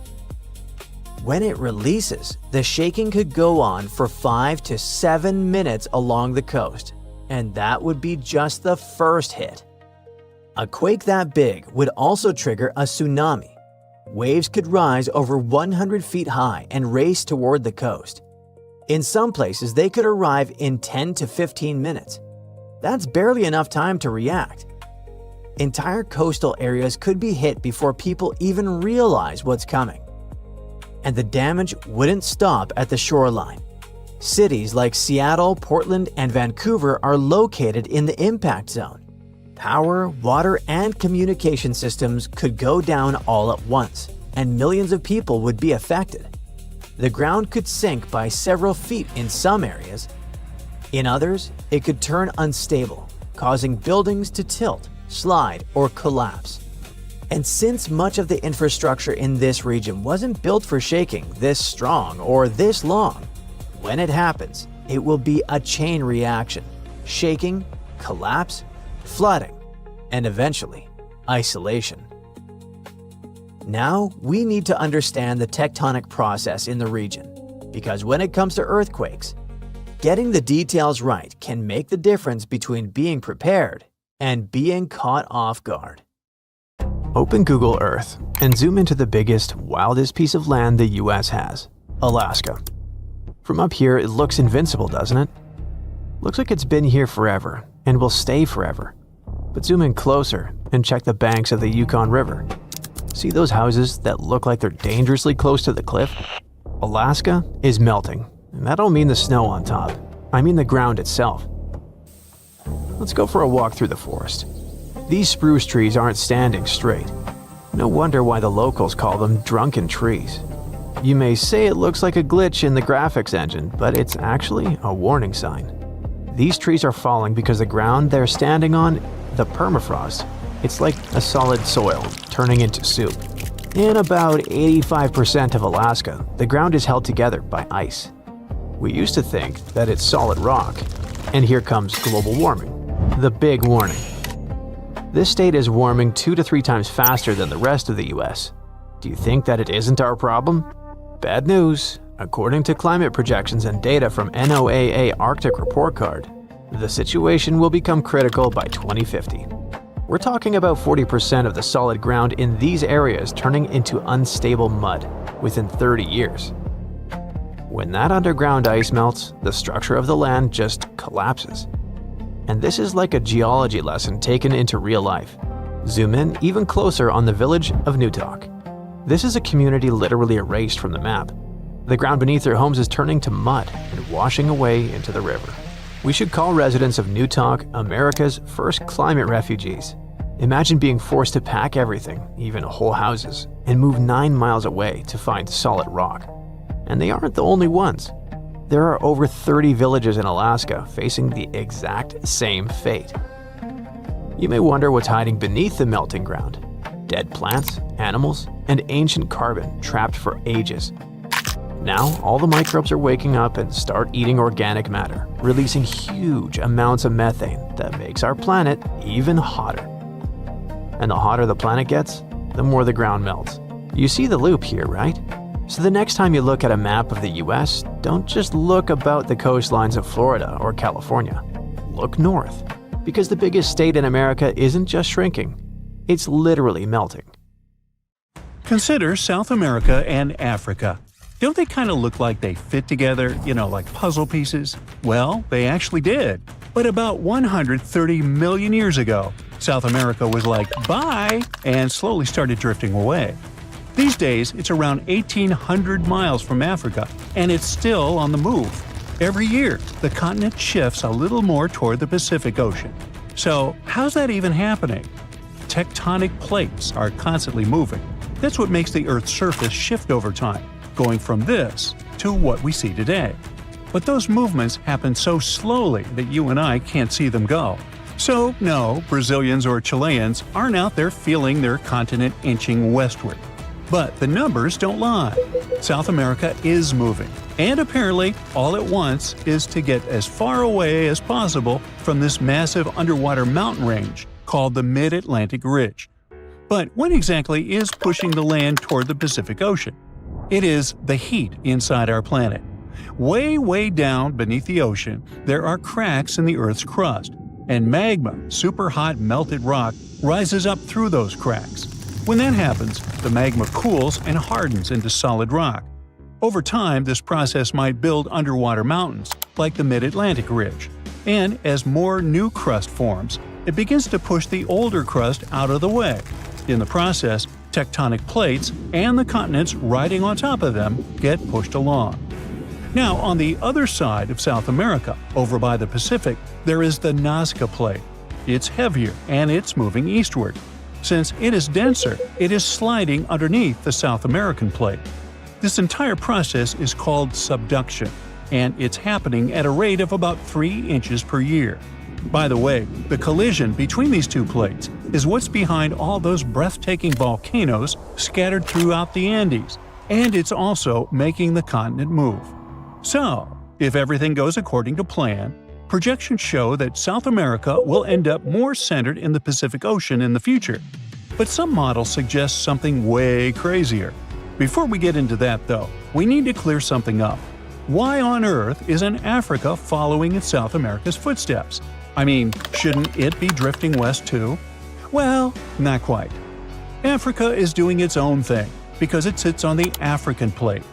When it releases, the shaking could go on for 5 to 7 minutes along the coast, and that would be just the first hit. A quake that big would also trigger a tsunami. Waves could rise over 100 feet high and race toward the coast. In some places, they could arrive in 10 to 15 minutes. That's barely enough time to react. Entire coastal areas could be hit before people even realize what's coming. And the damage wouldn't stop at the shoreline. Cities like Seattle, Portland, and Vancouver are located in the impact zone. Power, water, and communication systems could go down all at once, and millions of people would be affected. The ground could sink by several feet in some areas. In others, it could turn unstable, causing buildings to tilt, slide, or collapse. And since much of the infrastructure in this region wasn't built for shaking this strong or this long, when it happens, it will be a chain reaction: shaking, collapse, flooding, and eventually, isolation. Now, we need to understand the tectonic process in the region, because when it comes to earthquakes, getting the details right can make the difference between being prepared and being caught off guard. Open Google Earth and zoom into the biggest, wildest piece of land the US has, Alaska. From up here, it looks invincible, doesn't it? Looks like it's been here forever and will stay forever. But zoom in closer and check the banks of the Yukon River. See those houses that look like they're dangerously close to the cliff? Alaska is melting, and I don't mean the snow on top. I mean the ground itself. Let's go for a walk through the forest. These spruce trees aren't standing straight. No wonder why the locals call them drunken trees. You may say it looks like a glitch in the graphics engine, but it's actually a warning sign. These trees are falling because the ground they're standing on, the permafrost, it's like a solid soil turning into soup. In about 85% of Alaska, the ground is held together by ice. We used to think that it's solid rock, and here comes global warming, the big warning. This state is warming 2 to 3 times faster than the rest of the US. Do you think that it isn't our problem? Bad news. According to climate projections and data from NOAA Arctic Report Card, the situation will become critical by 2050. We're talking about 40% of the solid ground in these areas turning into unstable mud within 30 years. When that underground ice melts, the structure of the land just collapses. And this is like a geology lesson taken into real life. Zoom in even closer on the village of Newtok. This is a community literally erased from the map. The ground beneath their homes is turning to mud and washing away into the river. We should call residents of Newtok America's first climate refugees. Imagine being forced to pack everything, even whole houses, and move 9 miles away to find solid rock. And they aren't the only ones. There are over 30 villages in Alaska facing the exact same fate. You may wonder what's hiding beneath the melting ground. Dead plants, animals, and ancient carbon trapped for ages. Now, all the microbes are waking up and start eating organic matter, releasing huge amounts of methane that makes our planet even hotter. And the hotter the planet gets, the more the ground melts. You see the loop here, right? So the next time you look at a map of the US, don't just look about the coastlines of Florida or California. Look north, because the biggest state in America isn't just shrinking, it's literally melting. Consider South America and Africa. Don't they kind of look like they fit together, like puzzle pieces? Well, they actually did. But about 130 million years ago, South America was like, bye, and slowly started drifting away. These days, it's around 1,800 miles from Africa, and it's still on the move. Every year, the continent shifts a little more toward the Pacific Ocean. So, how's that even happening? Tectonic plates are constantly moving. That's what makes the Earth's surface shift over time, going from this to what we see today. But those movements happen so slowly that you and I can't see them go. So, no, Brazilians or Chileans aren't out there feeling their continent inching westward. But the numbers don't lie. South America is moving, and apparently all it wants is to get as far away as possible from this massive underwater mountain range called the Mid-Atlantic Ridge. But what exactly is pushing the land toward the Pacific Ocean? It is the heat inside our planet. Way down beneath the ocean, there are cracks in the Earth's crust, and magma, super hot melted rock, rises up through those cracks. When that happens, the magma cools and hardens into solid rock. Over time, this process might build underwater mountains, like the Mid-Atlantic Ridge. And as more new crust forms, it begins to push the older crust out of the way. In the process, tectonic plates and the continents riding on top of them get pushed along. Now, on the other side of South America, over by the Pacific, there is the Nazca Plate. It's heavier and it's moving eastward. Since it is denser, it is sliding underneath the South American plate. This entire process is called subduction, and it's happening at a rate of about 3 inches per year. By the way, the collision between these two plates is what's behind all those breathtaking volcanoes scattered throughout the Andes, and it's also making the continent move. So, if everything goes according to plan, projections show that South America will end up more centered in the Pacific Ocean in the future. But some models suggest something way crazier. Before we get into that, though, we need to clear something up. Why on earth isn't Africa following in South America's footsteps? I mean, shouldn't it be drifting west too? Well, not quite. Africa is doing its own thing, because it sits on the African plate.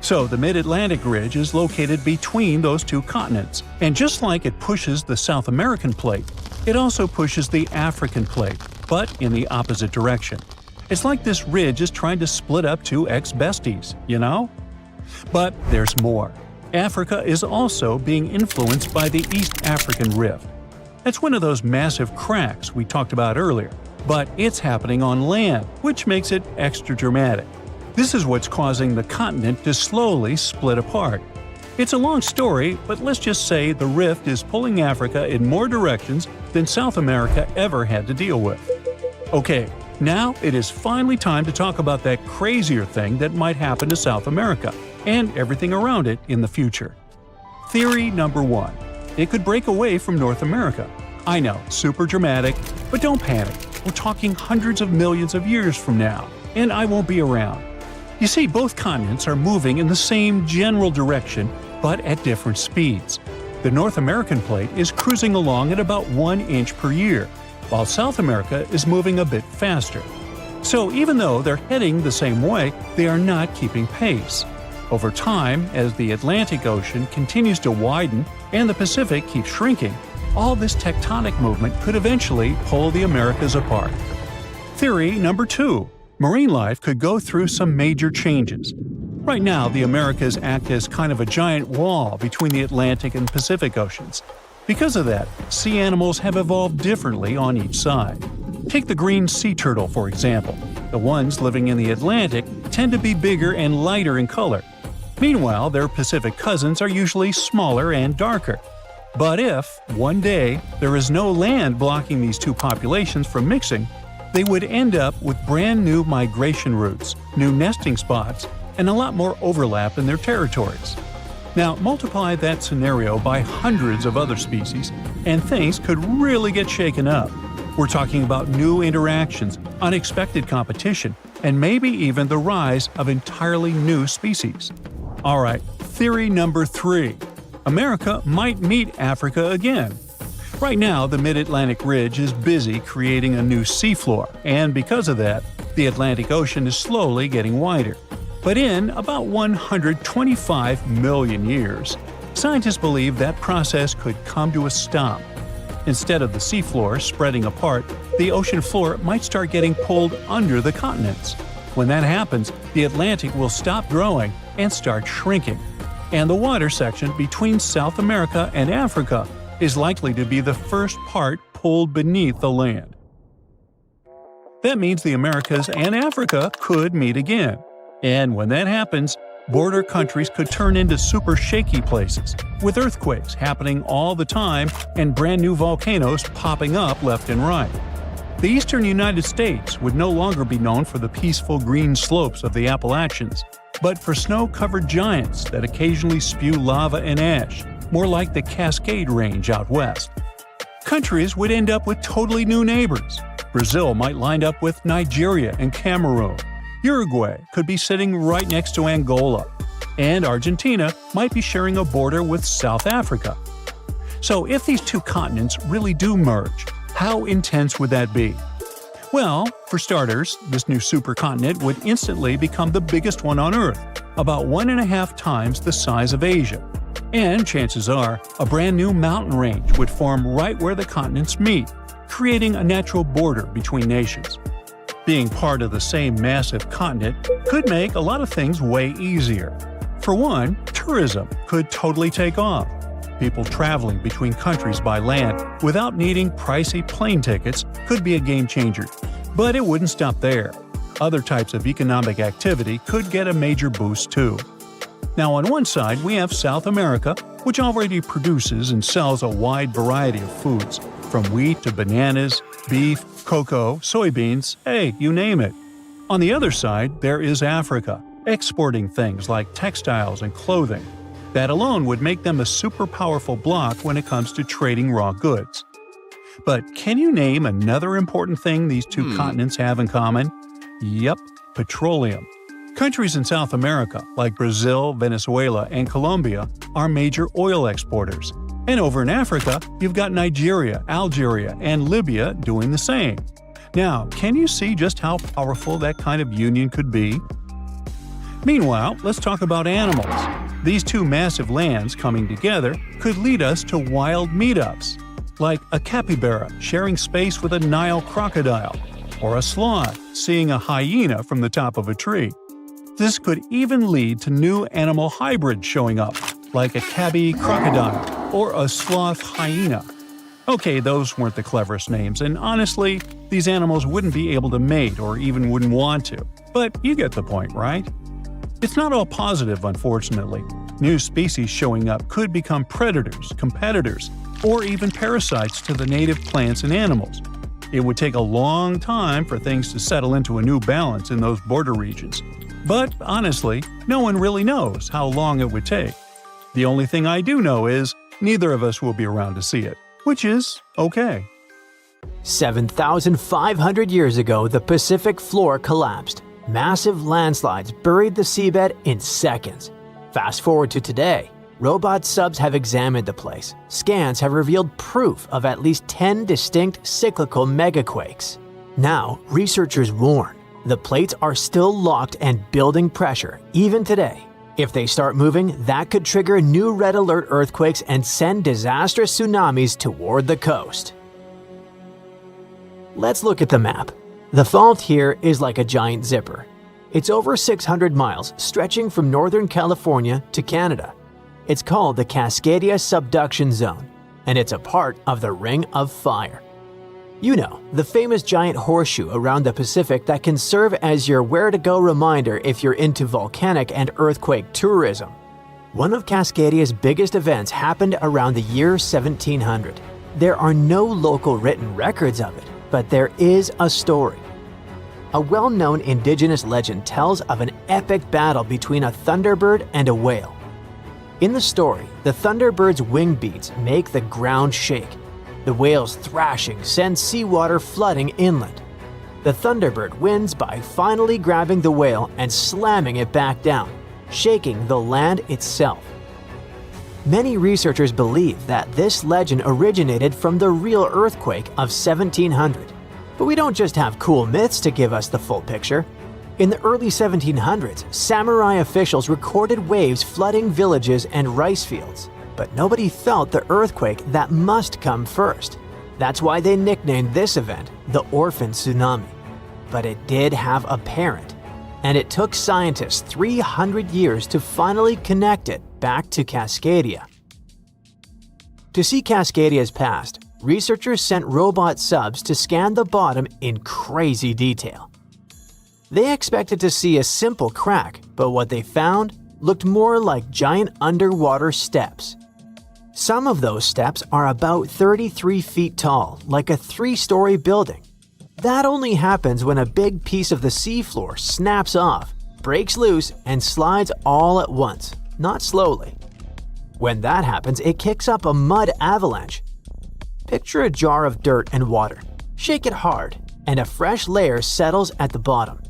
So the Mid-Atlantic Ridge is located between those two continents, and just like it pushes the South American plate, it also pushes the African plate, but in the opposite direction. It's like this ridge is trying to split up two ex-besties, you know? But there's more. Africa is also being influenced by the East African Rift. That's one of those massive cracks we talked about earlier, but it's happening on land, which makes it extra dramatic. This is what's causing the continent to slowly split apart. It's a long story, but let's just say the rift is pulling Africa in more directions than South America ever had to deal with. Okay, now it is finally time to talk about that crazier thing that might happen to South America and everything around it in the future. Theory number 1. It could break away from North America. I know, super dramatic, but don't panic. We're talking hundreds of millions of years from now, and I won't be around. You see, both continents are moving in the same general direction, but at different speeds. The North American plate is cruising along at about 1 inch per year, while South America is moving a bit faster. So even though they're heading the same way, they are not keeping pace. Over time, as the Atlantic Ocean continues to widen and the Pacific keeps shrinking, all this tectonic movement could eventually pull the Americas apart. Theory number 2. Marine life could go through some major changes. Right now, the Americas act as kind of a giant wall between the Atlantic and Pacific Oceans. Because of that, sea animals have evolved differently on each side. Take the green sea turtle, for example. The ones living in the Atlantic tend to be bigger and lighter in color. Meanwhile, their Pacific cousins are usually smaller and darker. But if, one day, there is no land blocking these two populations from mixing, they would end up with brand new migration routes, new nesting spots, and a lot more overlap in their territories. Now, multiply that scenario by hundreds of other species, and things could really get shaken up. We're talking about new interactions, unexpected competition, and maybe even the rise of entirely new species. Alright, theory number 3. America might meet Africa again. Right now, the Mid-Atlantic Ridge is busy creating a new seafloor, and because of that, the Atlantic Ocean is slowly getting wider. But in about 125 million years, scientists believe that process could come to a stop. Instead of the seafloor spreading apart, the ocean floor might start getting pulled under the continents. When that happens, the Atlantic will stop growing and start shrinking. And the water section between South America and Africa is likely to be the first part pulled beneath the land. That means the Americas and Africa could meet again. And when that happens, border countries could turn into super shaky places, with earthquakes happening all the time and brand new volcanoes popping up left and right. The eastern United States would no longer be known for the peaceful green slopes of the Appalachians, but for snow-covered giants that occasionally spew lava and ash, more like the Cascade Range out west. Countries would end up with totally new neighbors. Brazil might line up with Nigeria and Cameroon. Uruguay could be sitting right next to Angola, and Argentina might be sharing a border with South Africa. So if these two continents really do merge, how intense would that be? Well, for starters, this new supercontinent would instantly become the biggest one on Earth, about 1.5 times the size of Asia. And chances are, a brand new mountain range would form right where the continents meet, creating a natural border between nations. Being part of the same massive continent could make a lot of things way easier. For one, tourism could totally take off. People traveling between countries by land without needing pricey plane tickets could be a game changer. But it wouldn't stop there. Other types of economic activity could get a major boost too. Now on one side we have South America, which already produces and sells a wide variety of foods, from wheat to bananas, beef, cocoa, soybeans, hey, you name it. On the other side, there is Africa, exporting things like textiles and clothing. That alone would make them a super powerful bloc when it comes to trading raw goods. But can you name another important thing these two continents have in common? Yep, petroleum. Countries in South America, like Brazil, Venezuela, and Colombia, are major oil exporters. And over in Africa, you've got Nigeria, Algeria, and Libya doing the same. Now, can you see just how powerful that kind of union could be? Meanwhile, let's talk about animals. These two massive lands coming together could lead us to wild meetups, like a capybara sharing space with a Nile crocodile, or a sloth seeing a hyena from the top of a tree. This could even lead to new animal hybrids showing up, like a tabby crocodile or a sloth hyena. Okay, those weren't the cleverest names, and honestly, these animals wouldn't be able to mate or even wouldn't want to. But you get the point, right? It's not all positive, unfortunately. New species showing up could become predators, competitors, or even parasites to the native plants and animals. It would take a long time for things to settle into a new balance in those border regions. But honestly, no one really knows how long it would take. The only thing I do know is neither of us will be around to see it, which is okay. 7,500 years ago, the Pacific floor collapsed. Massive landslides buried the seabed in seconds. Fast forward to today. Robot subs have examined the place. Scans have revealed proof of at least 10 distinct cyclical megaquakes. Now, researchers warn, the plates are still locked and building pressure, even today. If they start moving, that could trigger new red alert earthquakes and send disastrous tsunamis toward the coast. Let's look at the map. The fault here is like a giant zipper. It's over 600 miles, stretching from northern California to Canada. It's called the Cascadia Subduction Zone, and it's a part of the Ring of Fire. You know, the famous giant horseshoe around the Pacific that can serve as your where-to-go reminder if you're into volcanic and earthquake tourism. One of Cascadia's biggest events happened around the year 1700. There are no local written records of it, but there is a story. A well-known indigenous legend tells of an epic battle between a thunderbird and a whale. In the story, the thunderbird's wing beats make the ground shake. The whale's thrashing sends seawater flooding inland. The thunderbird wins by finally grabbing the whale and slamming it back down, shaking the land itself. Many researchers believe that this legend originated from the real earthquake of 1700. But we don't just have cool myths to give us the full picture. In the early 1700s, samurai officials recorded waves flooding villages and rice fields. But nobody felt the earthquake that must come first. That's why they nicknamed this event the Orphan Tsunami. But it did have a parent, and it took scientists 300 years to finally connect it back to Cascadia. To see Cascadia's past, researchers sent robot subs to scan the bottom in crazy detail. They expected to see a simple crack, but what they found looked more like giant underwater steps. Some of those steps are about 33 feet tall, like a 3-story building. That only happens when a big piece of the seafloor snaps off, breaks loose, and slides all at once, not slowly. When that happens, it kicks up a mud avalanche. Picture a jar of dirt and water. Shake it hard, and a fresh layer settles at the bottom.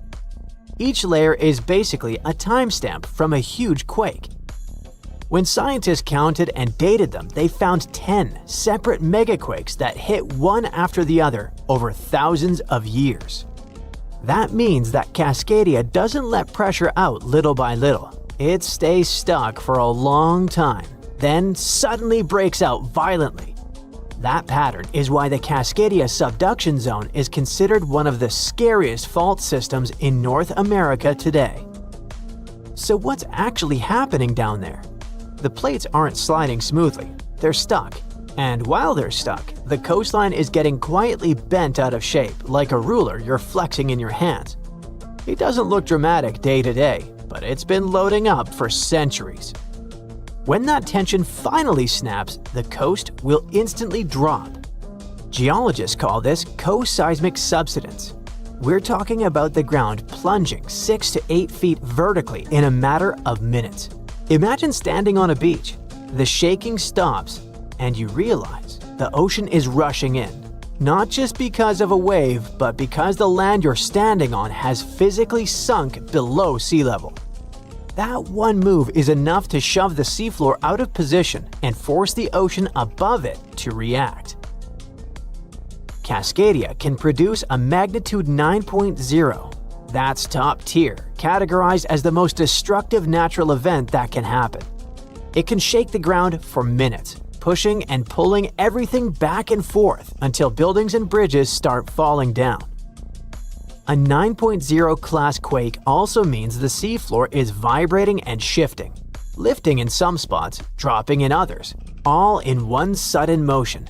Each layer is basically a timestamp from a huge quake. When scientists counted and dated them, they found 10 separate megaquakes that hit one after the other over thousands of years. That means that Cascadia doesn't let pressure out little by little. It stays stuck for a long time, then suddenly breaks out violently. That pattern is why the Cascadia subduction zone is considered one of the scariest fault systems in North America today. So what's actually happening down there? The plates aren't sliding smoothly, they're stuck. And while they're stuck, the coastline is getting quietly bent out of shape like a ruler you're flexing in your hands. It doesn't look dramatic day to day, but it's been loading up for centuries. When that tension finally snaps, the coast will instantly drop. Geologists call this co-seismic subsidence. We're talking about the ground plunging 6 to 8 feet vertically in a matter of minutes. Imagine standing on a beach. The shaking stops, and you realize the ocean is rushing in. Not just because of a wave, but because the land you're standing on has physically sunk below sea level. That one move is enough to shove the seafloor out of position and force the ocean above it to react. Cascadia can produce a magnitude 9.0. That's top tier, categorized as the most destructive natural event that can happen. It can shake the ground for minutes, pushing and pulling everything back and forth until buildings and bridges start falling down. A 9.0 class quake also means the seafloor is vibrating and shifting, lifting in some spots, dropping in others, all in one sudden motion.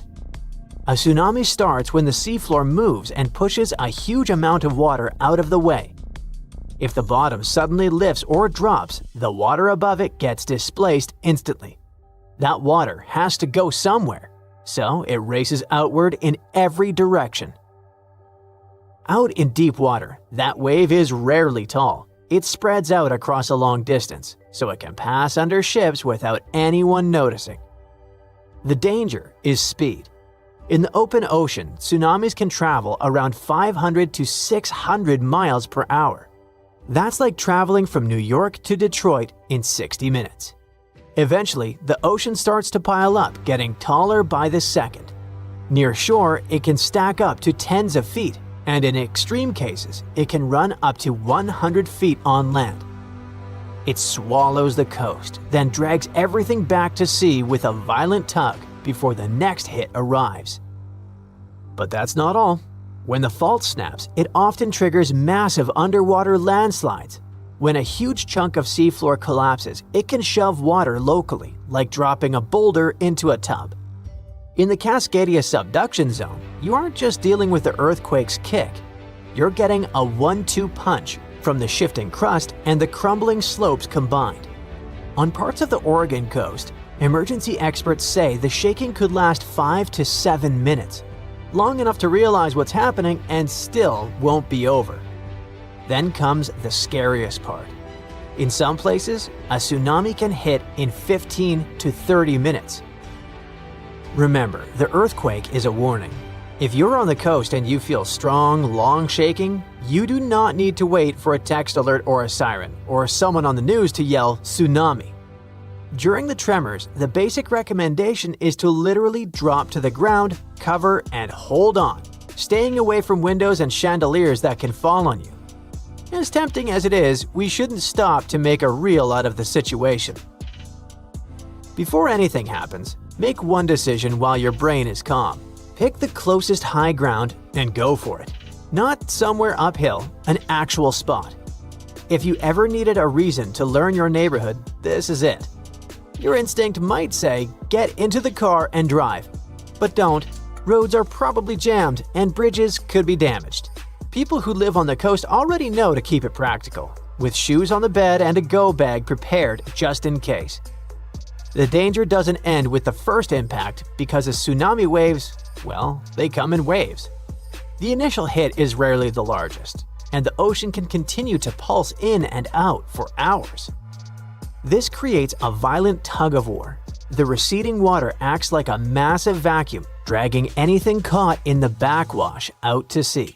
A tsunami starts when the seafloor moves and pushes a huge amount of water out of the way. If the bottom suddenly lifts or drops, the water above it gets displaced instantly. That water has to go somewhere, so it races outward in every direction. Out in deep water, that wave is rarely tall. It spreads out across a long distance, so it can pass under ships without anyone noticing. The danger is speed. In the open ocean, tsunamis can travel around 500 to 600 miles per hour. That's like traveling from New York to Detroit in 60 minutes. Eventually, the ocean starts to pile up, getting taller by the second. Near shore, it can stack up to tens of feet, and in extreme cases, it can run up to 100 feet on land. It swallows the coast, then drags everything back to sea with a violent tug before the next hit arrives. But that's not all. When the fault snaps, it often triggers massive underwater landslides. When a huge chunk of seafloor collapses, it can shove water locally, like dropping a boulder into a tub. In the Cascadia subduction zone, you aren't just dealing with the earthquake's kick. You're getting a 1-2 punch from the shifting crust and the crumbling slopes combined. On parts of the Oregon coast, emergency experts say the shaking could last 5 to 7 minutes, long enough to realize what's happening and still won't be over. Then comes the scariest part. In some places, a tsunami can hit in 15 to 30 minutes. Remember, the earthquake is a warning. If you're on the coast and you feel strong, long shaking, you do not need to wait for a text alert or a siren, or someone on the news to yell tsunami. During the tremors, the basic recommendation is to literally drop to the ground, cover, and hold on, staying away from windows and chandeliers that can fall on you. As tempting as it is, we shouldn't stop to make a reel out of the situation. Before anything happens, make one decision while your brain is calm. Pick the closest high ground and go for it. Not somewhere uphill, an actual spot. If you ever needed a reason to learn your neighborhood, this is it. Your instinct might say, get into the car and drive. But don't. Roads are probably jammed and bridges could be damaged. People who live on the coast already know to keep it practical, with shoes on the bed and a go bag prepared just in case. The danger doesn't end with the first impact because the tsunami waves, well, they come in waves. The initial hit is rarely the largest, and the ocean can continue to pulse in and out for hours. This creates a violent tug-of-war. The receding water acts like a massive vacuum, dragging anything caught in the backwash out to sea.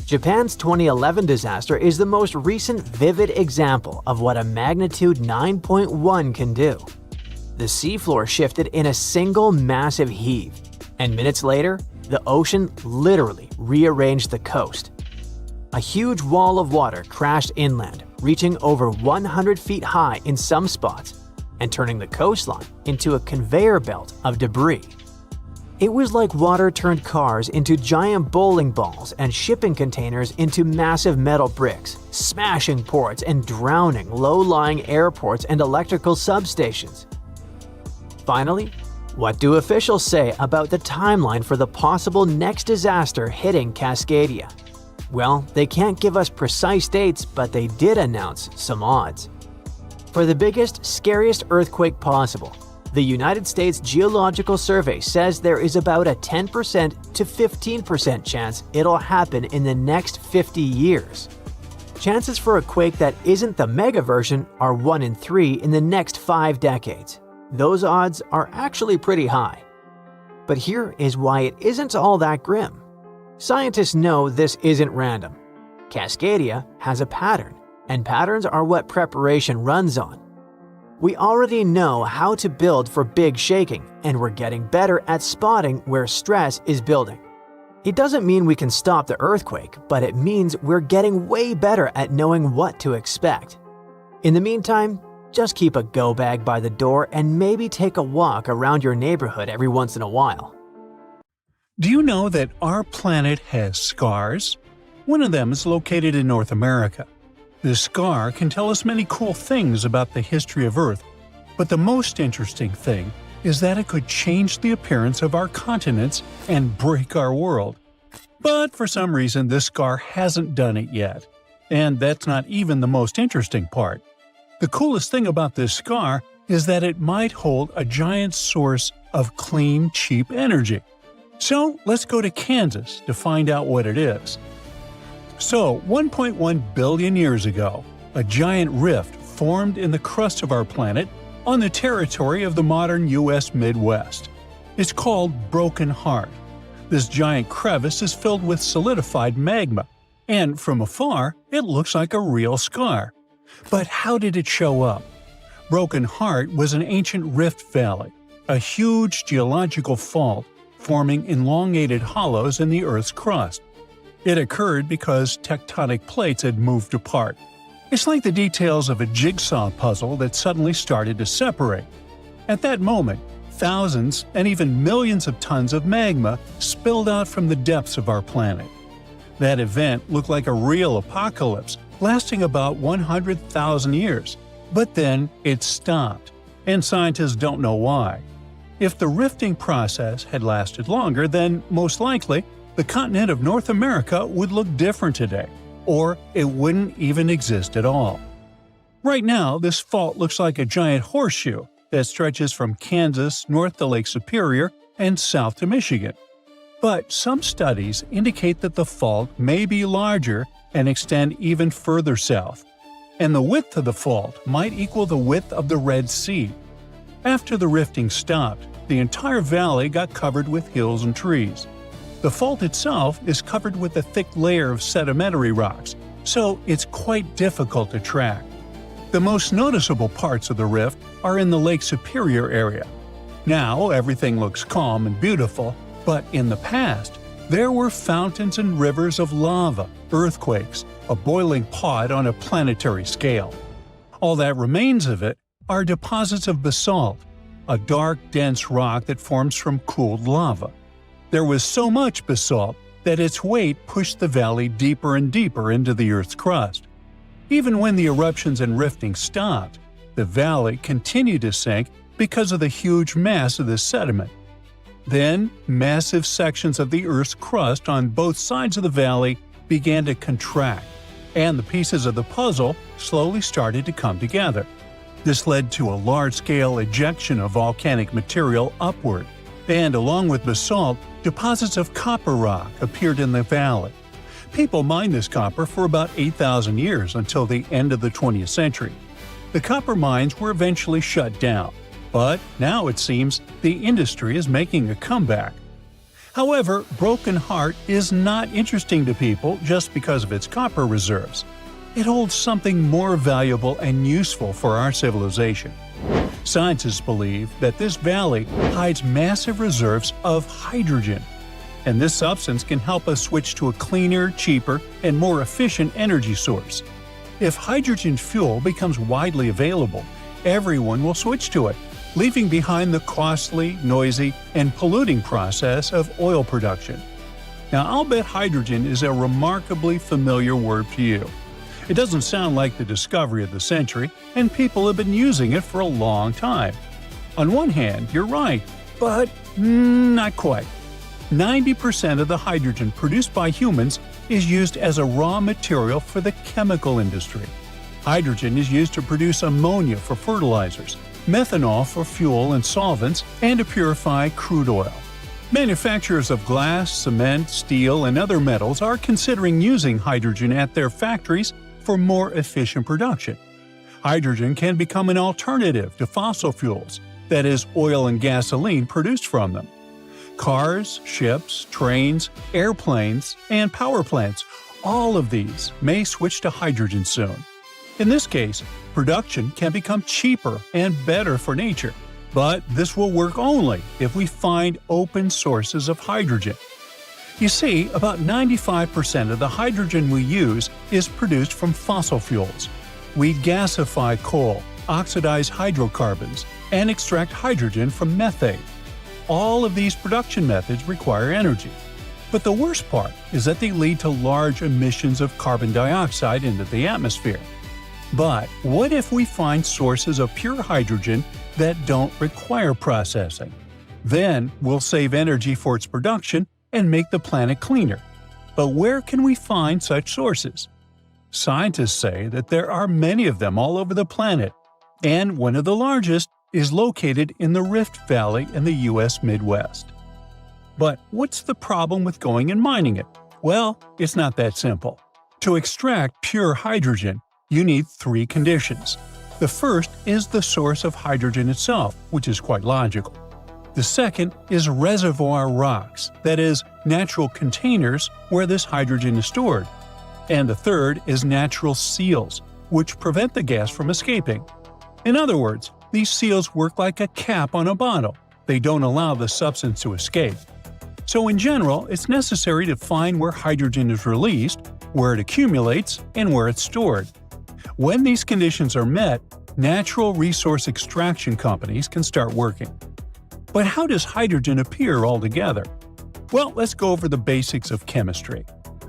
Japan's 2011 disaster is the most recent vivid example of what a magnitude 9.1 can do. The seafloor shifted in a single massive heave, and minutes later, the ocean literally rearranged the coast. A huge wall of water crashed inland, reaching over 100 feet high in some spots, and turning the coastline into a conveyor belt of debris. It was like water turned cars into giant bowling balls and shipping containers into massive metal bricks, smashing ports and drowning low-lying airports and electrical substations. Finally, what do officials say about the timeline for the possible next disaster hitting Cascadia? Well, they can't give us precise dates, but they did announce some odds. For the biggest, scariest earthquake possible, the United States Geological Survey says there is about a 10% to 15% chance it'll happen in the next 50 years. Chances for a quake that isn't the mega version are 1 in 3 in the next 5 decades. Those odds are actually pretty high. But here is why it isn't all that grim. Scientists know this isn't random. Cascadia has a pattern, and patterns are what preparation runs on. We already know how to build for big shaking, and we're getting better at spotting where stress is building. It doesn't mean we can stop the earthquake, but it means we're getting way better at knowing what to expect. In the meantime, just keep a go bag by the door and maybe take a walk around your neighborhood every once in a while. Do you know that our planet has scars? One of them is located in North America. This scar can tell us many cool things about the history of Earth, but the most interesting thing is that it could change the appearance of our continents and break our world. But for some reason, this scar hasn't done it yet. And that's not even the most interesting part. The coolest thing about this scar is that it might hold a giant source of clean, cheap energy. So let's go to Kansas to find out what it is. So, 1.1 billion years ago, a giant rift formed in the crust of our planet on the territory of the modern U.S. Midwest. It's called Broken Heart. This giant crevice is filled with solidified magma, and from afar, it looks like a real scar. But how did it show up? Broken Heart was an ancient rift valley, a huge geological fault forming elongated hollows in the Earth's crust. It occurred because tectonic plates had moved apart. It's like the details of a jigsaw puzzle that suddenly started to separate. At that moment, thousands and even millions of tons of magma spilled out from the depths of our planet. That event looked like a real apocalypse, lasting about 100,000 years. But then it stopped, and scientists don't know why. If the rifting process had lasted longer, then most likely, the continent of North America would look different today, or it wouldn't even exist at all. Right now, this fault looks like a giant horseshoe that stretches from Kansas north to Lake Superior and south to Michigan. But some studies indicate that the fault may be larger and extend even further south, and the width of the fault might equal the width of the Red Sea. After the rifting stopped, the entire valley got covered with hills and trees. The fault itself is covered with a thick layer of sedimentary rocks, so it's quite difficult to track. The most noticeable parts of the rift are in the Lake Superior area. Now everything looks calm and beautiful, but in the past, there were fountains and rivers of lava, earthquakes, a boiling pot on a planetary scale. All that remains of it are deposits of basalt, a dark, dense rock that forms from cooled lava. There was so much basalt that its weight pushed the valley deeper and deeper into the Earth's crust. Even when the eruptions and rifting stopped, the valley continued to sink because of the huge mass of this sediment. Then, massive sections of the Earth's crust on both sides of the valley began to contract, and the pieces of the puzzle slowly started to come together. This led to a large-scale ejection of volcanic material upward, and along with basalt, deposits of copper rock appeared in the valley. People mined this copper for about 8,000 years until the end of the 20th century. The copper mines were eventually shut down, but now it seems the industry is making a comeback. However, Broken Heart is not interesting to people just because of its copper reserves. It holds something more valuable and useful for our civilization. Scientists believe that this valley hides massive reserves of hydrogen, and this substance can help us switch to a cleaner, cheaper, and more efficient energy source. If hydrogen fuel becomes widely available, everyone will switch to it, leaving behind the costly, noisy, and polluting process of oil production. Now, I'll bet hydrogen is a remarkably familiar word to you. It doesn't sound like the discovery of the century, and people have been using it for a long time. On one hand, you're right, but not quite. 90% of the hydrogen produced by humans is used as a raw material for the chemical industry. Hydrogen is used to produce ammonia for fertilizers, methanol for fuel and solvents, and to purify crude oil. Manufacturers of glass, cement, steel, and other metals are considering using hydrogen at their factories for more efficient production. Hydrogen can become an alternative to fossil fuels, that is, oil and gasoline produced from them. Cars, ships, trains, airplanes, and power plants, all of these may switch to hydrogen soon. In this case, production can become cheaper and better for nature, but this will work only if we find open sources of hydrogen. You see, about 95% of the hydrogen we use is produced from fossil fuels. We gasify coal, oxidize hydrocarbons, and extract hydrogen from methane. All of these production methods require energy. But the worst part is that they lead to large emissions of carbon dioxide into the atmosphere. But what if we find sources of pure hydrogen that don't require processing? Then we'll save energy for its production and make the planet cleaner. But where can we find such sources? Scientists say that there are many of them all over the planet, and one of the largest is located in the Rift Valley in the U.S. Midwest. But what's the problem with going and mining it? Well, it's not that simple. To extract pure hydrogen, you need 3 conditions. The first is the source of hydrogen itself, which is quite logical. The second is reservoir rocks, that is, natural containers where this hydrogen is stored. And the third is natural seals, which prevent the gas from escaping. In other words, these seals work like a cap on a bottle. They don't allow the substance to escape. So in general, it's necessary to find where hydrogen is released, where it accumulates, and where it's stored. When these conditions are met, natural resource extraction companies can start working. But how does hydrogen appear altogether? Well, let's go over the basics of chemistry.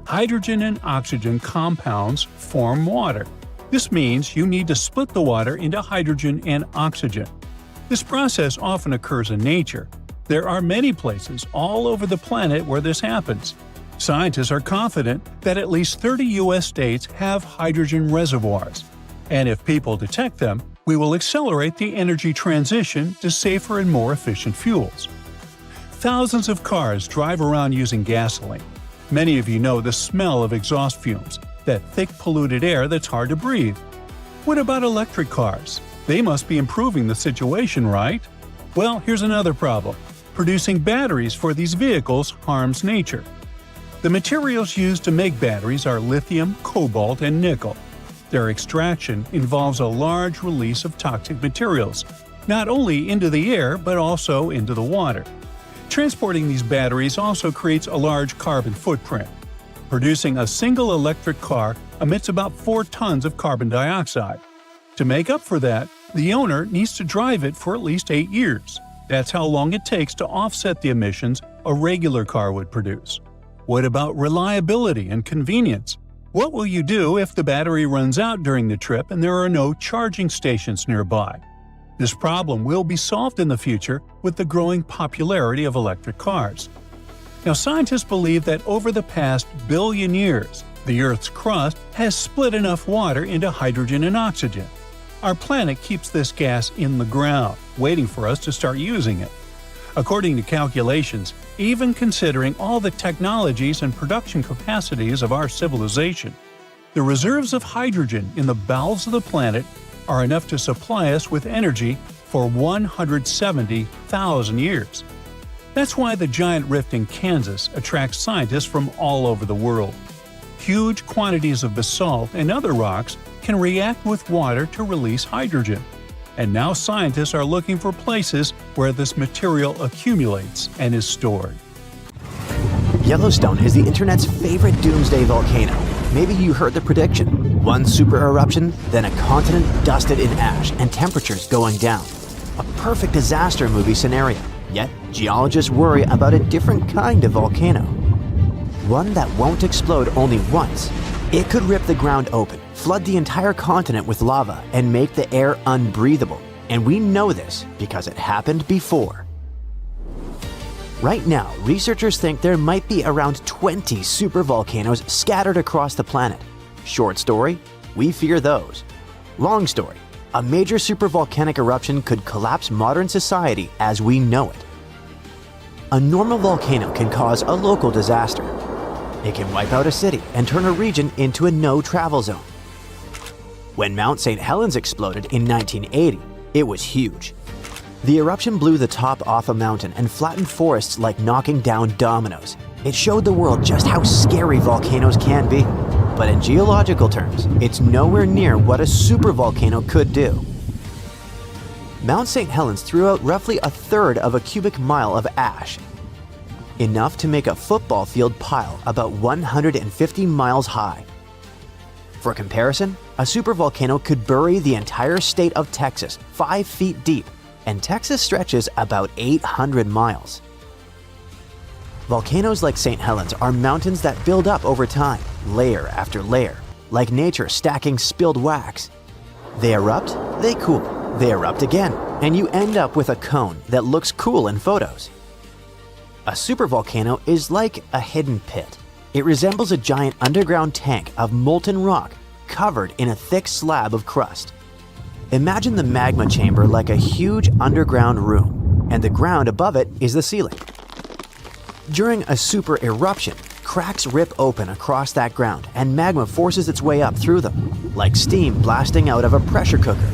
Hydrogen and oxygen compounds form water. This means you need to split the water into hydrogen and oxygen. This process often occurs in nature. There are many places all over the planet where this happens. Scientists are confident that at least 30 U.S. states have hydrogen reservoirs, and if people detect them, we will accelerate the energy transition to safer and more efficient fuels. Thousands of cars drive around using gasoline. Many of you know the smell of exhaust fumes, that thick polluted air that's hard to breathe. What about electric cars? They must be improving the situation, right? Well, here's another problem. Producing batteries for these vehicles harms nature. The materials used to make batteries are lithium, cobalt, and nickel. Their extraction involves a large release of toxic materials, not only into the air but also into the water. Transporting these batteries also creates a large carbon footprint. Producing a single electric car emits about 4 tons of carbon dioxide. To make up for that, the owner needs to drive it for at least 8 years. That's how long it takes to offset the emissions a regular car would produce. What about reliability and convenience? What will you do if the battery runs out during the trip and there are no charging stations nearby? This problem will be solved in the future with the growing popularity of electric cars. Now, scientists believe that over the past billion years, the Earth's crust has split enough water into hydrogen and oxygen. Our planet keeps this gas in the ground, waiting for us to start using it. According to calculations, even considering all the technologies and production capacities of our civilization, the reserves of hydrogen in the bowels of the planet are enough to supply us with energy for 170,000 years. That's why the giant rift in Kansas attracts scientists from all over the world. Huge quantities of basalt and other rocks can react with water to release hydrogen. And now scientists are looking for places where this material accumulates and is stored. Yellowstone is the internet's favorite doomsday volcano. Maybe you heard the prediction. One super eruption, then a continent dusted in ash and temperatures going down. A perfect disaster movie scenario. Yet, geologists worry about a different kind of volcano. One that won't explode only once. It could rip the ground open, flood the entire continent with lava, and make the air unbreathable. And we know this because it happened before. Right now, researchers think there might be around 20 supervolcanoes scattered across the planet. Short story, we fear those. Long story, a major supervolcanic eruption could collapse modern society as we know it. A normal volcano can cause a local disaster. It can wipe out a city and turn a region into a no-travel zone. When Mount St. Helens exploded in 1980, it was huge. The eruption blew the top off a mountain and flattened forests like knocking down dominoes. It showed the world just how scary volcanoes can be. But in geological terms, it's nowhere near what a supervolcano could do. Mount St. Helens threw out roughly a third of a cubic mile of ash, enough to make a football field pile about 150 miles high. For comparison, a supervolcano could bury the entire state of Texas 5 feet deep, and Texas stretches about 800 miles. Volcanoes like St. Helens are mountains that build up over time, layer after layer, like nature stacking spilled wax. They erupt, they cool, they erupt again, and you end up with a cone that looks cool in photos. A supervolcano is like a hidden pit. It resembles a giant underground tank of molten rock covered in a thick slab of crust. Imagine the magma chamber like a huge underground room, and the ground above it is the ceiling. During a super eruption, cracks rip open across that ground and magma forces its way up through them, like steam blasting out of a pressure cooker.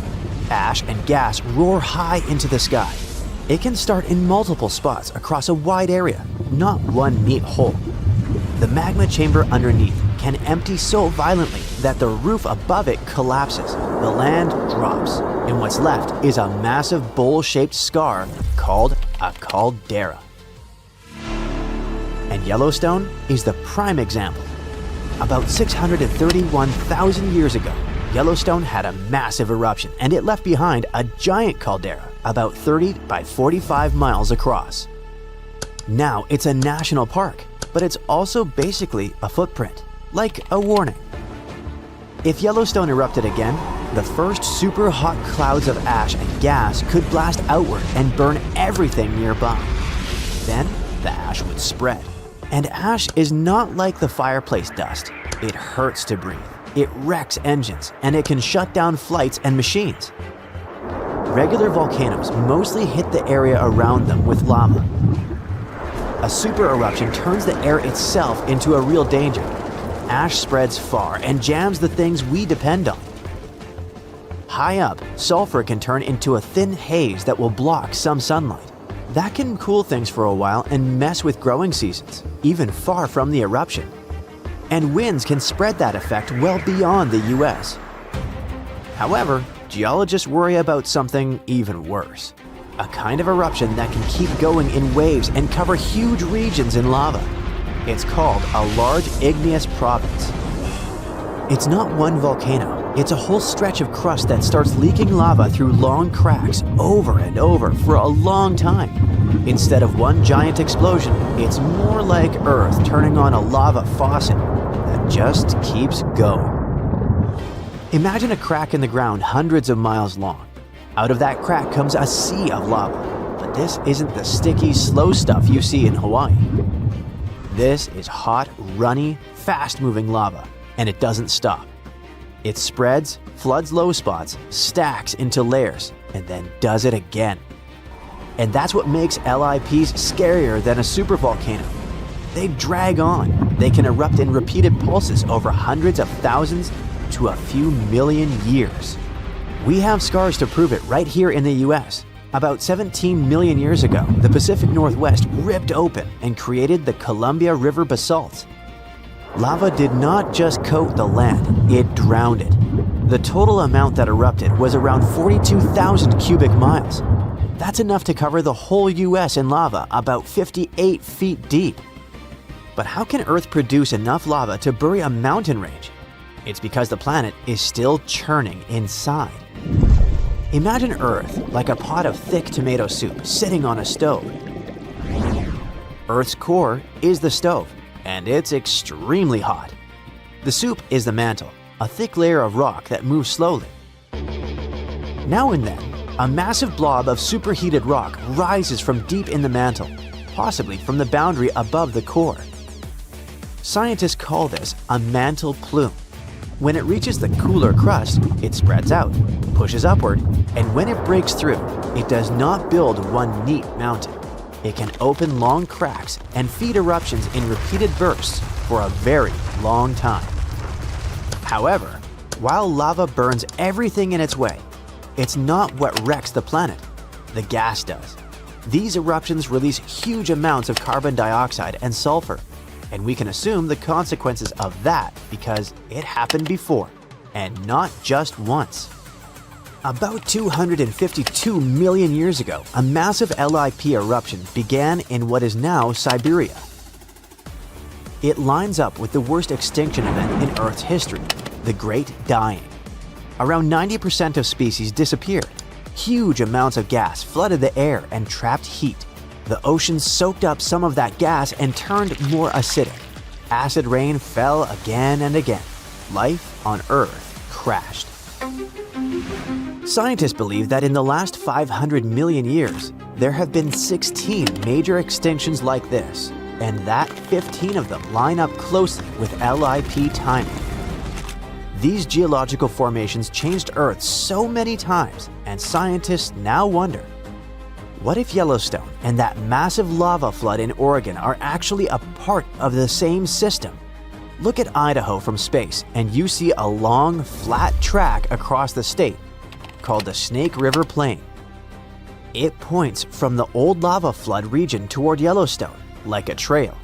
Ash and gas roar high into the sky. It can start in multiple spots across a wide area, not one neat hole. The magma chamber underneath can empty so violently that the roof above it collapses, the land drops, and what's left is a massive bowl-shaped scar called a caldera. And Yellowstone is the prime example. About 631,000 years ago, Yellowstone had a massive eruption and it left behind a giant caldera about 30 by 45 miles across. Now it's a national park, but it's also basically a footprint, like a warning. If Yellowstone erupted again, the first super hot clouds of ash and gas could blast outward and burn everything nearby. Then the ash would spread. And ash is not like the fireplace dust. It hurts to breathe. It wrecks engines, and it can shut down flights and machines. Regular volcanoes mostly hit the area around them with lava. A super eruption turns the air itself into a real danger. Ash spreads far and jams the things we depend on. High up, sulfur can turn into a thin haze that will block some sunlight. That can cool things for a while and mess with growing seasons, even far from the eruption. And winds can spread that effect well beyond the US. However, geologists worry about something even worse. A kind of eruption that can keep going in waves and cover huge regions in lava. It's called a large igneous province. It's not one volcano, It's a whole stretch of crust that starts leaking lava through long cracks over and over for a long time. Instead of one giant explosion, it's more like Earth turning on a lava faucet that just keeps going. Imagine a crack in the ground hundreds of miles long. Out of that crack comes a sea of lava. But this isn't the sticky, slow stuff you see in Hawaii. This is hot, runny, fast-moving lava, and it doesn't stop. It spreads, floods low spots, stacks into layers, and then does it again. And that's what makes LIPs scarier than a supervolcano. They drag on. They can erupt in repeated pulses over hundreds of thousands to a few million years. We have scars to prove it right here in the US. About 17 million years ago, the Pacific Northwest ripped open and created the Columbia River basalts. Lava did not just coat the land, it drowned it. The total amount that erupted was around 42,000 cubic miles. That's enough to cover the whole US in lava about 58 feet deep. But how can Earth produce enough lava to bury a mountain range? It's because the planet is still churning inside. Imagine Earth like a pot of thick tomato soup sitting on a stove. Earth's core is the stove, and it's extremely hot. The soup is the mantle, a thick layer of rock that moves slowly. Now and then, a massive blob of superheated rock rises from deep in the mantle, possibly from the boundary above the core. Scientists call this a mantle plume. When it reaches the cooler crust, it spreads out, pushes upward, and when it breaks through, it does not build one neat mountain. It can open long cracks and feed eruptions in repeated bursts for a very long time. However, while lava burns everything in its way, it's not what wrecks the planet. The gas does. These eruptions release huge amounts of carbon dioxide and sulfur, and we can assume the consequences of that because it happened before, and not just once. About 252 million years ago, a massive LIP eruption began in what is now Siberia. It lines up with the worst extinction event in Earth's history, the Great Dying. Around 90% of species disappeared. Huge amounts of gas flooded the air and trapped heat. The ocean soaked up some of that gas and turned more acidic. Acid rain fell again and again. Life on Earth crashed. Scientists believe that in the last 500 million years, there have been 16 major extinctions like this, and that 15 of them line up closely with LIP timing. These geological formations changed Earth so many times, and scientists now wonder, what if Yellowstone and that massive lava flood in Oregon are actually a part of the same system? Look at Idaho from space and you see a long, flat track across the state called the Snake River Plain. It points from the old lava flood region toward Yellowstone like a trail.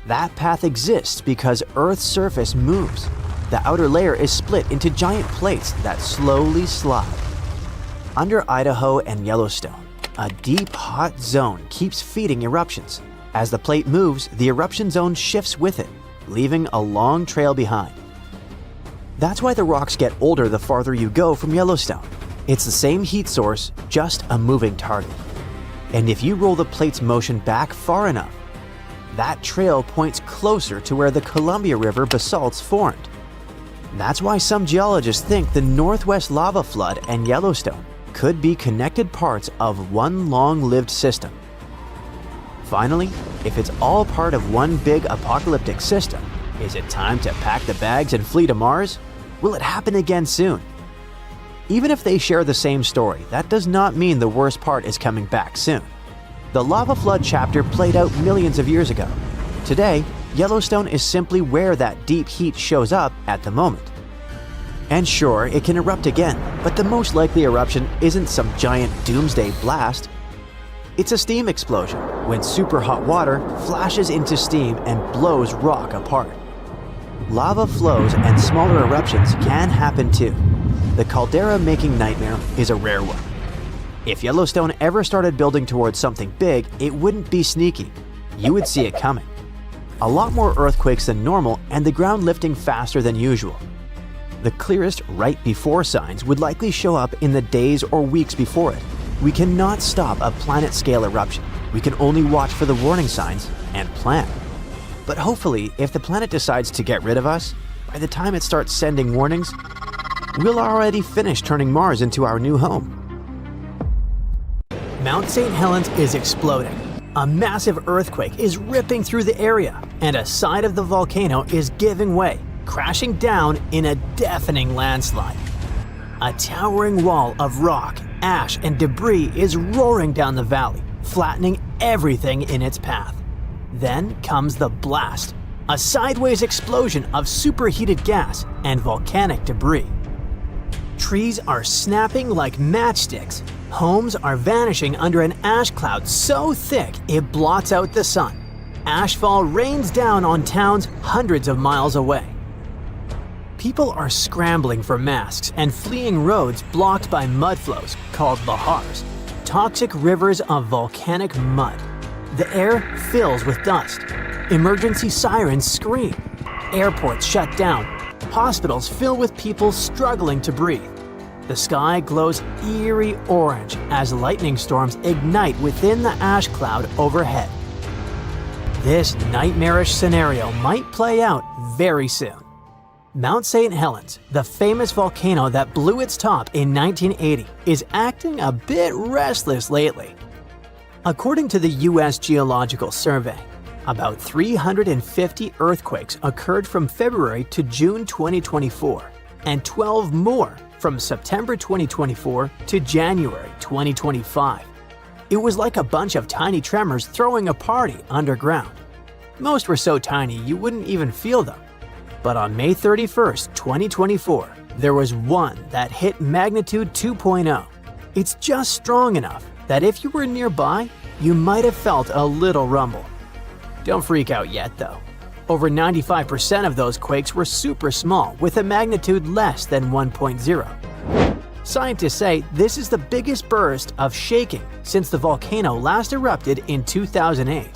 That path exists because Earth's surface moves. The outer layer is split into giant plates that slowly slide. Under Idaho and Yellowstone, a deep, hot zone keeps feeding eruptions. As the plate moves, the eruption zone shifts with it, leaving a long trail behind. That's why the rocks get older the farther you go from Yellowstone. It's the same heat source, just a moving target. And if you roll the plate's motion back far enough, that trail points closer to where the Columbia River basalts formed. That's why some geologists think the Northwest lava flood and Yellowstone could be connected parts of one long-lived system. Finally, if it's all part of one big apocalyptic system, is it time to pack the bags and flee to Mars? Will it happen again soon? Even if they share the same story, that does not mean the worst part is coming back soon. The lava flood chapter played out millions of years ago. Today, Yellowstone is simply where that deep heat shows up at the moment. And sure, it can erupt again, but the most likely eruption isn't some giant doomsday blast. It's a steam explosion, when super hot water flashes into steam and blows rock apart. Lava flows and smaller eruptions can happen too. The caldera-making nightmare is a rare one. If Yellowstone ever started building towards something big, it wouldn't be sneaky. You would see it coming. A lot more earthquakes than normal and the ground lifting faster than usual. the clearest right before signs would likely show up in the days or weeks before it. We cannot stop a planet-scale eruption. We can only watch for the warning signs and plan. But hopefully, if the planet decides to get rid of us, by the time it starts sending warnings, we'll already finish turning Mars into our new home. Mount St. Helens is exploding. A massive earthquake is ripping through the area, and a side of the volcano is giving way, crashing down in a deafening landslide. A towering wall of rock, ash, and debris is roaring down the valley, flattening everything in its path. Then comes the blast, a sideways explosion of superheated gas and volcanic debris. Trees are snapping like matchsticks. Homes are vanishing under an ash cloud so thick it blots out the sun. Ashfall rains down on towns hundreds of miles away. People are scrambling for masks and fleeing roads blocked by mud flows called lahars, toxic rivers of volcanic mud. The air fills with dust. Emergency sirens scream. Airports shut down. Hospitals fill with people struggling to breathe. The sky glows eerie orange as lightning storms ignite within the ash cloud overhead. This nightmarish scenario might play out very soon. Mount St. Helens, the famous volcano that blew its top in 1980, is acting a bit restless lately. According to the U.S. Geological Survey, about 350 earthquakes occurred from February to June 2024, and 12 more from September 2024 to January 2025. It was like a bunch of tiny tremors throwing a party underground. Most were so tiny you wouldn't even feel them. But on May 31st, 2024, there was one that hit magnitude 2.0. It's just strong enough that if you were nearby, you might have felt a little rumble. Don't freak out yet though. Over 95% of those quakes were super small with a magnitude less than 1.0. Scientists say this is the biggest burst of shaking since the volcano last erupted in 2008.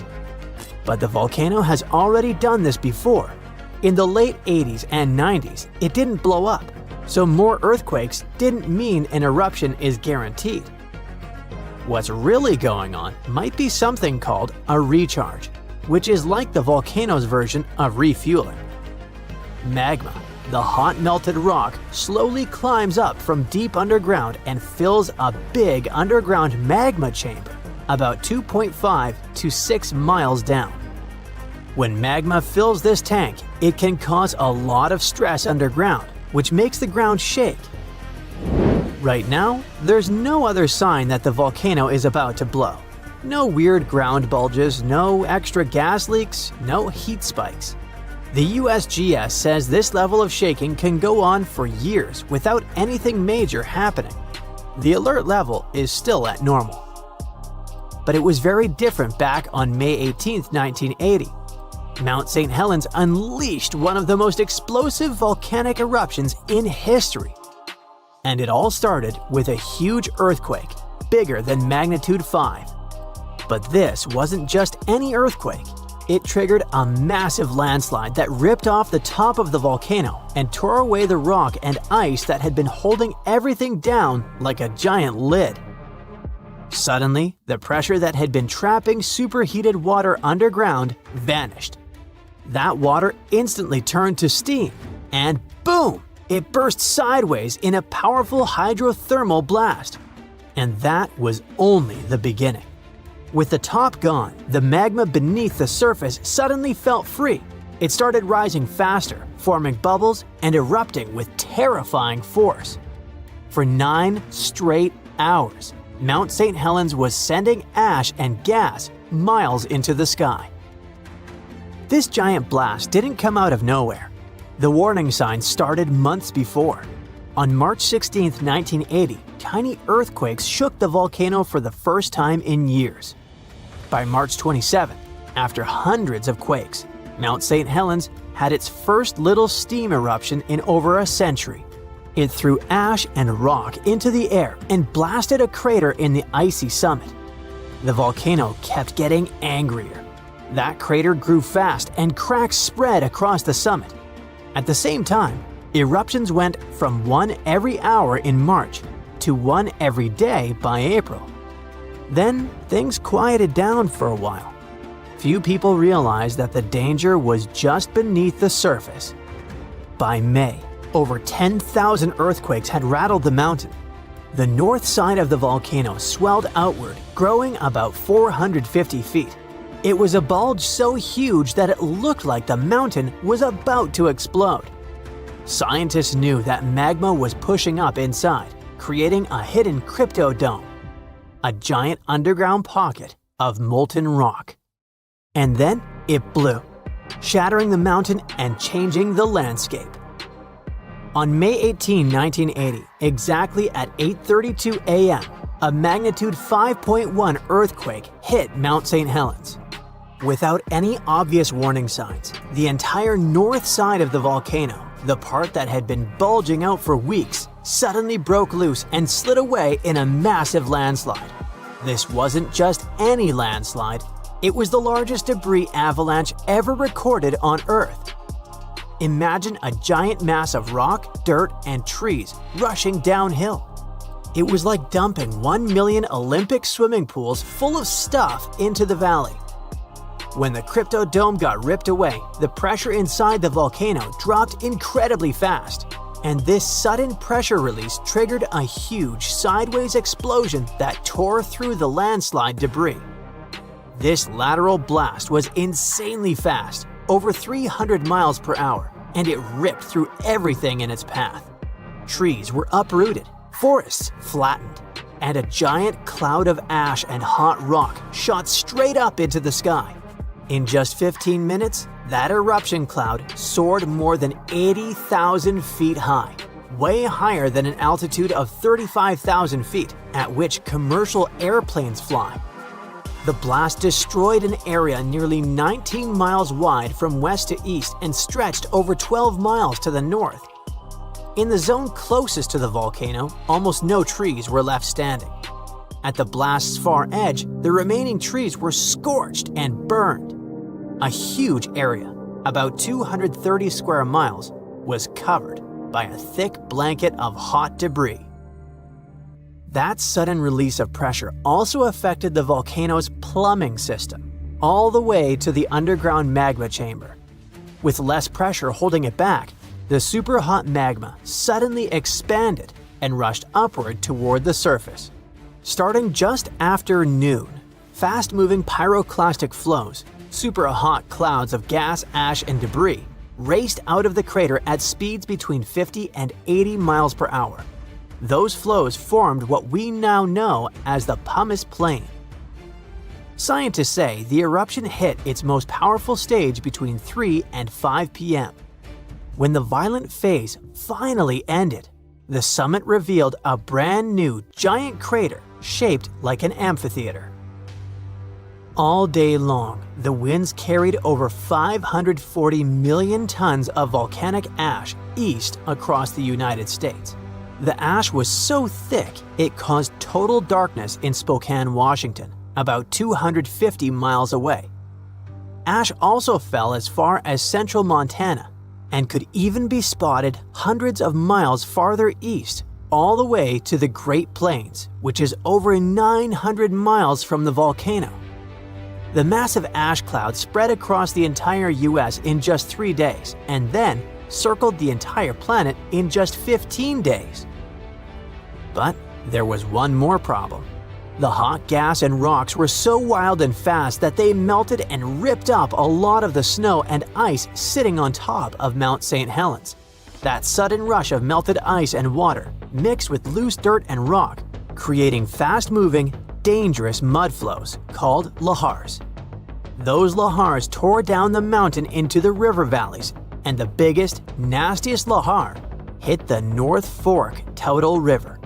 But the volcano has already done this before. In the late 80s and 90s, it didn't blow up, so more earthquakes didn't mean an eruption is guaranteed. What's really going on might be something called a recharge, which is like the volcano's version of refueling. Magma, the hot melted rock, slowly climbs up from deep underground and fills a big underground magma chamber about 2.5 to 6 miles down. When magma fills this tank, it can cause a lot of stress underground, which makes the ground shake. Right now, there's no other sign that the volcano is about to blow. No weird ground bulges, no extra gas leaks, no heat spikes. The USGS says this level of shaking can go on for years without anything major happening. The alert level is still at normal. But it was very different back on May 18, 1980. Mount St. Helens unleashed one of the most explosive volcanic eruptions in history. And it all started with a huge earthquake, bigger than magnitude 5. But this wasn't just any earthquake. It triggered a massive landslide that ripped off the top of the volcano and tore away the rock and ice that had been holding everything down like a giant lid. Suddenly, the pressure that had been trapping superheated water underground vanished. That water instantly turned to steam, and boom! It burst sideways in a powerful hydrothermal blast. And that was only the beginning. With the top gone, the magma beneath the surface suddenly felt free. It started rising faster, forming bubbles and erupting with terrifying force. For 9 straight hours, Mount St. Helens was sending ash and gas miles into the sky. This giant blast didn't come out of nowhere. The warning signs started months before. On March 16, 1980, tiny earthquakes shook the volcano for the first time in years. By March 27, after hundreds of quakes, Mount St. Helens had its first little steam eruption in over a century. It threw ash and rock into the air and blasted a crater in the icy summit. The volcano kept getting angrier. That crater grew fast and cracks spread across the summit. At the same time, Eruptions went from one every hour in March to one every day by April. Then things quieted down for a while. Few people realized that the danger was just beneath the surface. By May, over 10,000 earthquakes had rattled the mountain. The north side of the volcano swelled outward, growing about 450 feet. It was a bulge so huge that it looked like the mountain was about to explode. Scientists knew that magma was pushing up inside, creating a hidden cryptodome, a giant underground pocket of molten rock. And then it blew, shattering the mountain and changing the landscape. On May 18, 1980, exactly at 8:32 a.m., a magnitude 5.1 earthquake hit Mount St. Helens. Without any obvious warning signs, the entire north side of the volcano, the part that had been bulging out for weeks, suddenly broke loose and slid away in a massive landslide. This wasn't just any landslide, it was the largest debris avalanche ever recorded on Earth. Imagine a giant mass of rock, dirt, and trees rushing downhill. It was like dumping 1 million Olympic swimming pools full of stuff into the valley. When the cryptodome got ripped away, the pressure inside the volcano dropped incredibly fast, and this sudden pressure release triggered a huge sideways explosion that tore through the landslide debris. This lateral blast was insanely fast, over 300 miles per hour, and it ripped through everything in its path. Trees were uprooted, forests flattened, and a giant cloud of ash and hot rock shot straight up into the sky. In just 15 minutes, that eruption cloud soared more than 80,000 feet high, way higher than an altitude of 35,000 feet, at which commercial airplanes fly. The blast destroyed an area nearly 19 miles wide from west to east and stretched over 12 miles to the north. In the zone closest to the volcano, almost no trees were left standing. At the blast's far edge, the remaining trees were scorched and burned. A huge area, about 230 square miles, was covered by a thick blanket of hot debris. That sudden release of pressure also affected the volcano's plumbing system, all the way to the underground magma chamber. With less pressure holding it back, the superhot magma suddenly expanded and rushed upward toward the surface. Starting just after noon, fast-moving pyroclastic flows, superhot clouds of gas, ash, and debris, raced out of the crater at speeds between 50 and 80 miles per hour. Those flows formed what we now know as the pumice plain. Scientists say the eruption hit its most powerful stage between 3 and 5 p.m. When the violent phase finally ended, the summit revealed a brand new giant crater shaped like an amphitheater. All day long, the winds carried over 540 million tons of volcanic ash east across the United States. The ash was so thick, it caused total darkness in Spokane, Washington, about 250 miles away. Ash also fell as far as central Montana and could even be spotted hundreds of miles farther east, all the way to the Great Plains, which is over 900 miles from the volcano. The massive ash cloud spread across the entire US in just 3 days and then circled the entire planet in just 15 days. But there was one more problem. The hot gas and rocks were so wild and fast that they melted and ripped up a lot of the snow and ice sitting on top of Mount St. Helens. That sudden rush of melted ice and water mixed with loose dirt and rock, creating fast-moving, dangerous mud flows called lahars. Those lahars tore down the mountain into the river valleys, and the biggest, nastiest lahar hit the North Fork Toutle River.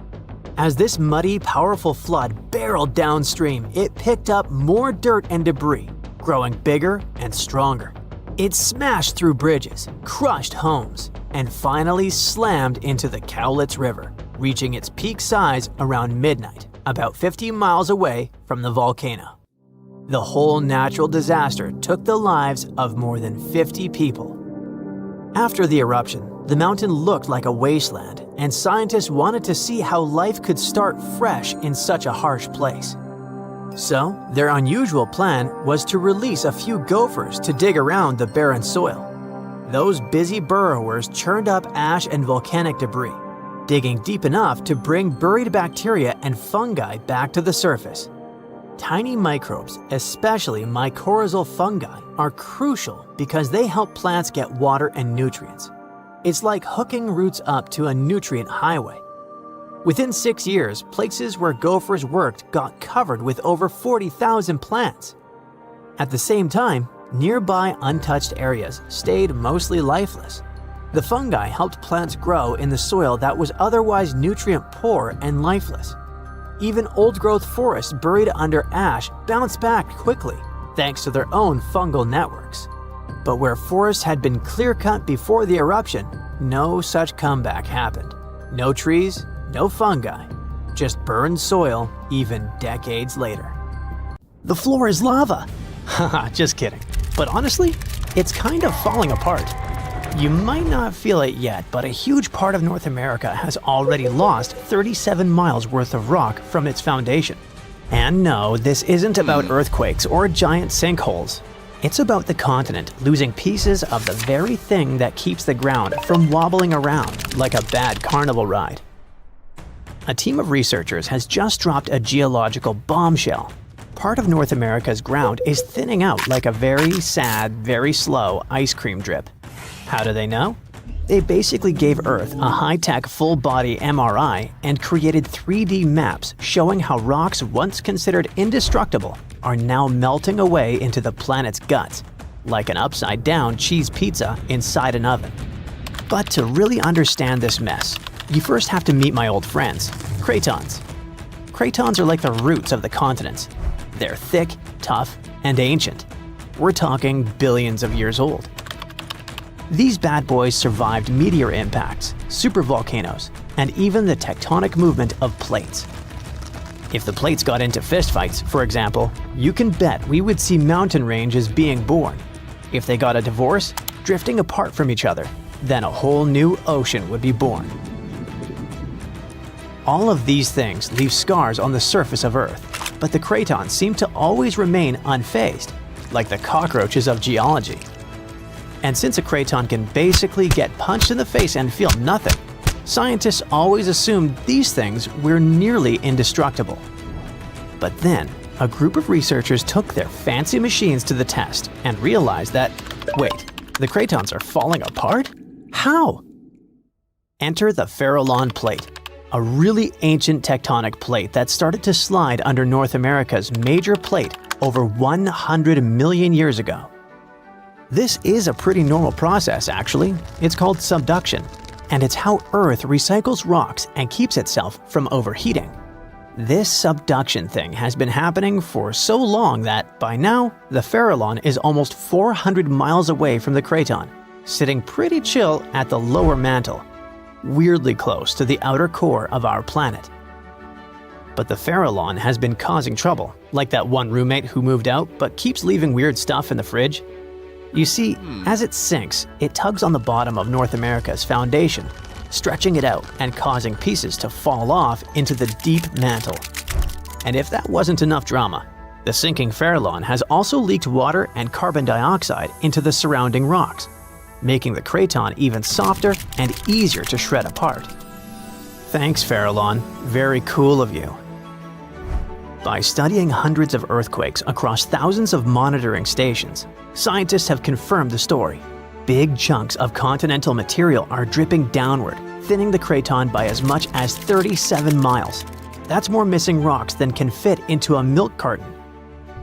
As this muddy, powerful flood barreled downstream, it picked up more dirt and debris, growing bigger and stronger. It smashed through bridges, crushed homes, and finally slammed into the Cowlitz River, reaching its peak size around midnight, about 50 miles away from the volcano. The whole natural disaster took the lives of more than 50 people. After the eruption, the mountain looked like a wasteland, and scientists wanted to see how life could start fresh in such a harsh place. So, their unusual plan was to release a few gophers to dig around the barren soil. Those busy burrowers churned up ash and volcanic debris, digging deep enough to bring buried bacteria and fungi back to the surface. Tiny microbes, especially mycorrhizal fungi, are crucial because they help plants get water and nutrients. It's like hooking roots up to a nutrient highway. Within 6 years, places where gophers worked got covered with over 40,000 plants. At the same time, nearby untouched areas stayed mostly lifeless. The fungi helped plants grow in the soil that was otherwise nutrient poor and lifeless. Even old-growth forests buried under ash bounced back quickly, thanks to their own fungal networks. But where forests had been clear-cut before the eruption, no such comeback happened. No trees, no fungi, just burned soil even decades later. The floor is lava! Haha, just kidding. But honestly, it's kind of falling apart. You might not feel it yet, but a huge part of North America has already lost 37 miles worth of rock from its foundation. And no, this isn't about earthquakes or giant sinkholes. It's about the continent losing pieces of the very thing that keeps the ground from wobbling around like a bad carnival ride. A team of researchers has just dropped a geological bombshell. Part of North America's ground is thinning out like a very sad, very slow ice cream drip. How do they know? They basically gave Earth a high-tech full-body MRI and created 3D maps showing how rocks once considered indestructible are now melting away into the planet's guts, like an upside-down cheese pizza inside an oven. But to really understand this mess, you first have to meet my old friends, cratons. Cratons are like the roots of the continents. They're thick, tough, and ancient. We're talking billions of years old. These bad boys survived meteor impacts, supervolcanoes, and even the tectonic movement of plates. If the plates got into fistfights, for example, you can bet we would see mountain ranges being born. If they got a divorce, drifting apart from each other, then a whole new ocean would be born. All of these things leave scars on the surface of Earth, but the cratons seem to always remain unfazed, like the cockroaches of geology. And since a craton can basically get punched in the face and feel nothing, scientists always assumed these things were nearly indestructible. But then, a group of researchers took their fancy machines to the test and realized that, wait, the cratons are falling apart? How? Enter the Farallon Plate, a really ancient tectonic plate that started to slide under North America's major plate over 100 million years ago. This is a pretty normal process, actually. It's called subduction, and it's how Earth recycles rocks and keeps itself from overheating. This subduction thing has been happening for so long that, by now, the Farallon is almost 400 miles away from the craton, sitting pretty chill at the lower mantle, weirdly close to the outer core of our planet. But the Farallon has been causing trouble, like that one roommate who moved out but keeps leaving weird stuff in the fridge. You see, as it sinks, it tugs on the bottom of North America's foundation, stretching it out and causing pieces to fall off into the deep mantle. And if that wasn't enough drama, the sinking Farallon has also leaked water and carbon dioxide into the surrounding rocks, making the craton even softer and easier to shred apart. Thanks, Farallon. Very cool of you. By studying hundreds of earthquakes across thousands of monitoring stations, scientists have confirmed the story. Big chunks of continental material are dripping downward, thinning the craton by as much as 37 miles. That's more missing rocks than can fit into a milk carton.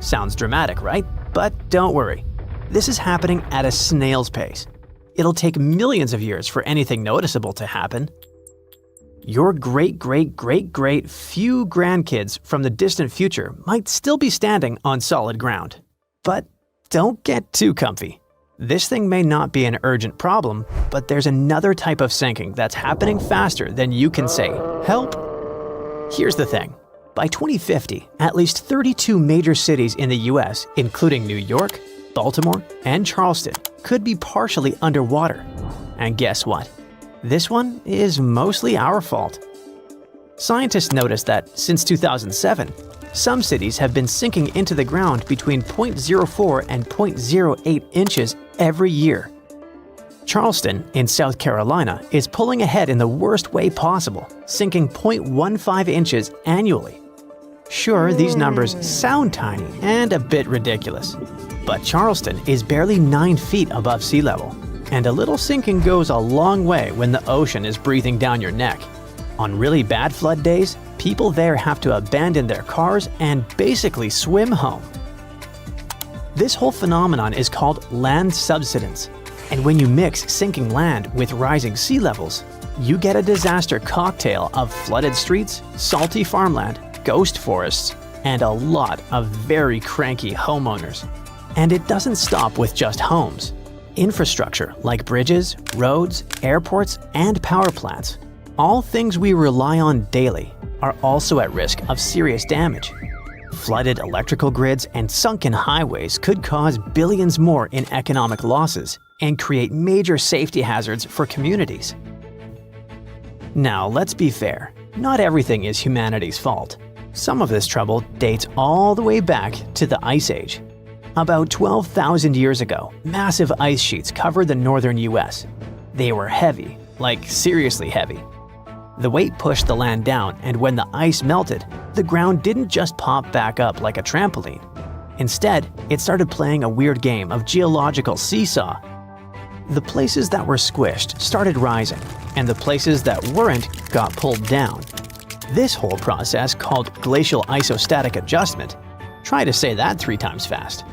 Sounds dramatic, right? But don't worry. This is happening at a snail's pace. It'll take millions of years for anything noticeable to happen. Your great-great-great-great few grandkids from the distant future might still be standing on solid ground. But don't get too comfy. This thing may not be an urgent problem, but there's another type of sinking that's happening faster than you can say, "Help!" Here's the thing. By 2050, at least 32 major cities in the US, including New York, Baltimore, and Charleston, could be partially underwater. And guess what? This one is mostly our fault. Scientists noticed that since 2007, some cities have been sinking into the ground between 0.04 and 0.08 inches every year. Charleston, in South Carolina, is pulling ahead in the worst way possible, sinking 0.15 inches annually. Sure, these numbers sound tiny and a bit ridiculous, but Charleston is barely 9 feet above sea level, and a little sinking goes a long way when the ocean is breathing down your neck. On really bad flood days, people there have to abandon their cars and basically swim home. This whole phenomenon is called land subsidence, and when you mix sinking land with rising sea levels, you get a disaster cocktail of flooded streets, salty farmland, ghost forests, and a lot of very cranky homeowners. And it doesn't stop with just homes. Infrastructure like bridges, roads, airports, and power plants, all things we rely on daily, are also at risk of serious damage. Flooded electrical grids and sunken highways could cause billions more in economic losses and create major safety hazards for communities. Now, let's be fair. Not everything is humanity's fault. Some of this trouble dates all the way back to the Ice Age. About 12,000 years ago, massive ice sheets covered the northern US. They were heavy, like seriously heavy. The weight pushed the land down, and when the ice melted, the ground didn't just pop back up like a trampoline. Instead, it started playing a weird game of geological seesaw. The places that were squished started rising, and the places that weren't got pulled down. This whole process, called glacial isostatic adjustment, try to say that 3 times fast.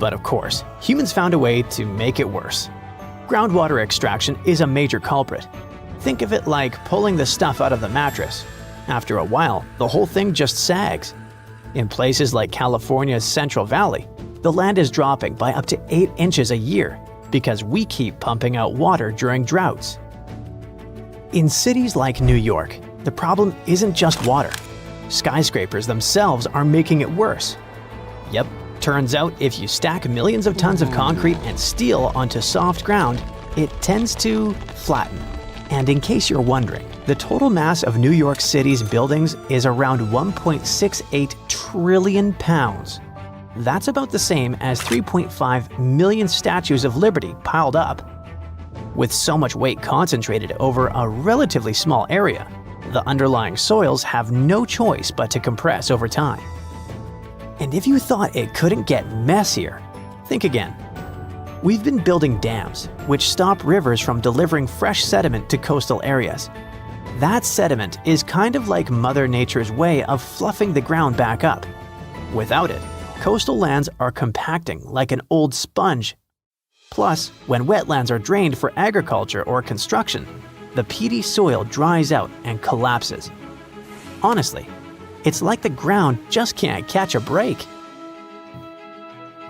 But of course, humans found a way to make it worse. Groundwater extraction is a major culprit. Think of it like pulling the stuff out of the mattress. After a while, the whole thing just sags. In places like California's Central Valley, the land is dropping by up to 8 inches a year because we keep pumping out water during droughts. In cities like New York, the problem isn't just water. Skyscrapers themselves are making it worse. Yep, turns out if you stack millions of tons of concrete and steel onto soft ground, it tends to flatten. And in case you're wondering, the total mass of New York City's buildings is around 1.68 trillion pounds. That's about the same as 3.5 million statues of liberty piled up. With so much weight concentrated over a relatively small area, the underlying soils have no choice but to compress over time. And if you thought it couldn't get messier, think again. We've been building dams, which stop rivers from delivering fresh sediment to coastal areas. That sediment is kind of like Mother Nature's way of fluffing the ground back up. Without it, coastal lands are compacting like an old sponge. Plus, when wetlands are drained for agriculture or construction, the peaty soil dries out and collapses. Honestly, it's like the ground just can't catch a break.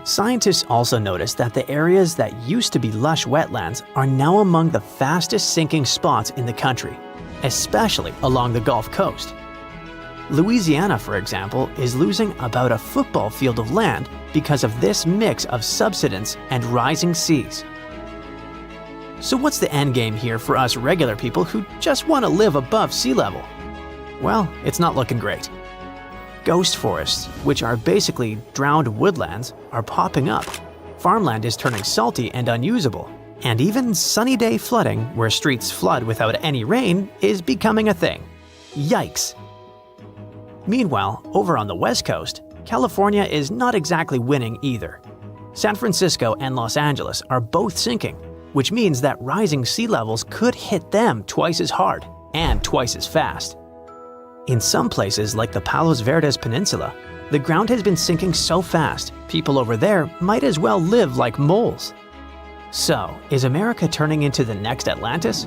Scientists also noticed that the areas that used to be lush wetlands are now among the fastest sinking spots in the country, especially along the Gulf Coast. Louisiana, for example, is losing about a football field of land because of this mix of subsidence and rising seas. So what's the end game here for us regular people who just want to live above sea level? Well, it's not looking great. Ghost forests, which are basically drowned woodlands, are popping up. Farmland is turning salty and unusable. And even sunny day flooding, where streets flood without any rain, is becoming a thing. Yikes! Meanwhile, over on the West Coast, California is not exactly winning either. San Francisco and Los Angeles are both sinking, which means that rising sea levels could hit them twice as hard and twice as fast. In some places like the Palos Verdes Peninsula, the ground has been sinking so fast, people over there might as well live like moles. So, is America turning into the next Atlantis?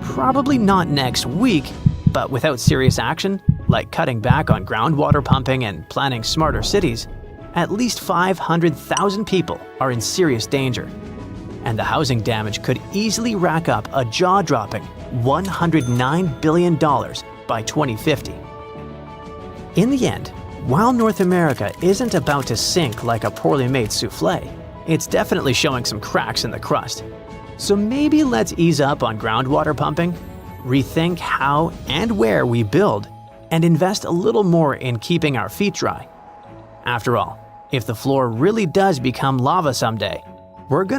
Probably not next week, but without serious action, like cutting back on groundwater pumping and planning smarter cities, at least 500,000 people are in serious danger. And the housing damage could easily rack up a jaw-dropping $109 billion by 2050. In the end, while North America isn't about to sink like a poorly made souffle, it's definitely showing some cracks in the crust. So maybe let's ease up on groundwater pumping, rethink how and where we build, and invest a little more in keeping our feet dry. After all, if the floor really does become lava someday, we're going